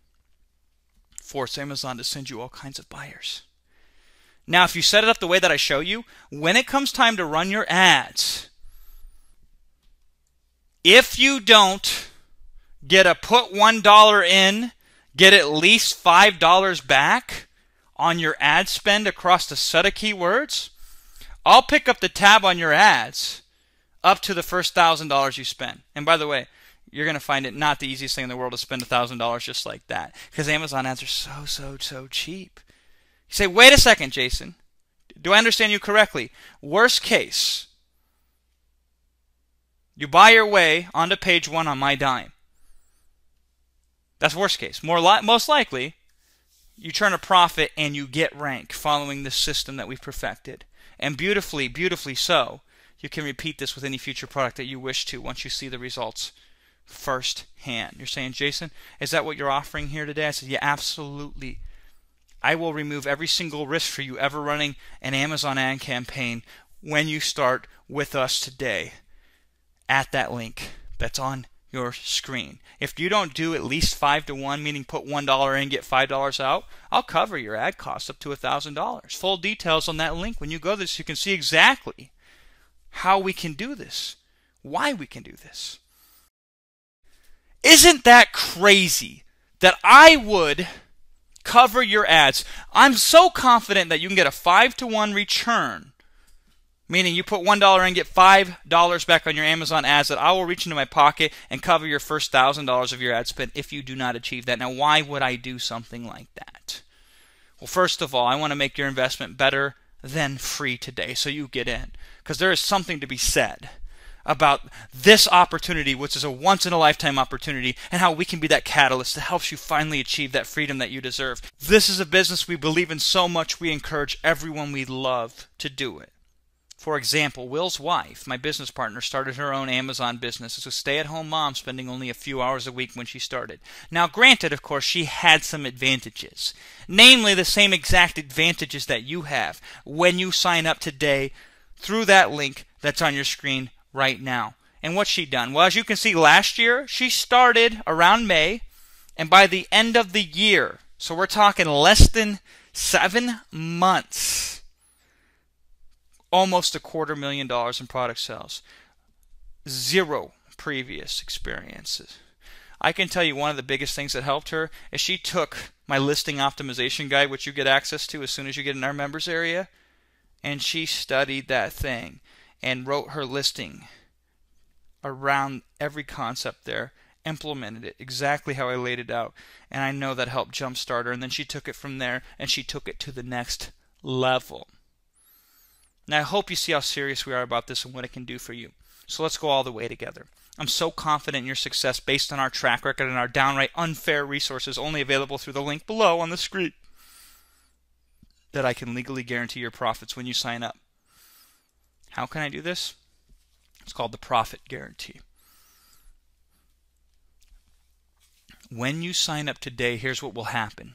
force Amazon to send you all kinds of buyers. Now, if you set it up the way that I show you, when it comes time to run your ads, if you don't get a put $1 in, get at least $5 back on your ad spend across the set of keywords, I'll pick up the tab on your ads up to the first $1,000 you spend. And by the way, you're going to find it not the easiest thing in the world to spend $1,000 just like that, because Amazon ads are so cheap. You say, wait a second, Jason. Do I understand you correctly? Worst case, you buy your way onto page 1 on my dime. That's worst case. Most likely, you turn a profit and you get rank following the system that we've perfected. And beautifully so, you can repeat this with any future product that you wish to once you see the results firsthand. You're saying, Jason, is that what you're offering here today? I said, yeah, absolutely. I will remove every single risk for you ever running an Amazon ad campaign when you start with us today at that link that's on your screen. If you don't do at least 5 to 1, meaning put $1 in, get $5 out, I'll cover your ad costs up to $1,000. Full details on that link when you go there so you can see exactly how we can do this, why we can do this. Isn't that crazy that I would cover your ads? I'm so confident that you can get a 5 to 1 return, meaning you put $1 in, get $5 back on your Amazon ads, that I will reach into my pocket and cover your first $1,000 of your ad spend if you do not achieve that. Now, why would I do something like that? Well, first of all, I want to make your investment better than free today, so you get in. Because there is something to be said about this opportunity, which is a once-in-a-lifetime opportunity, and how we can be that catalyst that helps you finally achieve that freedom that you deserve. This is a business we believe in so much, we encourage everyone we love to do it. For example, Will's wife, my business partner, started her own Amazon business as a stay-at-home mom, spending only a few hours a week when she started. Now, granted, of course, she had some advantages, namely the same exact advantages that you have when you sign up today through that link that's on your screen right now. And what's she done? Well, as you can see, last year, she started around May, and by the end of the year, So we're talking less than 7 months. Almost $250,000 in product sales. 0 previous experiences. I can tell you one of the biggest things that helped her is she took my listing optimization guide, which you get access to as soon as you get in our members area, and she studied that thing and wrote her listing around every concept there, implemented it exactly how I laid it out, and I know that helped jumpstart her. And then she took it from there and she took it to the next level. Now I hope you see how serious we are about this and what it can do for you. So let's go all the way together. I'm so confident in your success based on our track record and our downright unfair resources only available through the link below on the screen that I can legally guarantee your profits when you sign up. How can I do this? It's called the profit guarantee. When you sign up today, here's what will happen.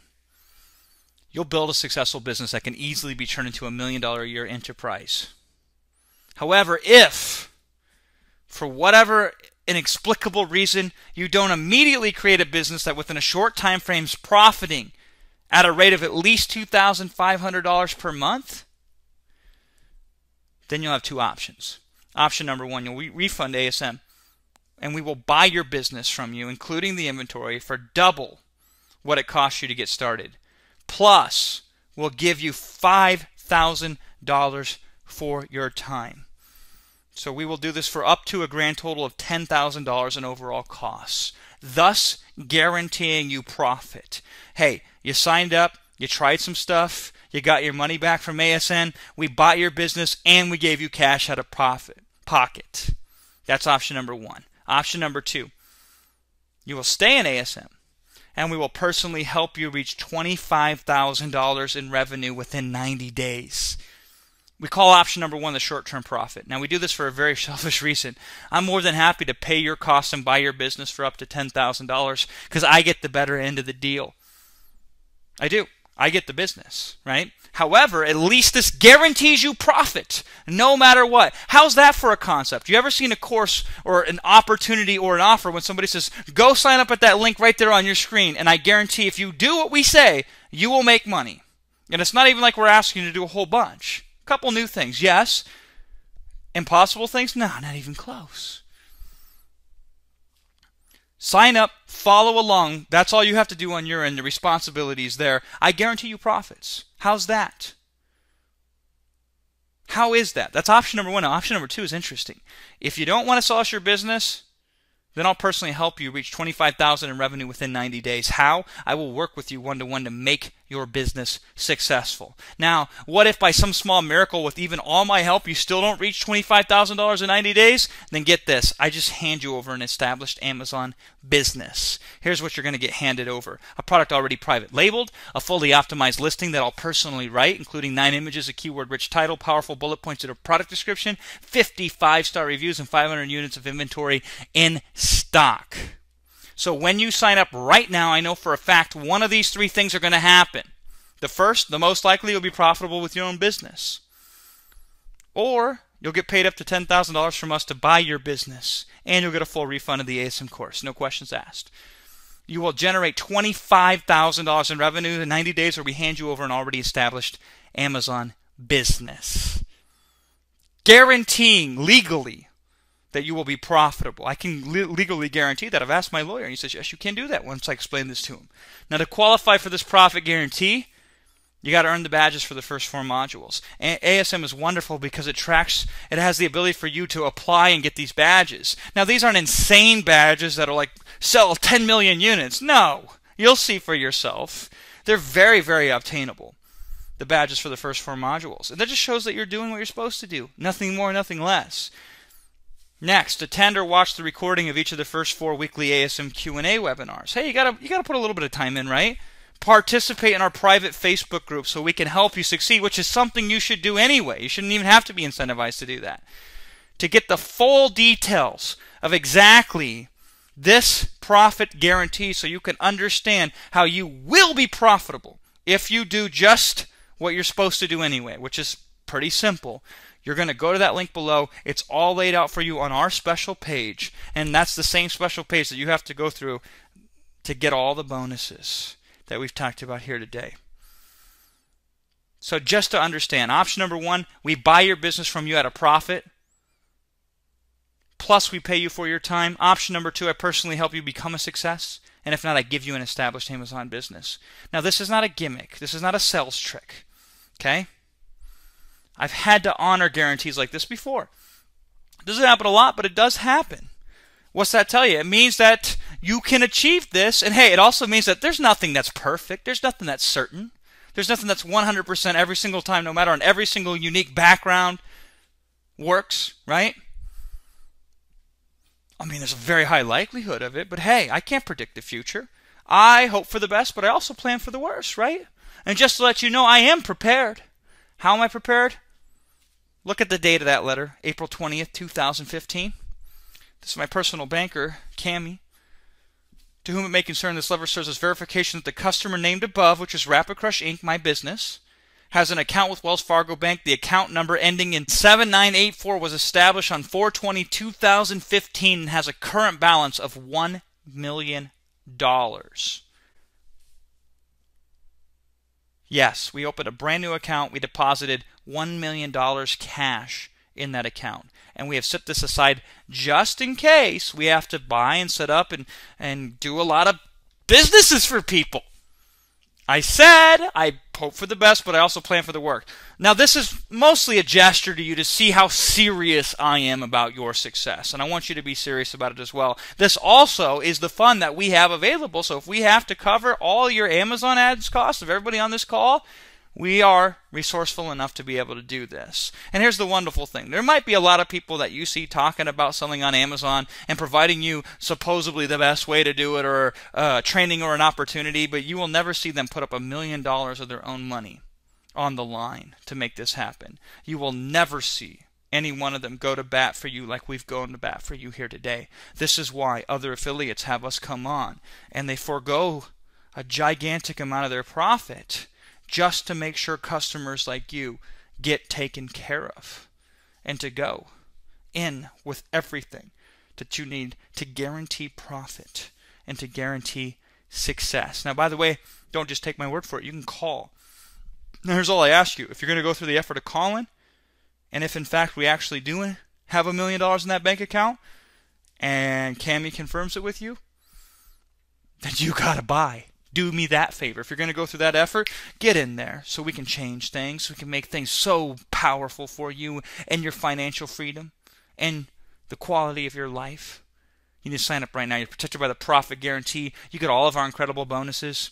You'll build a successful business that can easily be turned into $1 million a year enterprise. However, if for whatever inexplicable reason you don't immediately create a business that within a short time frame is profiting at a rate of at least $2,500 per month, then you'll have 2 options. Option number 1, you'll refund ASM, and we will buy your business from you, including the inventory, for double what it costs you to get started. Plus, we'll give you $5,000 for your time. So we will do this for up to a grand total of $10,000 in overall costs, thus guaranteeing you profit. Hey, you signed up, you tried some stuff, you got your money back from ASN, we bought your business, and we gave you cash out of pocket. That's option number 1. Option number 2, you will stay in ASM, and we will personally help you reach $25,000 in revenue within 90 days. We call option number 1 the short-term profit. Now, we do this for a very selfish reason. I'm more than happy to pay your costs and buy your business for up to $10,000 because I get the better end of the deal. I do. I get the business, right? However, at least this guarantees you profit no matter what. How's that for a concept? You ever seen a course or an opportunity or an offer when somebody says, go sign up at that link right there on your screen, and I guarantee if you do what we say, you will make money. And it's not even like we're asking you to do a whole bunch. Couple new things, yes. Impossible things? No, not even close. Sign up, follow along. That's all you have to do on your end. The responsibility is there. I guarantee you profits. How's that? How is that? That's option number 1. Now, option number 2 is interesting. If you don't want to sell us your business, then I'll personally help you reach $25,000 in revenue within 90 days. How? I will work with you one-to-one to make your business successful. Now, what if by some small miracle with even all my help you still don't reach $25,000 in 90 days? Then get this. I just hand you over an established Amazon business. Here's what you're going to get handed over. A product already private labeled, a fully optimized listing that I'll personally write, including 9 images, a keyword-rich title, powerful bullet points in a product description, 50 5-star reviews, and 500 units of inventory in stock. So when you sign up right now, I know for a fact one of these 3 things are going to happen. The first, the most likely, you'll be profitable with your own business. Or you'll get paid up to $10,000 from us to buy your business, and you'll get a full refund of the ASM course. No questions asked. You will generate $25,000 in revenue in 90 days, or we hand you over an already established Amazon business. Guaranteeing legally that you will be profitable. I can legally guarantee that. I've asked my lawyer, and he says, yes, you can do that once I explain this to him. Now, to qualify for this profit guarantee, you got to earn the badges for the first 4 modules. ASM is wonderful because it has the ability for you to apply and get these badges. Now, these aren't insane badges that are like, sell 10 million units. No, you'll see for yourself. They're very, very obtainable, the badges for the first 4 modules. And that just shows that you're doing what you're supposed to do. Nothing more, nothing less. Next, attend or watch the recording of each of the first 4 weekly ASM Q&A webinars. Hey, you gotta put a little bit of time in, right? Participate in our private Facebook group so we can help you succeed, which is something you should do anyway. You shouldn't even have to be incentivized to do that. To get the full details of exactly this profit guarantee so you can understand how you will be profitable if you do just what you're supposed to do anyway, which is pretty simple. You're going to go to that link below. It's all laid out for you on our special page, and that's the same special page that you have to go through to get all the bonuses. that we've talked about here today. So just to understand, option number one, we buy your business from you at a profit, plus we pay you for your time. Option number two, I personally help you become a success, and if not, I give you an established Amazon business. Now, this is not a gimmick. This is not a sales trick, okay? I've had to honor guarantees like this before. It doesn't happen a lot, but it does happen. What's that tell you? It means that you can achieve this, and hey, it also means that there's nothing that's perfect. There's nothing that's certain. There's nothing that's 100% every single time, no matter on every single unique background works, right? I mean, there's a very high likelihood of it, but hey, I can't predict the future. I hope for the best, but I also plan for the worst, right? And just to let you know, I am prepared. How am I prepared? Look at the date of that letter, April 20th, 2015. This is my personal banker, Cammie. To whom it may concern, this letter serves as verification that the customer named above, which is Rapid Crush Inc., my business, has an account with Wells Fargo Bank. The account number ending in 7984 was established on 4/20/2015 and has a current balance of $1 million. Yes, we opened a brand new account. We deposited $1 million cash in that account. And we have set this aside just in case we have to buy and set up and do a lot of businesses for people. I said I hope for the best, but I also plan for the worst. Now, this is mostly a gesture to you to see how serious I am about your success, and I want you to be serious about it as well. This also is the fund that we have available, so if we have to cover all your Amazon ads costs of everybody on this call, we are resourceful enough to be able to do this. And here's the wonderful thing. There might be a lot of people that you see talking about selling on Amazon and providing you supposedly the best way to do it, or training or an opportunity, but you will never see them put up $1 million of their own money on the line to make this happen. You will never see any one of them go to bat for you like we've gone to bat for you here today. This is why other affiliates have us come on, and they forego a gigantic amount of their profit just to make sure customers like you get taken care of, and to go in with everything that you need to guarantee profit and to guarantee success. Now, by the way, don't just take my word for it. You can call. Now, here's all I ask you. If you're going to go through the effort of calling, and if in fact we actually do have $1 million in that bank account, and Cammie confirms it with you, then you got to buy. Do me that favor. If you're going to go through that effort, get in there so we can change things, so we can make things so powerful for you and your financial freedom and the quality of your life. You need to sign up right now. You're protected by the profit guarantee. You get all of our incredible bonuses.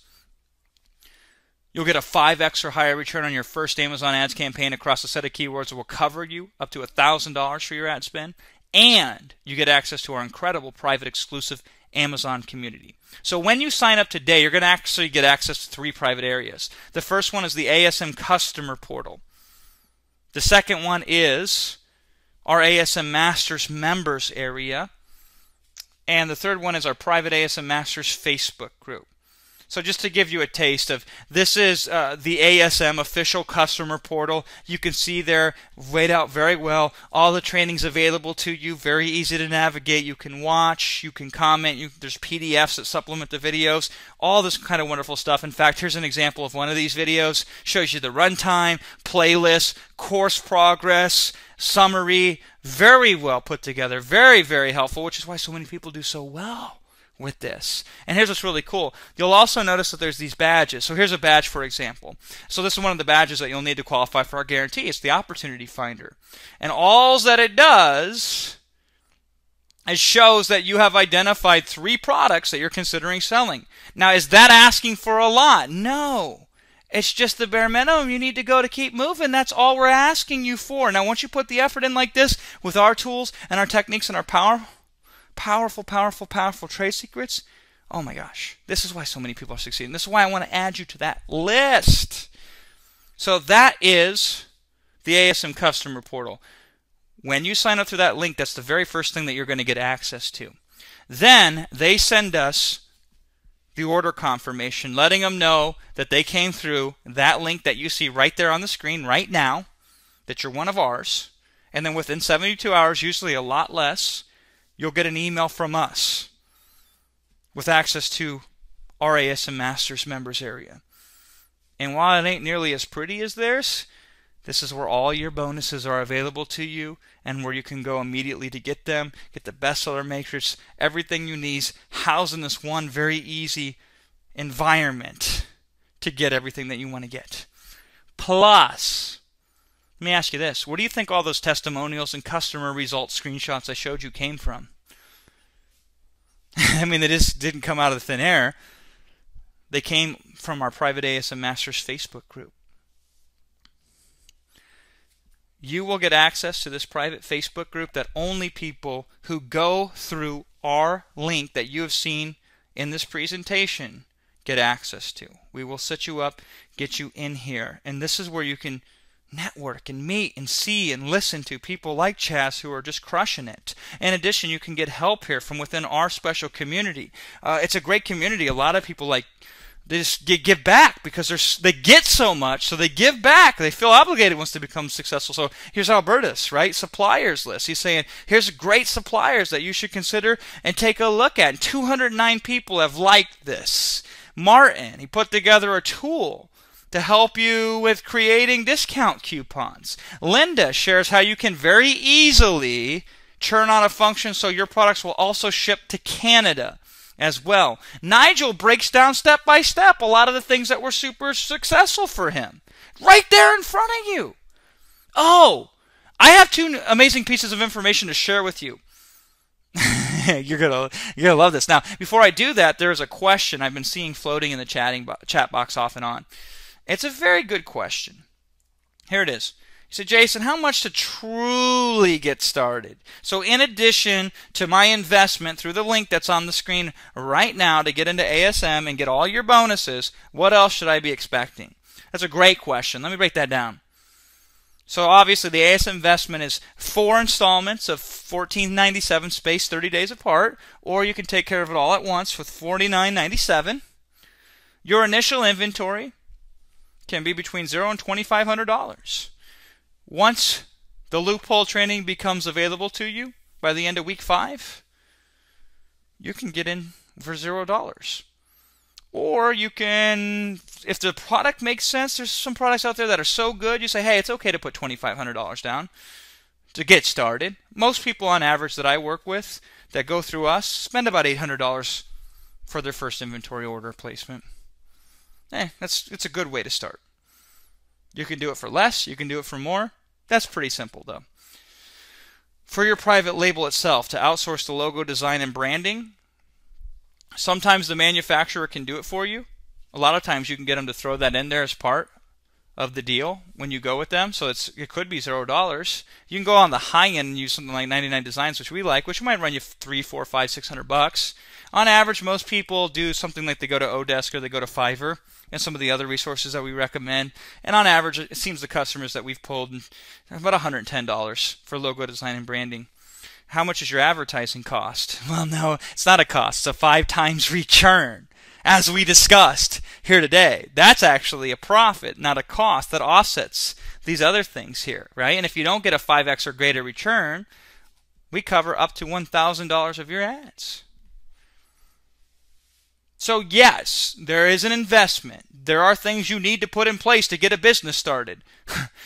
You'll get a 5x or higher return on your first Amazon ads campaign across a set of keywords that will cover you up to $1,000 for your ad spend. And you get access to our incredible private exclusive Amazon community. So when you sign up today, you're going to actually get access to 3 private areas. The first one is the ASM customer portal. The second one is our ASM Masters members area. And the third one is our private ASM Masters Facebook group. So just to give you a taste of, this is the ASM official customer portal. You can see there, laid out very well, all the trainings available to you, very easy to navigate. You can watch, you can comment, there's PDFs that supplement the videos, all this kind of wonderful stuff. In fact, here's an example of one of these videos. Shows you the runtime, playlist, course progress, summary, very well put together, very, very helpful, which is why so many people do so well with this. And here's what's really cool. You'll also notice that there's these badges. So here's a badge, for example. So this is one of the badges that you'll need to qualify for our guarantee. It's the Opportunity Finder. And all that it does is shows that you have identified 3 products that you're considering selling. Now, is that asking for a lot? No. It's just the bare minimum you need to go to keep moving. That's all we're asking you for. Now, once you put the effort in like this with our tools and our techniques and our powerful trade secrets, oh my gosh, this is why so many people are succeeding. This is why I want to add you to that list. So that is the ASM customer portal. When you sign up through that link, that's the very first thing that you're going to get access to. Then they send us the order confirmation, letting them know that they came through that link that you see right there on the screen right now, that you're one of ours. And then within 72 hours, usually a lot less, you'll get an email from us with access to our ASM Masters members area. And while it ain't nearly as pretty as theirs, this is where all your bonuses are available to you and where you can go immediately to get them, get the bestseller matrix, everything you need housed in this one very easy environment to get everything that you want to get. Plus, let me ask you this. Where do you think all those testimonials and customer results screenshots I showed you came from? I mean, they just didn't come out of the thin air. They came from our private ASM Masters Facebook group. You will get access to this private Facebook group that only people who go through our link that you have seen in this presentation get access to. We will set you up, get you in here, and this is where you can network and meet and see and listen to people like Chaz who are just crushing it. In addition, you can get help here from within our special community. It's a great community. A lot of people they just give back because they get so much, so they give back. They feel obligated once they become successful. So here's Albertus, right? Suppliers list. He's saying, here's great suppliers that you should consider and take a look at. And 209 people have liked this. Martin, he put together a tool to help you with creating discount coupons. Linda shares how you can very easily churn on a function so your products will also ship to Canada as well. Nigel breaks down step by step a lot of the things that were super successful for him. Right there in front of you. Oh, I have two amazing pieces of information to share with you. You're gonna love this. Now, before I do that, there is a question I've been seeing floating in the chat box off and on. It's a very good question. Here it is. You say, Jason, how much to truly get started? So in addition to my investment through the link that's on the screen right now to get into ASM and get all your bonuses, what else should I be expecting? That's a great question. Let me break that down. So obviously the ASM investment is 4 installments of $14.97 spaced 30 days apart, or you can take care of it all at once with $49.97. Your initial inventory can be between $0 and $2,500. Once the loophole training becomes available to you by the end of week 5, you can get in for $0. Or you can, if the product makes sense, there's some products out there that are so good, you say, hey, it's okay to put $2,500 down to get started. Most people on average that I work with that go through us spend about $800 for their first inventory order placement. It's a good way to start. You can do it for less, you can do it for more. That's pretty simple though. For your private label itself, to outsource the logo design and branding, sometimes the manufacturer can do it for you. A lot of times you can get them to throw that in there as part of the deal when you go with them. So it could be $0. You can go on the high end and use something like 99 Designs, which we like, which might run you $300, $400, $500, $600. On average, most people do something like they go to Odesk or they go to Fiverr and some of the other resources that we recommend. And on average, it seems the customers that we've pulled about $110 for logo design and branding. How much is your advertising cost? Well, no, it's not a cost. It's a 5 times return, as we discussed here today. That's actually a profit, not a cost, that offsets these other things here, right? And if you don't get a 5x or greater return, we cover up to $1,000 of your ads. So yes, there is an investment. There are things you need to put in place to get a business started.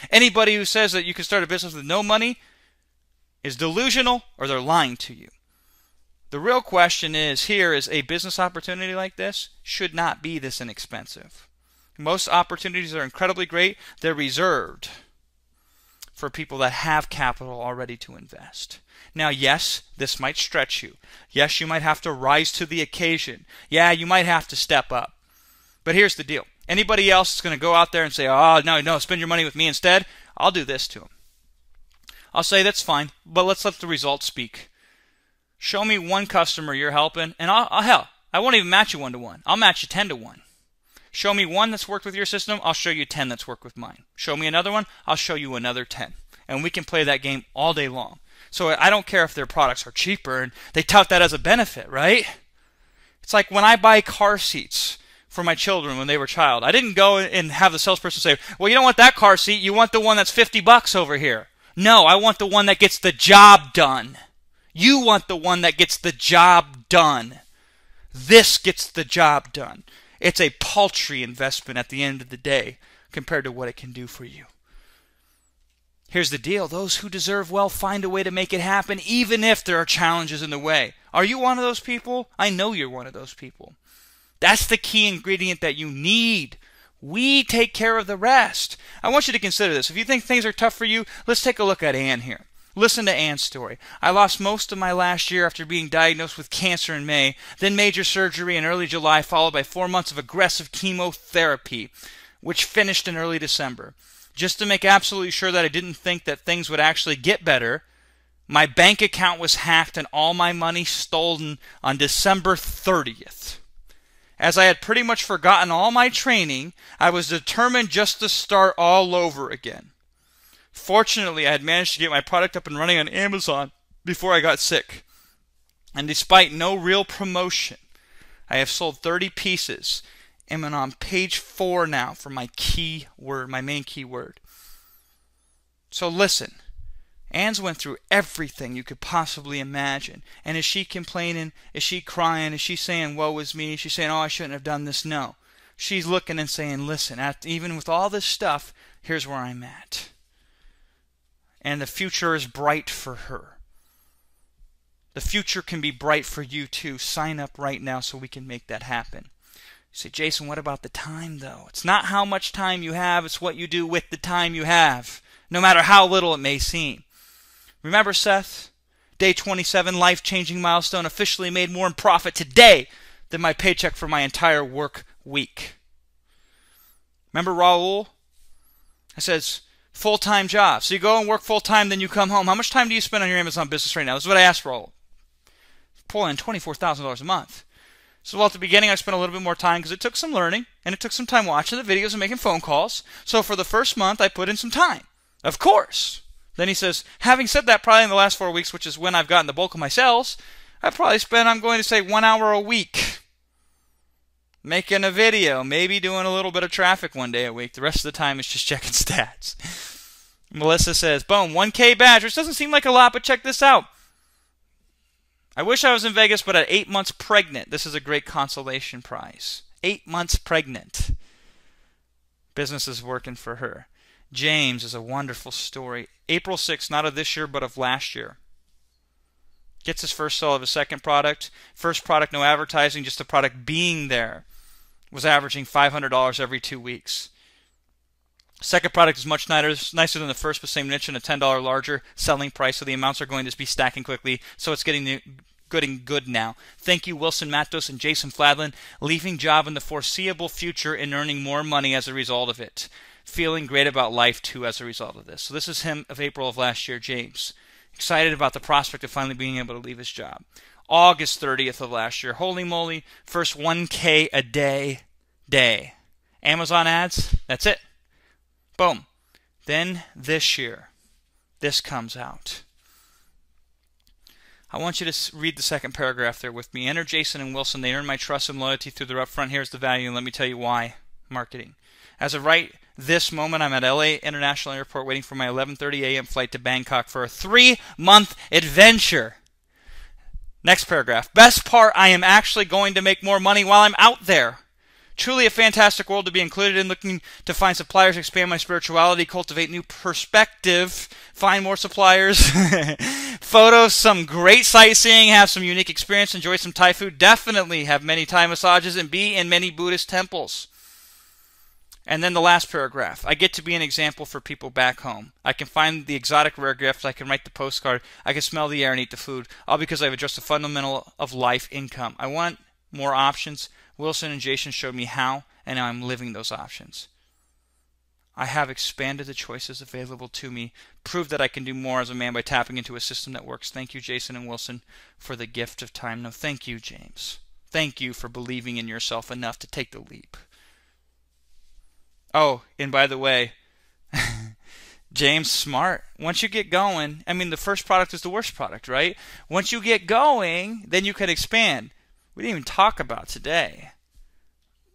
Anybody who says that you can start a business with no money is delusional, or they're lying to you. The real question is, here is a business opportunity like this should not be this inexpensive. Most opportunities are incredibly great. They're reserved for people that have capital already to invest. Now, yes, this might stretch you. Yes, you might have to rise to the occasion. Yeah, you might have to step up. But here's the deal. Anybody else is going to go out there and say, oh, no, spend your money with me instead, I'll do this to them. I'll say that's fine, but let's let the results speak. Show me one customer you're helping, and hell, I won't even match you 1-to-1. I'll match you 10-to-1. Show me one that's worked with your system, I'll show you 10 that's worked with mine. Show me another one, I'll show you another 10. And we can play that game all day long. So I don't care if their products are cheaper, and they tout that as a benefit, right? It's like when I buy car seats for my children when they were a child. I didn't go and have the salesperson say, well, you don't want that car seat, you want the one that's $50 over here. No, I want the one that gets the job done. You want the one that gets the job done. This gets the job done. It's a paltry investment at the end of the day compared to what it can do for you. Here's the deal. Those who deserve well find a way to make it happen, even if there are challenges in the way. Are you one of those people? I know you're one of those people. That's the key ingredient that you need. We take care of the rest. I want you to consider this. If you think things are tough for you, let's take a look at Ann here. Listen to Ann's story. I lost most of my last year after being diagnosed with cancer in May, then major surgery in early July, followed by 4 months of aggressive chemotherapy, which finished in early December. Just to make absolutely sure that I didn't think that things would actually get better, my bank account was hacked and all my money stolen on December 30th. As I had pretty much forgotten all my training, I was determined just to start all over again. Fortunately, I had managed to get my product up and running on Amazon before I got sick. And despite no real promotion, I have sold 30 pieces. I'm on page 4 now for my keyword, my main keyword. So listen, Ann's went through everything you could possibly imagine. And is she complaining? Is she crying? Is she saying, woe is me? Is she saying, oh, I shouldn't have done this? No. She's looking and saying, listen, even with all this stuff, here's where I'm at. And the future is bright for her. The future can be bright for you too. Sign up right now so we can make that happen. You say, Jason, what about the time though? It's not how much time you have, it's what you do with the time you have, no matter how little it may seem. Remember Seth? Day 27, life-changing milestone, officially made more in profit today than my paycheck for my entire work week. Remember Raul? I says, full-time job. So you go and work full-time, then you come home. How much time do you spend on your Amazon business right now? This is what I asked Raul. Pulling in $24,000 a month. So well, at the beginning I spent a little bit more time because it took some learning, and it took some time watching the videos and making phone calls. So for the first month I put in some time. Of course. Then he says, having said that, probably in the last 4 weeks, which is when I've gotten the bulk of my sales, I probably spent, I'm going to say, 1 hour a week making a video, maybe doing a little bit of traffic one day a week. The rest of the time is just checking stats. Melissa says, boom, 1K badge, which doesn't seem like a lot, but check this out. I wish I was in Vegas, but at 8 months pregnant, this is a great consolation prize. 8 months pregnant. Business is working for her. James is a wonderful story. April 6th, not of this year, but of last year. Gets his first sale of his second product. First product, no advertising, just the product being there. Was averaging $500 every 2 weeks. Second product is much nicer than the first, but same niche and a $10 larger selling price, so the amounts are going to be stacking quickly, so it's getting good now. Thank you, Wilson Matos and Jason Fladlien, leaving job in the foreseeable future and earning more money as a result of it. Feeling great about life, too, as a result of this. So this is him of April of last year, James. Excited about the prospect of finally being able to leave his job. August 30th of last year. Holy moly, first 1K a day. Amazon ads, that's it. Boom. Then this year, this comes out. I want you to read the second paragraph there with me. Enter Jason and Wilson. They earn my trust and loyalty through their upfront. Here's the value, and let me tell you why. Marketing. As of right this moment, I'm at LA International Airport waiting for my 11:30 a.m. flight to Bangkok for a 3-month adventure. Next paragraph. Best part, I am actually going to make more money while I'm out there. Truly a fantastic world to be included in, looking to find suppliers, expand my spirituality, cultivate new perspective, find more suppliers, photos, some great sightseeing, have some unique experience, enjoy some Thai food, definitely have many Thai massages, and be in many Buddhist temples. And then the last paragraph. I get to be an example for people back home. I can find the exotic rare gifts. I can write the postcard. I can smell the air and eat the food. All because I've addressed the fundamental of life, income. I want more options. Wilson and Jason showed me how, and now I'm living those options. I have expanded the choices available to me, proved that I can do more as a man by tapping into a system that works. Thank you, Jason and Wilson, for the gift of time. No, thank you, James. Thank you for believing in yourself enough to take the leap. Oh, and by the way, James smart. Once you get going, I mean, the first product is the worst product, right? Once you get going, then you can expand. We didn't even talk about today.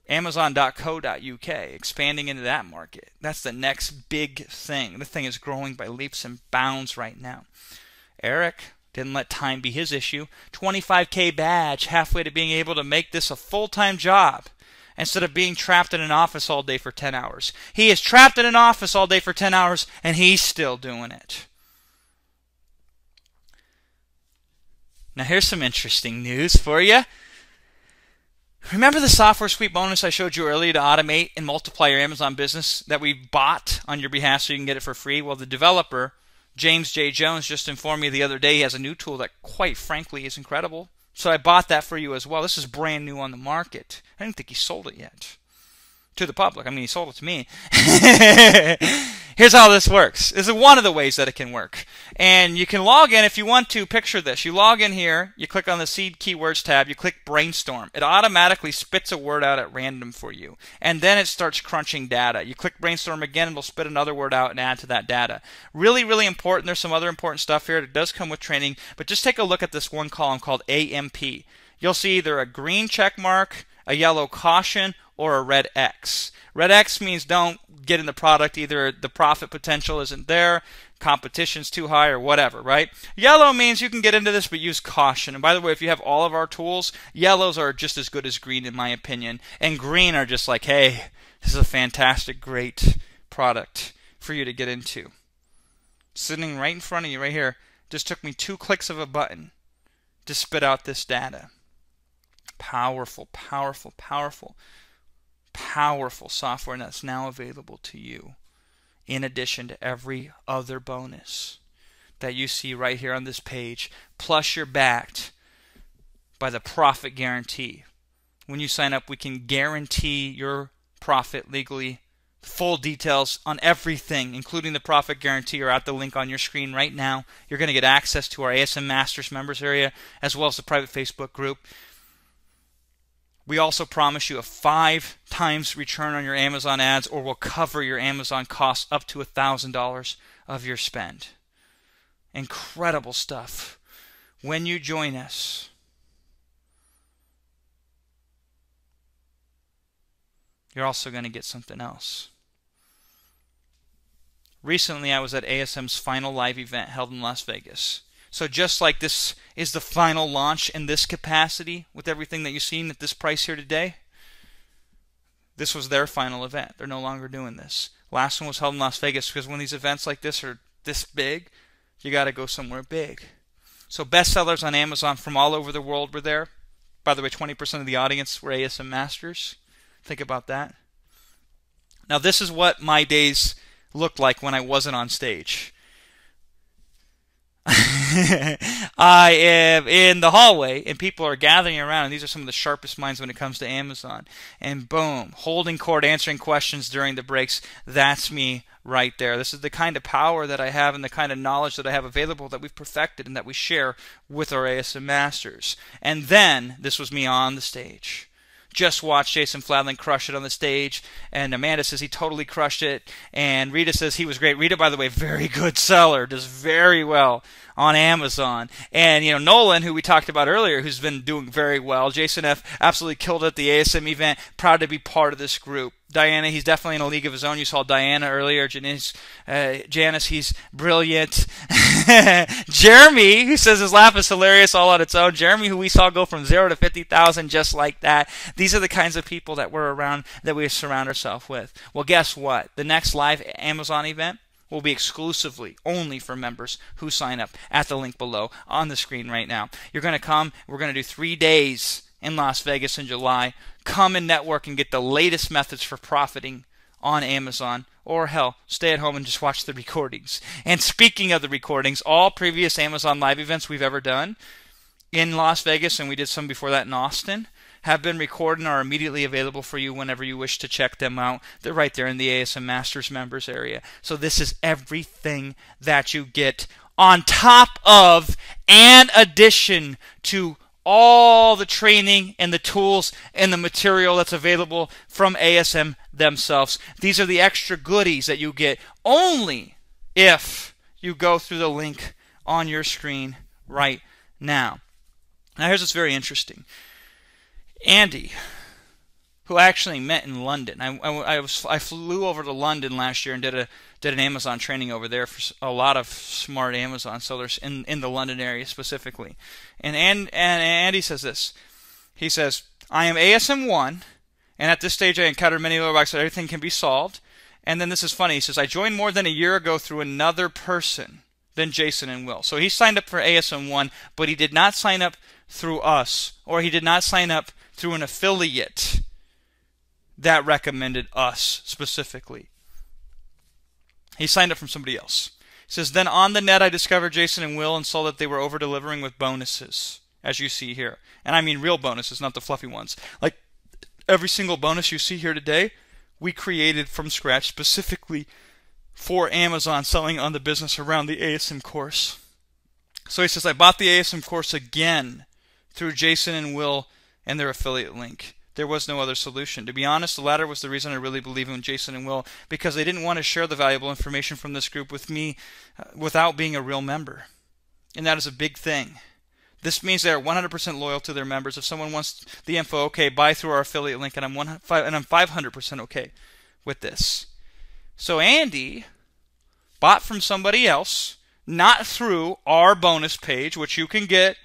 Amazon.co.uk, expanding into that market. That's the next big thing. The thing is growing by leaps and bounds right now. Eric, Didn't let time be his issue. 25K badge, halfway to being able to make this a full-time job instead of being trapped in an office all day for 10 hours. He is trapped in an office all day for 10 hours, and he's still doing it. Now here's some interesting news for you. Remember the software suite bonus I showed you earlier to automate and multiply your Amazon business that we bought on your behalf so you can get it for free? Well, the developer, James J. Jones, just informed me the other day he has a new tool that, quite frankly, is incredible. So I bought that for you as well. This is brand new on the market. I didn't think he sold it yet to the public. I mean, he sold it to me. Here's how this works. This is one of the ways that it can work. And you can log in if you want to. Picture this. You log in here. You click on the Seed Keywords tab. You click Brainstorm. It automatically spits a word out at random for you. And then it starts crunching data. You click Brainstorm again, and it'll spit another word out and add to that data. Really, really important. There's some other important stuff here. It does come with training. But just take a look at this one column called AMP. You'll see either a green check mark, a yellow caution, or a red X. Red X means don't get in the product. Either the profit potential isn't there, competition's too high, or whatever, right? Yellow means you can get into this, but use caution. And by the way, if you have all of our tools, yellows are just as good as green in my opinion. And green are just like, hey, this is a fantastic, great product for you to get into. Sitting right in front of you right here. Just took me 2 clicks of a button to spit out this data. Powerful, powerful, powerful, powerful software that's now available to you, in addition to every other bonus that you see right here on this page. Plus, you're backed by the profit guarantee. When you sign up, we can guarantee your profit legally. Full details on everything, including the profit guarantee, are at the link on your screen right now. You're going to get access to our ASM Masters members area, as well as the private Facebook group. We also promise you a 5 times return on your Amazon ads, or we'll cover your Amazon costs up to $1,000 of your spend. Incredible stuff. When you join us, you're also going to get something else. Recently, I was at ASM's final live event held in Las Vegas. So just like this is the final launch in this capacity with everything that you've seen at this price here today, this was their final event. They're no longer doing this. Last one was held in Las Vegas because when these events like this are this big, you got to go somewhere big. So bestsellers on Amazon from all over the world were there. By the way, 20% of the audience were ASM Masters. Think about that. Now this is what my days looked like when I wasn't on stage. I am in the hallway and people are gathering around, and these are some of the sharpest minds when it comes to Amazon. And boom, holding court, answering questions during the breaks. That's me right there. This is the kind of power that I have and the kind of knowledge that I have available that we've perfected and that we share with our ASM Masters. And then this was me on the stage. Just watched Jason Fladlien crush it on the stage, and Amanda says he totally crushed it, and Rita says he was great. Rita, by the way, very good seller, does very well on Amazon. And Nolan, who we talked about earlier, who's been doing very well. Jason F. absolutely killed it at the ASM event. Proud to be part of this group. Diana, he's definitely in a league of his own. You saw Diana earlier. Janice, he's brilliant. Jeremy, who says his laugh is hilarious all on its own. Jeremy, who we saw go from 0 to 50,000 just like that. These are the kinds of people that we're around, that we surround ourselves with. Well, guess what? The next live Amazon event will be exclusively only for members who sign up at the link below on the screen right now. You're going to come. We're going to do 3 days in Las Vegas in July. Come and network and get the latest methods for profiting on Amazon. Or hell, stay at home and just watch the recordings. And speaking of the recordings, all previous Amazon live events we've ever done in Las Vegas, and we did some before that in Austin, have been recorded and are immediately available for you whenever you wish to check them out. They're right there in the ASM Masters members area. So this is everything that you get on top of and addition to all the training and the tools and the material that's available from ASM themselves. These are the extra goodies that you get only if you go through the link on your screen right now. Now here's what's very interesting. Andy, who I actually met in London. I flew over to London last year and did an Amazon training over there for a lot of smart Amazon sellers in the London area specifically. And Andy says this. He says, I am ASM 1, and at this stage I encountered many roadblocks, so everything can be solved. And then this is funny. He says, I joined more than a year ago through another person than Jason and Will. So he signed up for ASM 1, but he did not sign up through us, or he did not sign up through an affiliate that recommended us specifically. He signed up from somebody else. He says, then on the net I discovered Jason and Will and saw that they were over-delivering with bonuses, as you see here. And I mean real bonuses, not the fluffy ones. Like every single bonus you see here today, we created from scratch specifically for Amazon selling on the business around the ASM course. So he says, I bought the ASM course again through Jason and Will and their affiliate link. There was no other solution. To be honest, the latter was the reason I really believe in Jason and Will, because they didn't want to share the valuable information from this group with me without being a real member. And that is a big thing. This means they are 100% loyal to their members. If someone wants the info, okay, buy through our affiliate link, and I'm 500% okay with this. So Andy bought from somebody else, not through our bonus page, which you can get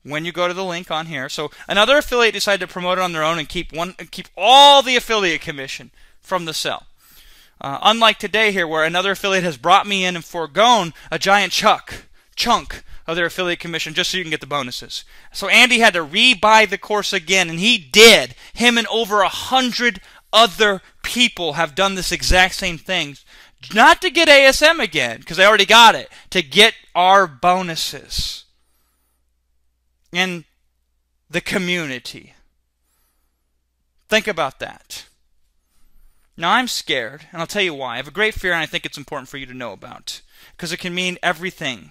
when you go to the link on here. So another affiliate decided to promote it on their own and keep all the affiliate commission from the sell. Unlike today here, where another affiliate has brought me in and foregone a giant chunk of their affiliate commission just so you can get the bonuses. So Andy had to rebuy the course again, and he did. Him and over 100 other people have done this exact same thing. Not to get ASM again, because they already got it. To get our bonuses. In the community. Think about that. Now I'm scared, and I'll tell you why. I have a great fear, and I think it's important for you to know about. Because it can mean everything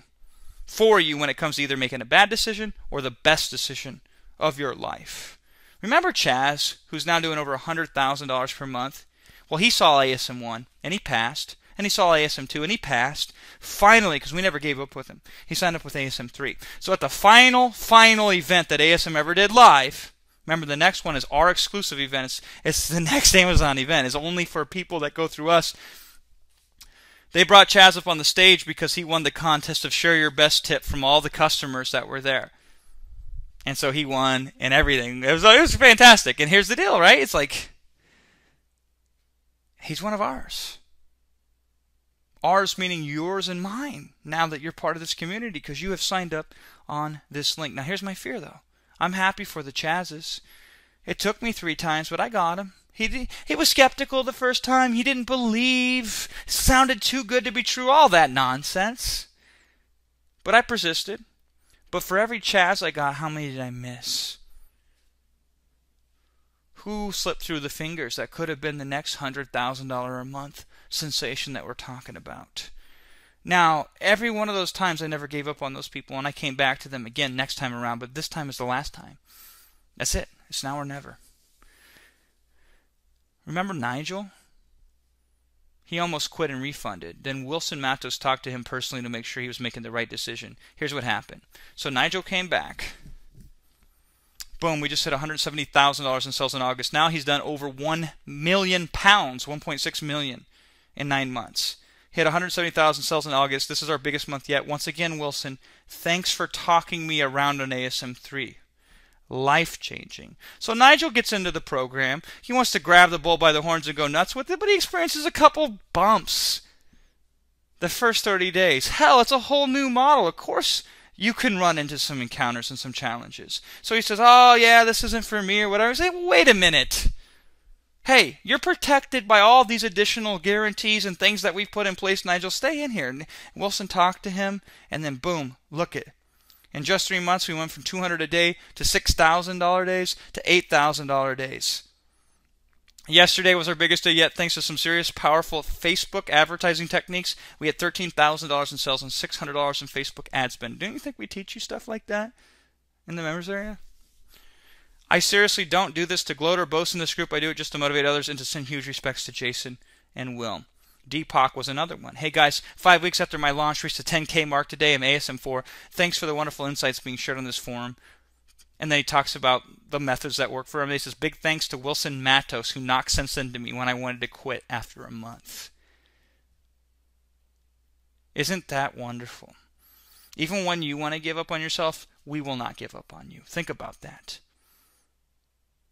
for you when it comes to either making a bad decision or the best decision of your life. Remember Chaz, who's now doing over $100,000 per month? Well, he saw ASM 1, and he passed. And he saw ASM 2, and he passed. Finally, because we never gave up with him, he signed up with ASM 3. So at the final event that ASM ever did live, remember the next one is our exclusive event. It's the next Amazon event. It's only for people that go through us. They brought Chaz up on the stage because he won the contest of share your best tip from all the customers that were there. And so he won and everything. It was fantastic. And here's the deal, right? It's like, he's one of ours. Ours meaning yours and mine, now that you're part of this community, because you have signed up on this link. Now here's my fear though. I'm happy for the Chazes. It took me 3 times, but I got him. He was skeptical the first time. He didn't believe. It sounded too good to be true. All that nonsense. But I persisted. But for every Chaz I got, how many did I miss? Who slipped through the fingers that could have been the next $100,000 a month sensation that we're talking about? Now, every one of those times I never gave up on those people, and I came back to them again next time around, but this time is the last time. That's it. It's now or never. Remember Nigel? He almost quit and refunded. Then Wilson Matos talked to him personally to make sure he was making the right decision. Here's what happened. So Nigel came back. Boom, we just hit $170,000 in sales in August. Now he's done over 1 million pounds, 1.6 million in 9 months. He had 170,000 sales in August. This is our biggest month yet. Once again, Wilson, thanks for talking me around on ASM 3. Life-changing. So Nigel gets into the program. He wants to grab the bull by the horns and go nuts with it, but he experiences a couple bumps the first 30 days. Hell, it's a whole new model. Of course you can run into some encounters and some challenges. So he says, oh yeah, this isn't for me or whatever. I say, well, wait a minute. Hey, you're protected by all these additional guarantees and things that we've put in place, Nigel. Stay in here. And Wilson talked to him, and then boom, look it. In just 3 months, we went from $200 a day to $6,000 days to $8,000 days. Yesterday was our biggest day yet, thanks to some serious, powerful Facebook advertising techniques. We had $13,000 in sales and $600 in Facebook ad spend. Don't you think we teach you stuff like that in the members area? I seriously don't do this to gloat or boast in this group. I do it just to motivate others and to send huge respects to Jason and Will. Deepak was another one. Hey guys, 5 weeks after my launch, reached the 10K mark today. I'm ASM 4. Thanks for the wonderful insights being shared on this forum. And then he talks about the methods that work for him. He says, big thanks to Wilson Matos, who knocked sense into me when I wanted to quit after a month. Isn't that wonderful? Even when you want to give up on yourself, we will not give up on you. Think about that.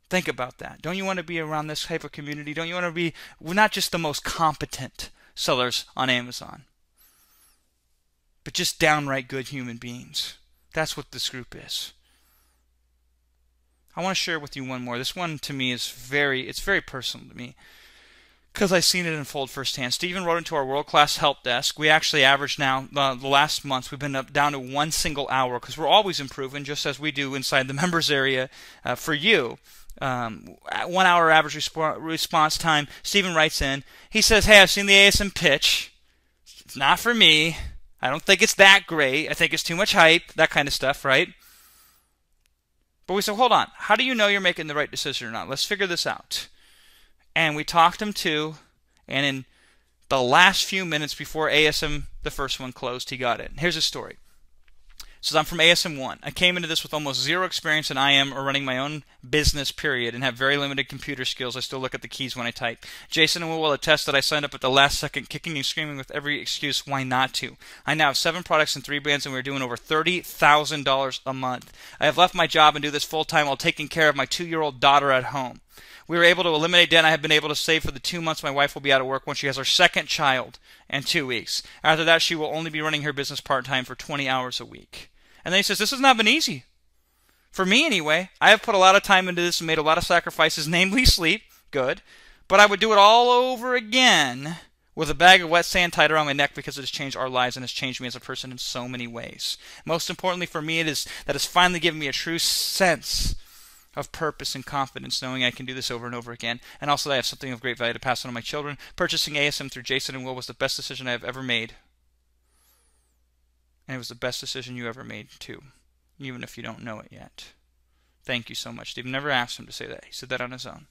Think about that. Don't you want to be around this type of community? Don't you want to be not just the most competent sellers on Amazon, but just downright good human beings? That's what this group is. I want to share with you one more. This one to me is very personal to me, because I've seen it unfold firsthand. Stephen wrote into our world-class help desk. We actually average now, the last months, we've been up down to 1 single hour, because we're always improving, just as we do inside the members area for you. 1 hour average response time. Stephen writes in. He says, hey, I've seen the ASM pitch. It's not for me. I don't think it's that great. I think it's too much hype, that kind of stuff, right? But we said, hold on. How do you know you're making the right decision or not? Let's figure this out. And we talked him to, and in the last few minutes before ASM, the first one closed, he got it. Here's his story. So I'm from ASM 1. I came into this with almost zero experience in IM or running my own business, period, and have very limited computer skills. I still look at the keys when I type. Jason will attest that I signed up at the last second, kicking and screaming with every excuse why not to. I now have 7 products and 3 brands, and we're doing over $30,000 a month. I have left my job and do this full-time while taking care of my 2-year-old daughter at home. We were able to eliminate debt. I have been able to save for the 2 months my wife will be out of work when she has her second child in 2 weeks. After that, she will only be running her business part-time for 20 hours a week. And then he says, this has not been easy. For me, anyway. I have put a lot of time into this and made a lot of sacrifices, namely sleep. Good. But I would do it all over again with a bag of wet sand tied around my neck, because it has changed our lives and has changed me as a person in so many ways. Most importantly for me, it is that it's finally given me a true sense of purpose and confidence, knowing I can do this over and over again. And also that I have something of great value to pass on to my children. Purchasing ASM through Jason and Will was the best decision I have ever made. And it was the best decision you ever made, too, even if you don't know it yet. Thank you so much. Steve never asked him to say that. He said that on his own.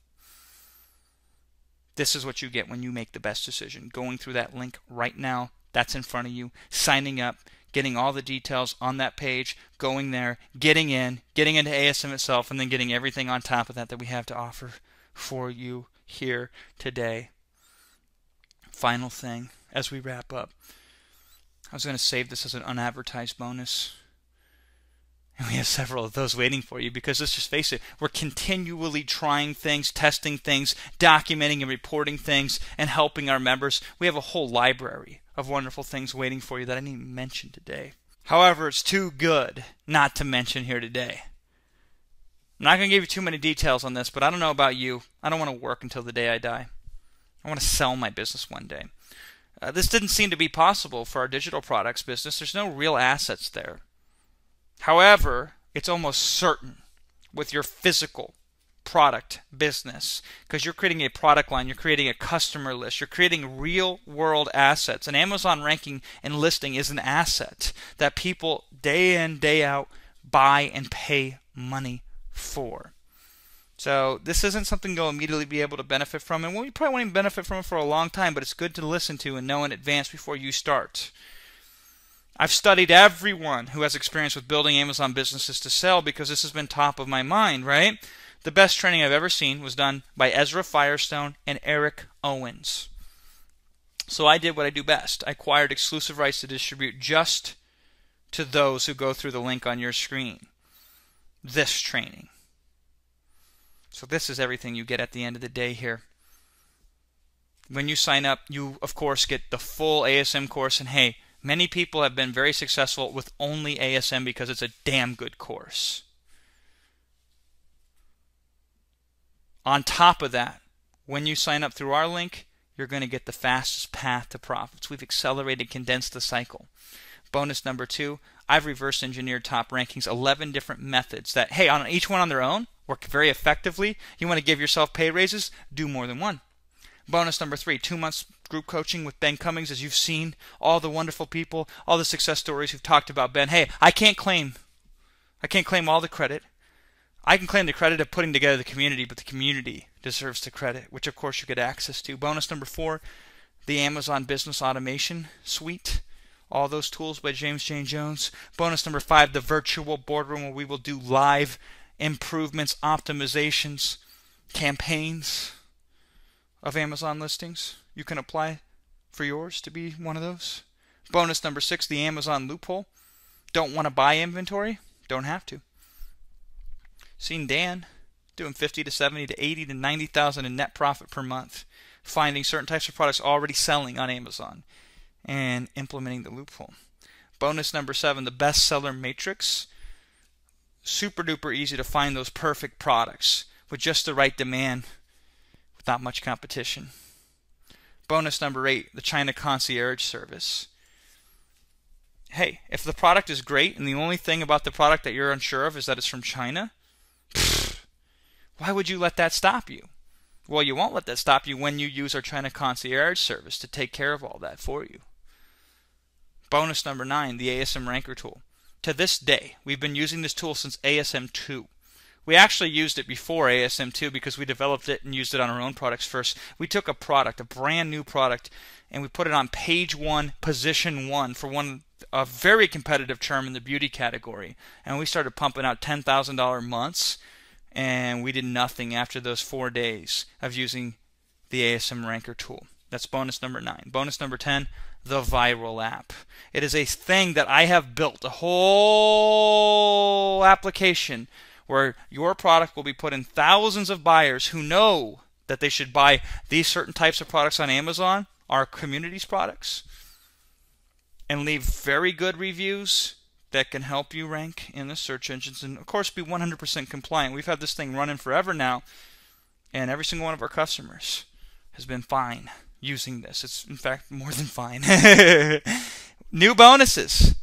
This is what you get when you make the best decision. Going through that link right now, that's in front of you, signing up, getting all the details on that page, going there, getting into ASM itself, and then getting everything on top of that we have to offer for you here today. Final thing as we wrap up. I was going to save this as an unadvertised bonus. And we have several of those waiting for you, because let's just face it, we're continually trying things, testing things, documenting and reporting things, and helping our members. We have a whole library of wonderful things waiting for you that I didn't even mention today. However, it's too good not to mention here today. I'm not going to give you too many details on this, but I don't know about you. I don't want to work until the day I die. I want to sell my business one day. This didn't seem to be possible for our digital products business. There's no real assets there. However, it's almost certain with your physical product business, because you're creating a product line, you're creating a customer list, you're creating real world assets. And Amazon ranking and listing is an asset that people day in, day out buy and pay money for. So this isn't something you'll immediately be able to benefit from, and you probably won't even benefit from it for a long time, but it's good to listen to and know in advance before you start. I've studied everyone who has experience with building Amazon businesses to sell, because this has been top of my mind, right? The best training I've ever seen was done by Ezra Firestone and Eric Owens. So I did what I do best. I acquired exclusive rights to distribute just to those who go through the link on your screen. This training. So this is everything you get at the end of the day here. When you sign up, you, of course, get the full ASM course. And hey, many people have been very successful with only ASM because it's a damn good course. On top of that, when you sign up through our link, you're going to get the fastest path to profits. We've accelerated, condensed the cycle. Bonus number 2, I've reverse engineered top rankings, 11 different methods that, hey, on each one on their own, work very effectively. You want to give yourself pay raises? Do more than one. Bonus number 3, 2 months group coaching with Ben Cummings, as you've seen all the wonderful people, all the success stories who've talked about Ben. Hey, I can't claim all the credit. I can claim the credit of putting together the community, but the community deserves the credit, which of course you get access to. Bonus number 4, the Amazon Business Automation Suite. All those tools by James Jane Jones. Bonus number 5, the virtual boardroom, where we will do live improvements, optimizations, campaigns of Amazon listings. You can apply for yours to be one of those. Bonus number 6, the Amazon loophole. Don't want to buy inventory? Don't have to. Seen Dan doing 50 to 70 to 80 to 90,000 in net profit per month, finding certain types of products already selling on Amazon and implementing the loophole. Bonus number 7, the bestseller matrix. Super duper easy to find those perfect products with just the right demand with not much competition. Bonus number 8, the China concierge service. Hey, if the product is great and the only thing about the product that you're unsure of is that it's from China, why would you let that stop you? Well, you won't let that stop you when you use our China concierge service to take care of all that for you. Bonus number 9, the ASM ranker tool. To this day, we've been using this tool since ASM 2. We actually used it before ASM 2 because we developed it and used it on our own products first. We took a product, a brand new product, and we put it on page 1, position 1 for a very competitive term in the beauty category. And we started pumping out $10,000 months, and we did nothing after those 4 days of using the ASM ranker tool. That's bonus number 9. Bonus number 10, the viral app. It is a thing that I have built, a whole application where your product will be put in thousands of buyers who know that they should buy these certain types of products on Amazon, our community's products, and leave very good reviews that can help you rank in the search engines and, of course, be 100% compliant. We've had this thing running forever now, and every single one of our customers has been fine using this. It's, in fact, more than fine. New bonuses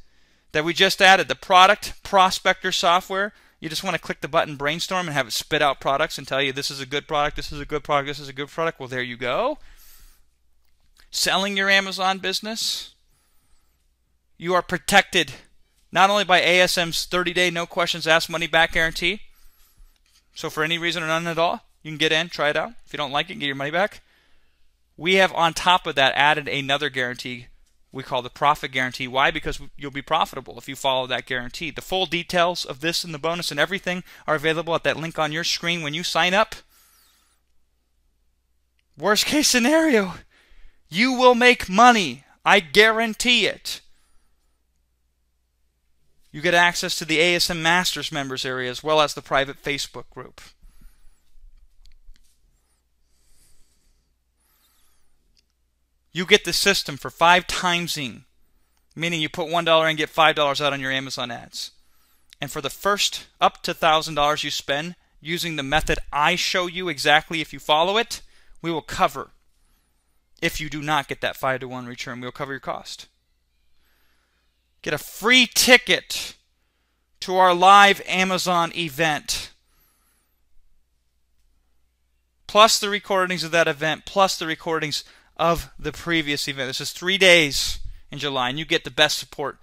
that we just added. The product prospector software. You just want to click the button brainstorm and have it spit out products and tell you this is a good product, this is a good product, this is a good product. Well, there you go. Selling your Amazon business. You are protected not only by ASM's 30-day no questions asked money back guarantee. So for any reason or none at all, you can get in, try it out. If you don't like it, get your money back. We have on top of that added another guarantee we call the profit guarantee. Why? Because you'll be profitable if you follow that guarantee. The full details of this and the bonus and everything are available at that link on your screen when you sign up. Worst case scenario, you will make money. I guarantee it. You get access to the ASM Masters members area as well as the private Facebook group. You get the system for 5 timesing, meaning you put $1 and get $5 out on your Amazon ads. And for the first up to $1,000 you spend using the method I show you exactly if you follow it, we will cover. If you do not get that 5-to-1 return, we will cover your cost. Get a free ticket to our live Amazon event. Plus the recordings of that event, plus the recordings of the previous event. This is 3 days in July, and you get the best support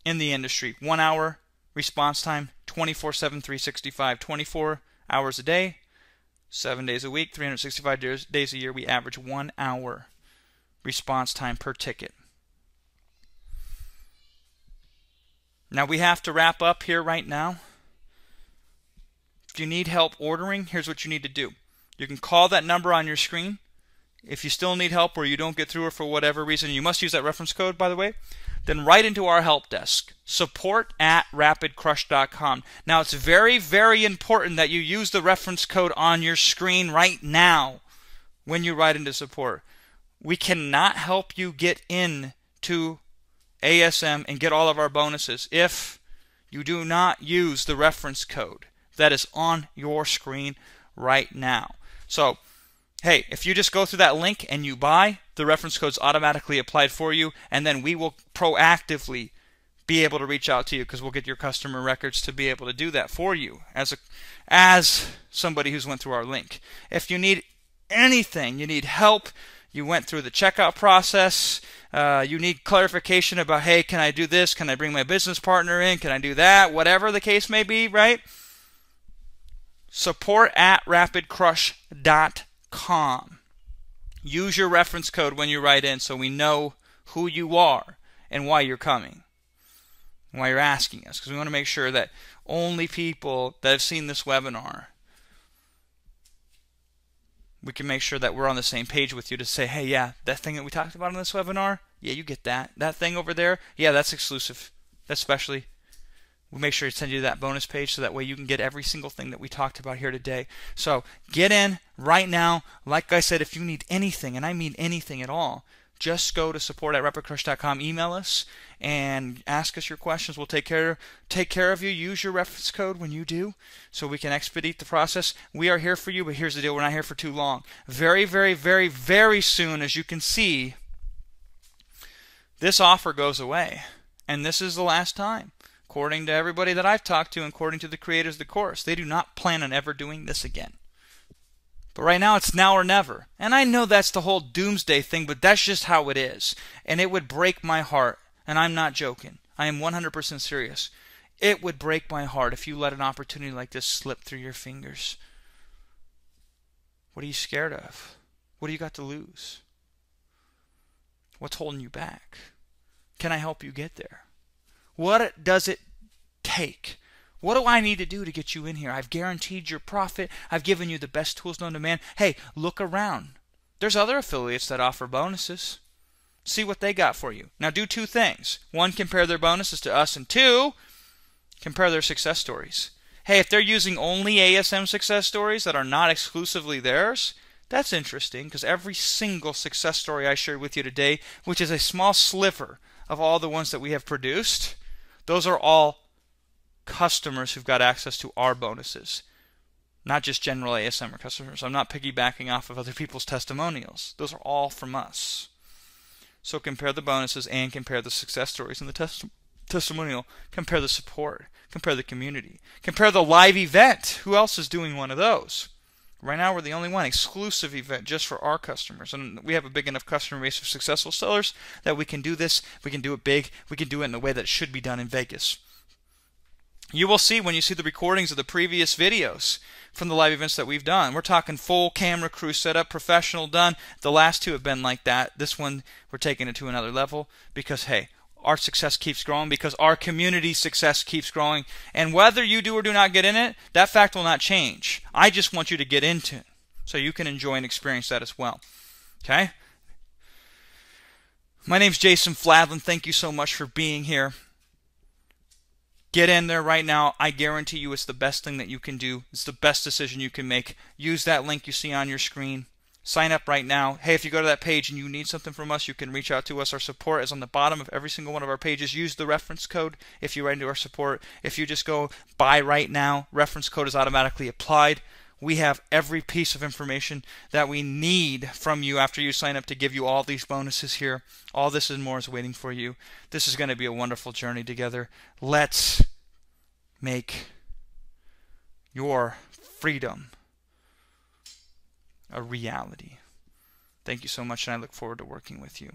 in the industry. 1 hour response time, 24/7, 365, 24 hours a day, 7 days a week, 365 days a year. We average 1 hour response time per ticket. Now we have to wrap up here right now. If you need help ordering, here's what you need to do. You can call that number on your screen. If you still need help or you don't get through or for whatever reason, you must use that reference code, by the way, then write into our help desk, support@rapidcrush.com. Now, it's very, very important that you use the reference code on your screen right now when you write into support. We cannot help you get into ASM and get all of our bonuses if you do not use the reference code that is on your screen right now. So, hey, if you just go through that link and you buy, the reference code's automatically applied for you, and then we will proactively be able to reach out to you because we'll get your customer records to be able to do that for you as somebody who's went through our link. If you need anything, you need help, you went through the checkout process, you need clarification about, hey, can I do this? Can I bring my business partner in? Can I do that? Whatever the case may be, right? support@rapidcrush.com. Use your reference code when you write in so we know who you are and why you're coming. why you're asking us, because we want to make sure that only people that have seen this webinar, we can make sure that we're on the same page with you to say, hey, yeah, that thing that we talked about in this webinar, yeah, you get that. That thing over there, yeah, that's exclusive. That's specially. We'll make sure to send you that bonus page so that way you can get every single thing that we talked about here today. So get in right now. Like I said, if you need anything, and I mean anything at all, just go to support@rapidcrush.com, email us, and ask us your questions. We'll take care of you. Use your reference code when you do, so we can expedite the process. We are here for you, but here's the deal: we're not here for too long. Very, very, very, very soon, as you can see, this offer goes away, and this is the last time. According to everybody that I've talked to, and according to the creators of the course, they do not plan on ever doing this again. But right now, it's now or never. And I know that's the whole doomsday thing, but that's just how it is. And it would break my heart, and I'm not joking. I am 100% serious. It would break my heart if you let an opportunity like this slip through your fingers. What are you scared of? What do you got to lose? What's holding you back? Can I help you get there? What does it take? What do I need to do to get you in here? I've guaranteed your profit. I've given you the best tools known to man. Hey, look around. There's other affiliates that offer bonuses. See what they got for you. Now do two things. One, compare their bonuses to us, and two, compare their success stories. Hey, if they're using only ASM success stories that are not exclusively theirs, that's interesting, because every single success story I shared with you today, which is a small sliver of all the ones that we have produced, those are all customers who've got access to our bonuses, not just general ASMR customers. I'm not piggybacking off of other people's testimonials. Those are all from us. So compare the bonuses and compare the success stories in the testimonial. Compare the support. Compare the community. Compare the live event. Who else is doing one of those? Right now, we're the only one. Exclusive event just for our customers. And we have a big enough customer base of successful sellers that we can do this. We can do it big. We can do it in a way that it should be done in Vegas. You will see when you see the recordings of the previous videos from the live events that we've done. We're talking full camera crew setup, professional done. The last two have been like that. This one, we're taking it to another level because, hey, our success keeps growing, because our community success keeps growing. And whether you do or do not get in it, that fact will not change. I just want you to get into it so you can enjoy and experience that as well. Okay? My name's Jason Fladlien. Thank you so much for being here. Get in there right now. I guarantee you it's the best thing that you can do. It's the best decision you can make. Use that link you see on your screen. Sign up right now. Hey, if you go to that page and you need something from us, you can reach out to us. Our support is on the bottom of every single one of our pages. Use the reference code if you write into our support. If you just go buy right now, reference code is automatically applied. We have every piece of information that we need from you after you sign up to give you all these bonuses here. All this and more is waiting for you. This is going to be a wonderful journey together. Let's make your freedom a reality. Thank you so much, and I look forward to working with you.